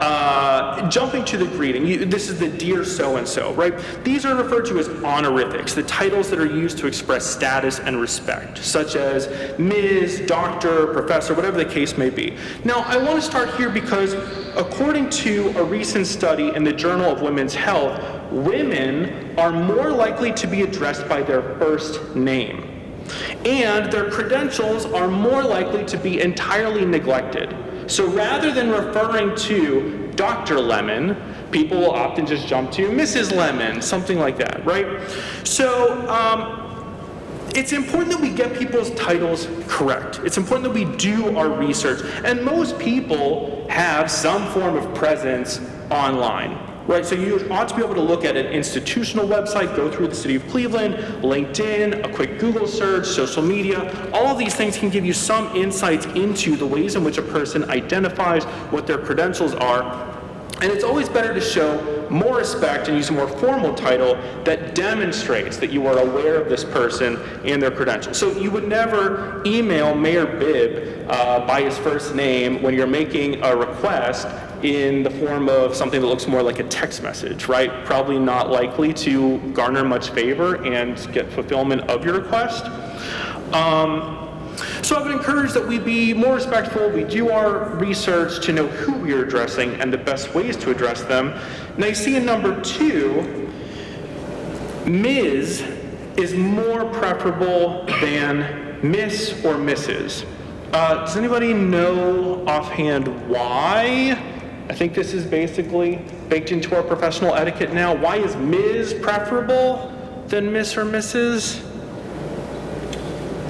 jumping to the greeting, this is the dear so-and-so, right? These are referred to as honorifics, the titles that are used to express status and respect, such as Ms., Doctor, Professor, whatever the case may be. Now, I want to start here because according to a recent study in the Journal of Women's Health, women are more likely to be addressed by their first name, and their credentials are more likely to be entirely neglected. So rather than referring to Dr. Lemon, people will often just jump to Mrs. Lemon, something like that, right? So it's important that we get people's titles correct. It's important that we do our research, and most people have some form of presence online. Right, so you ought to be able to look at an institutional website, go through the City of Cleveland, LinkedIn, a quick Google search, social media. All of these things can give you some insights into the ways in which a person identifies, what their credentials are. And it's always better to show more respect and use a more formal title that demonstrates that you are aware of this person and their credentials. So you would never email Mayor Bibb by his first name when you're making a request in the form of something that looks more like a text message, right? Probably not likely to garner much favor and get fulfillment of your request. So I would encourage that we be more respectful, we do our research to know who we are addressing and the best ways to address them. Now you see in number 2, Ms. is more preferable than Miss or Mrs. Does anybody know offhand why? I think this is basically baked into our professional etiquette now. Why is Ms. preferable than Miss or Mrs.?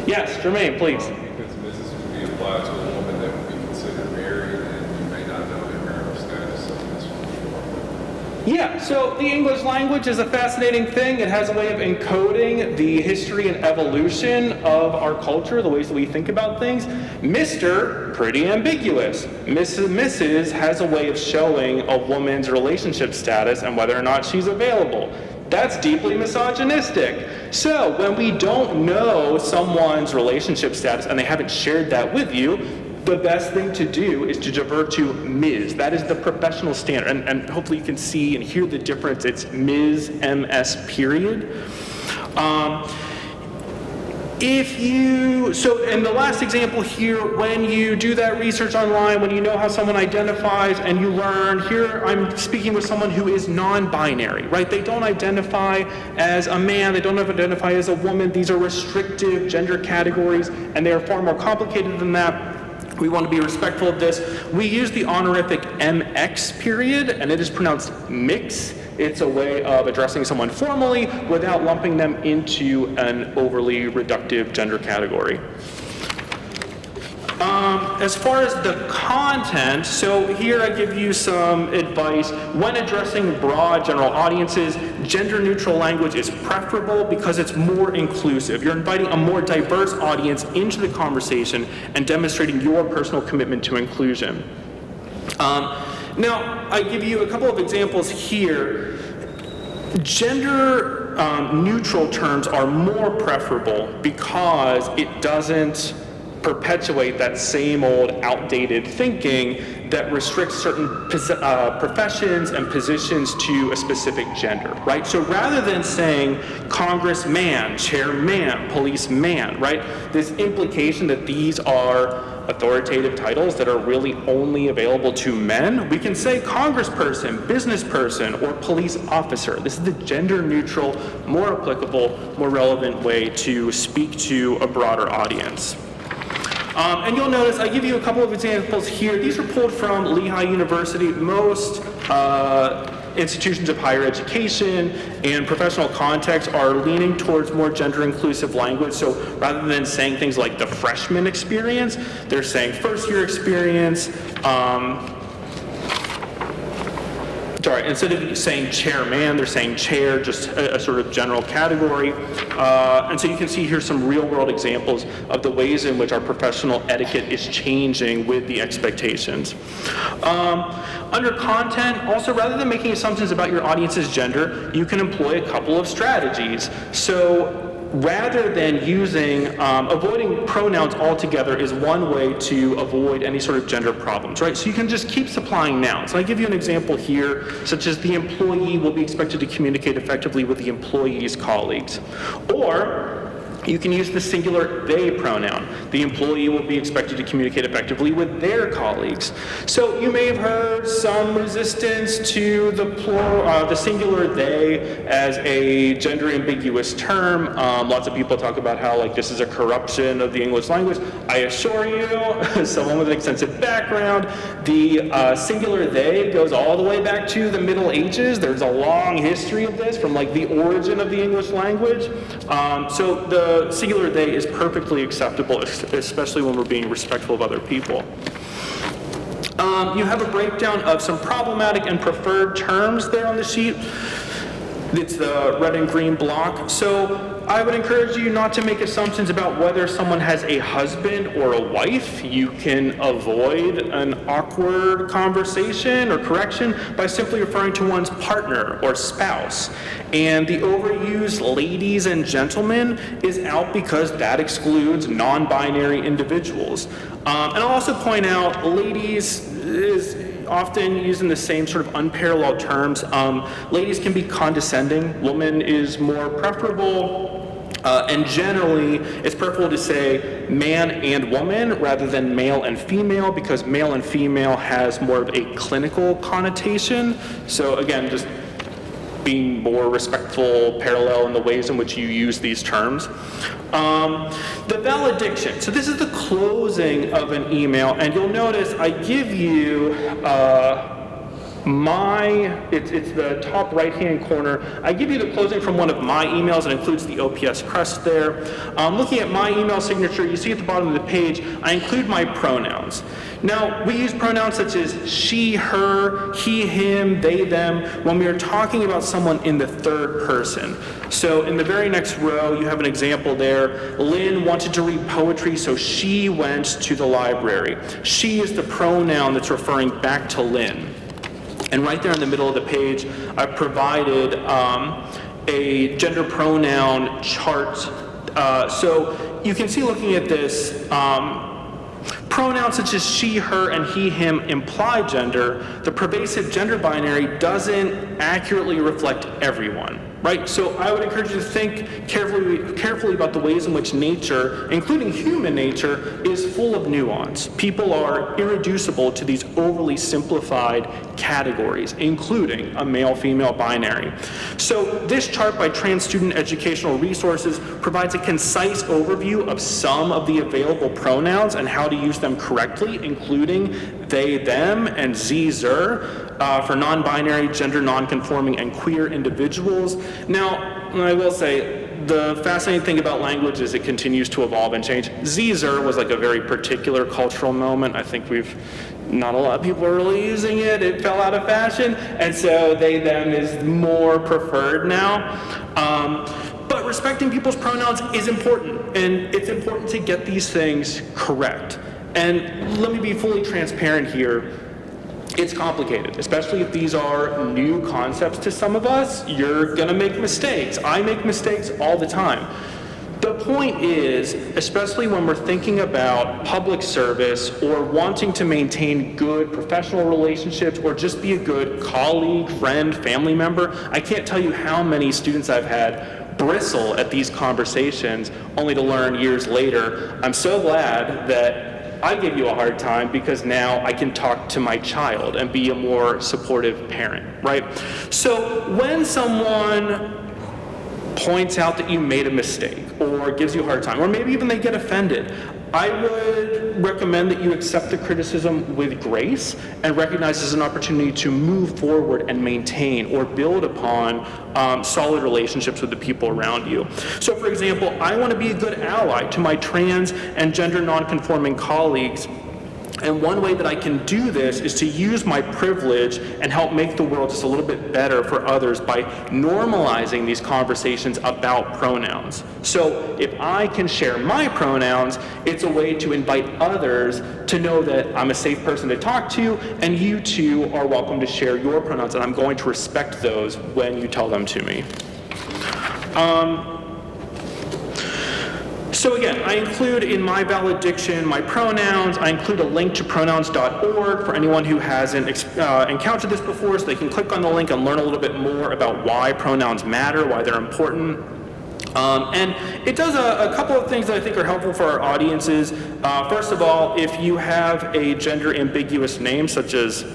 Yes, Jermaine, please. Because Mrs. would be applied to a woman that would be considered married, and you may not know their marital status, so this would be more. Yeah, so the English language is a fascinating thing. It has a way of encoding the history and evolution of our culture, the ways that we think about things. Mr., pretty ambiguous. Mrs. has a way of showing a woman's relationship status and whether or not she's available. That's deeply misogynistic. So when we don't know someone's relationship status and they haven't shared that with you, the best thing to do is to divert to Ms. That is the professional standard. And hopefully you can see and hear the difference. It's Ms. MS period. And the last example here, when you do that research online, when you know how someone identifies and you learn, here I'm speaking with someone who is non-binary, right? They don't identify as a man, they don't identify as a woman. These are restrictive gender categories, and they are far more complicated than that. We want to be respectful of this. We use the honorific MX period, and it is pronounced mix. It's a way of addressing someone formally without lumping them into an overly reductive gender category. As far as the content, so here I give you some advice. When addressing broad general audiences, gender-neutral language is preferable because it's more inclusive. You're inviting a more diverse audience into the conversation and demonstrating your personal commitment to inclusion. Now, I give you a couple of examples here. Gender neutral terms are more preferable because it doesn't perpetuate that same old outdated thinking that restricts certain professions and positions to a specific gender, right? So rather than saying congressman, chairman, policeman, right? This implication that these are authoritative titles that are really only available to men, we can say congressperson, business person, or police officer. This is the gender neutral, more applicable, more relevant way to speak to a broader audience. And you'll notice I give you a couple of examples here. These are pulled from Lehigh University. Most institutions of higher education and professional context are leaning towards more gender-inclusive language. So rather than saying things like the freshman experience, they're saying first-year experience. Instead of saying chairman, they're saying chair, just a sort of general category. And so you can see here some real-world examples of the ways in which our professional etiquette is changing with the expectations. Under content, also, rather than making assumptions about your audience's gender, you can employ a couple of strategies. So rather than avoiding pronouns altogether is one way to avoid any sort of gender problems, right? So you can just keep supplying nouns. So I give you an example here, such as the employee will be expected to communicate effectively with the employee's colleagues. Or you can use the singular they pronoun. The employee will be expected to communicate effectively with their colleagues. So you may have heard some resistance to the singular they as a gender ambiguous term. Lots of people talk about how this is a corruption of the English language. I assure you, someone with an extensive background, the singular they goes all the way back to the Middle Ages. There's a long history of this from the origin of the English language. So the singular they is perfectly acceptable, especially when we're being respectful of other people. You have a breakdown of some problematic and preferred terms there on the sheet. It's the red and green block. So I would encourage you not to make assumptions about whether someone has a husband or a wife. You can avoid an awkward conversation or correction by simply referring to one's partner or spouse. And the overused ladies and gentlemen is out because that excludes non-binary individuals. And I'll also point out ladies is often used in the same sort of unparalleled terms. Ladies can be condescending. Woman is more preferable. And generally, it's preferable to say man and woman rather than male and female, because male and female has more of a clinical connotation. So again, just being more respectful, parallel in the ways in which you use these terms. The valediction. So this is the closing of an email, and you'll notice I give you it's the top right-hand corner. I give you the closing from one of my emails. It includes the OPS crest there. Looking at my email signature, you see at the bottom of the page, I include my pronouns. Now, we use pronouns such as she, her, he, him, they, them, when we are talking about someone in the third person. So in the very next row, you have an example there. Lynn wanted to read poetry, so she went to the library. She is the pronoun that's referring back to Lynn. And right there in the middle of the page, I've provided a gender pronoun chart. So you can see, looking at this, pronouns such as she, her, and he, him imply gender. The pervasive gender binary doesn't accurately reflect everyone, right? So I would encourage you to think carefully about the ways in which nature, including human nature, is full of nuance. People are irreducible to these overly simplified categories, including a male-female binary. So this chart by Trans Student Educational Resources provides a concise overview of some of the available pronouns and how to use them correctly, including they, them, and ze, zer, for non-binary, gender non-conforming, and queer individuals. Now, I will say, the fascinating thing about language is it continues to evolve and change. Ze, zer was a very particular cultural moment. I think not a lot of people are really using it. It fell out of fashion, and so they, them is more preferred now. But respecting people's pronouns is important, and it's important to get these things correct. And let me be fully transparent here. It's complicated, especially if these are new concepts to some of us. You're gonna make mistakes. I make mistakes all the time. The point is, especially when we're thinking about public service or wanting to maintain good professional relationships or just be a good colleague, friend, family member, I can't tell you how many students I've had bristle at these conversations only to learn years later, I'm so glad that I gave you a hard time because now I can talk to my child and be a more supportive parent, right? So when someone points out that you made a mistake or gives you a hard time, or maybe even they get offended, I would recommend that you accept the criticism with grace and recognize as an opportunity to move forward and maintain or build upon solid relationships with the people around you. So for example, I want to be a good ally to my trans and gender nonconforming colleagues. And one way that I can do this is to use my privilege and help make the world just a little bit better for others by normalizing these conversations about pronouns. So if I can share my pronouns, it's a way to invite others to know that I'm a safe person to talk to, and you too are welcome to share your pronouns, and I'm going to respect those when you tell them to me. So again, I include in my valediction my pronouns. I include a link to pronouns.org for anyone who hasn't encountered this before, so they can click on the link and learn a little bit more about why pronouns matter, why they're important. And it does a couple of things that I think are helpful for our audiences. First of all, if you have a gender ambiguous name, such as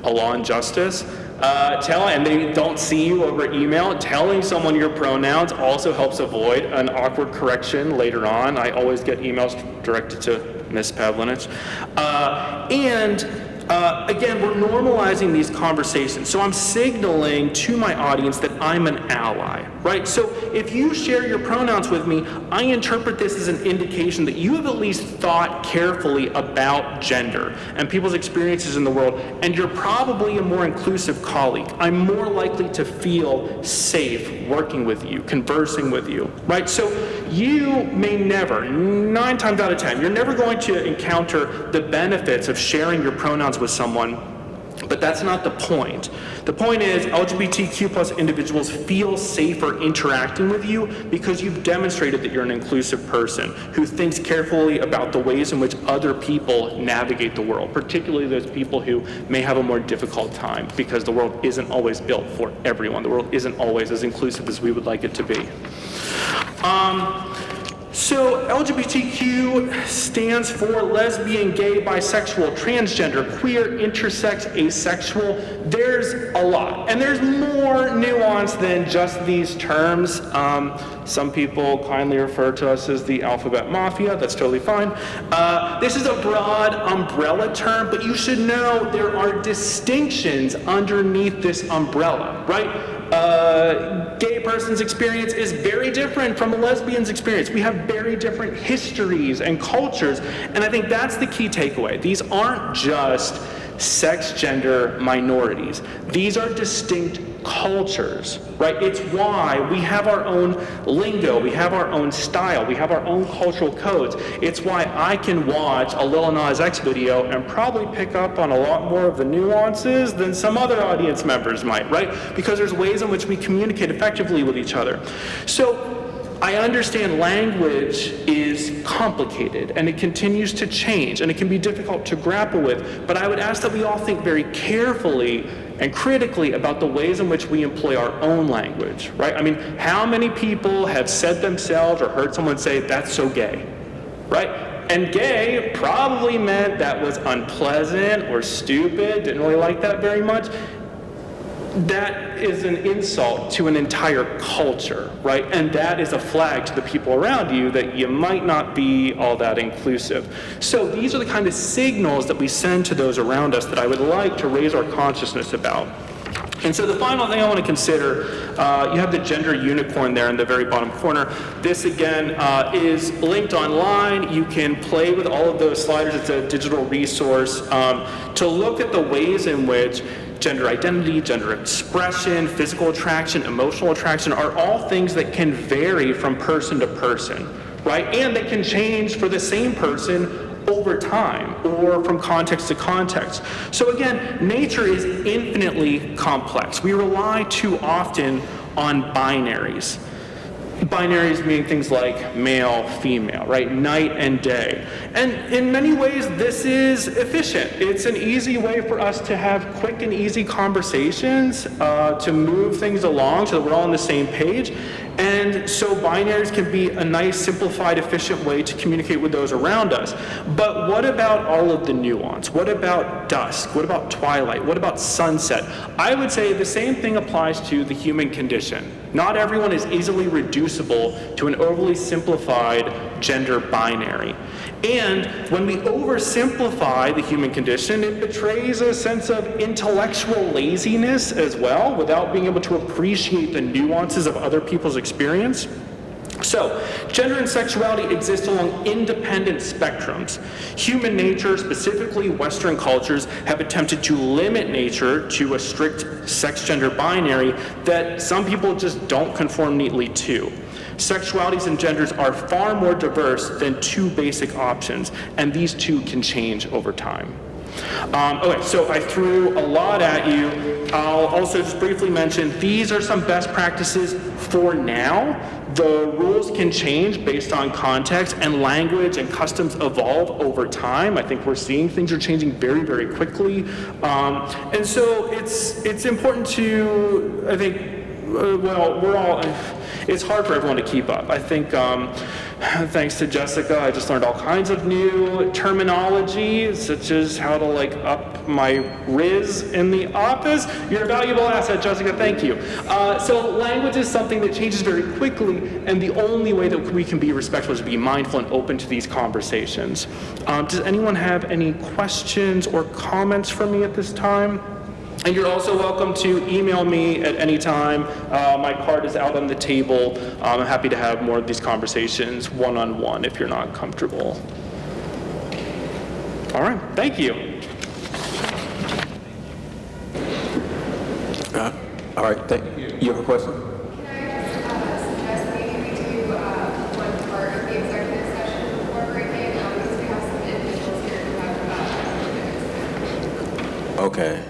a law and justice, and they don't see you over email, telling someone your pronouns also helps avoid an awkward correction later on. I always get emails directed to Ms. Pavlinich. Again, we're normalizing these conversations. So I'm signaling to my audience that I'm an ally, right? So if you share your pronouns with me, I interpret this as an indication that you have at least thought carefully about gender and people's experiences in the world, and you're probably a more inclusive colleague. I'm more likely to feel safe working with you, conversing with you, right? So you may never, 9 times out of 10, you're never going to encounter the benefits of sharing your pronouns with someone, but that's not the point. The point is LGBTQ plus individuals feel safer interacting with you because you've demonstrated that you're an inclusive person who thinks carefully about the ways in which other people navigate the world, particularly those people who may have a more difficult time because the world isn't always built for everyone. The world isn't always as inclusive as we would like it to be. So LGBTQ stands for lesbian, gay, bisexual, transgender, queer, intersex, asexual. There's a lot, and there's more nuance than just these terms. Some people kindly refer to us as the alphabet mafia. That's totally fine. This is a broad umbrella term, but you should know there are distinctions underneath this umbrella, right? Gay person's experience is very different from a lesbian's experience. We have very different histories and cultures, and I think that's the key takeaway. These aren't just sex gender minorities. These are distinct cultures, right? It's why we have our own lingo, we have our own style, we have our own cultural codes. It's why I can watch a Lil Nas X video and probably pick up on a lot more of the nuances than some other audience members might, right? Because there's ways in which we communicate effectively with each other. So I understand language is complicated and it continues to change and it can be difficult to grapple with, but I would ask that we all think very carefully and critically about the ways in which we employ our own language, right? I mean, how many people have said themselves or heard someone say, "That's so gay," right? And gay probably meant that was unpleasant or stupid, didn't really like that very much. That is an insult to an entire culture, right? And that is a flag to the people around you that you might not be all that inclusive. So these are the kind of signals that we send to those around us that I would like to raise our consciousness about. And so the final thing I want to consider, you have the gender unicorn there in the very bottom corner. This again is linked online. You can play with all of those sliders. It's a digital resource to look at the ways in which gender identity, gender expression, physical attraction, emotional attraction are all things that can vary from person to person, right? And they can change for the same person over time or from context to context. So again, nature is infinitely complex. We rely too often on binaries. binaries meaning things like male, female, right? Night and day. And in many ways, this is efficient. It's an easy way for us to have quick and easy conversations, to move things along so that we're all on the same page. And so binaries can be a nice, simplified, efficient way to communicate with those around us. But what about all of the nuance? What about dusk? What about twilight? What about sunset? I would say the same thing applies to the human condition. Not everyone is easily reducible to an overly simplified gender binary. And when we oversimplify the human condition, it betrays a sense of intellectual laziness as well, without being able to appreciate the nuances of other people's experience. So, gender and sexuality exist along independent spectrums. Human nature, specifically Western cultures, have attempted to limit nature to a strict sex-gender binary that some people just don't conform neatly to. Sexualities and genders are far more diverse than two basic options, and these two can change over time. Okay, so I threw a lot at you. I'll also just briefly mention these are some best practices for now. The rules can change based on context, and language and customs evolve over time. I think we're seeing things are changing very, very quickly. And so it's important to, I think, it's hard for everyone to keep up. I think thanks to Jessica, I just learned all kinds of new terminology, such as how to up my Riz in the office. You're a valuable asset, Jessica, thank you. So language is something that changes very quickly, and the only way that we can be respectful is to be mindful and open to these conversations. Does anyone have any questions or comments for me at this time? And you're also welcome to email me at any time. My card is out on the table. I'm happy to have more of these conversations one-on-one if you're not comfortable. All right, thank you. All right, thank you. You have a question? Can I just suggest maybe we do one part of the executive session before breaking, because we have some individuals here who have minutes. Okay.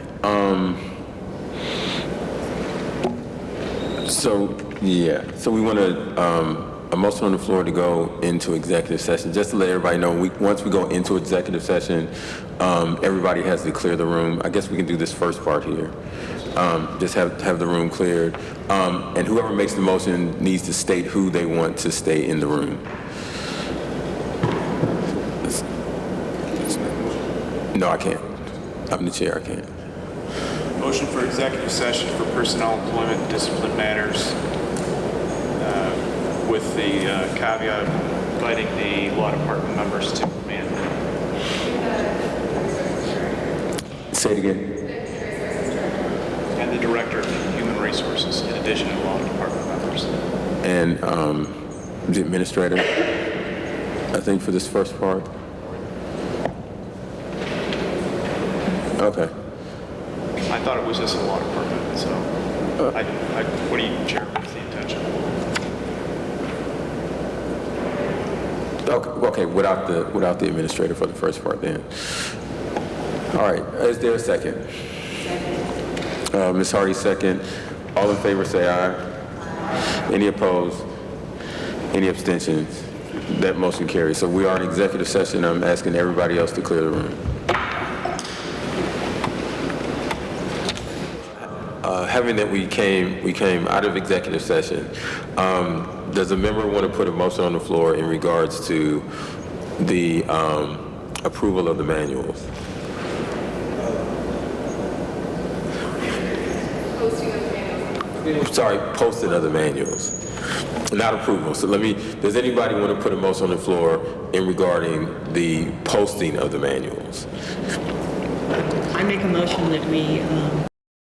So we want a motion on the floor to go into executive session. Just to let everybody know, once we go into executive session, everybody has to clear the room. I guess we can do this first part here. Just have the room cleared. And whoever makes the motion needs to state who they want to stay in the room. No, I can't. I'm the chair, I can't. Motion for executive session for personnel, employment, and discipline matters, with the caveat of inviting the law department members to remain. Say it again. And the director of human resources, in addition to law department members. And the administrator, I think, for this first part. Okay. I thought it was just a law department, so what do you, Chair, what's the intention? Okay, without the administrator for the first part then. All right, is there a second? Ms. Hardy, second. All in favor say aye. Any opposed? Any abstentions? That motion carries. So we are in executive session. I'm asking everybody else to clear the room. Having that we came out of executive session, does a member want to put a motion on the floor in regards to the approval of the manuals? Posting of the manuals. Sorry, posting of the manuals, not approval. So does anybody want to put a motion on the floor in regarding the posting of the manuals? I make a motion that we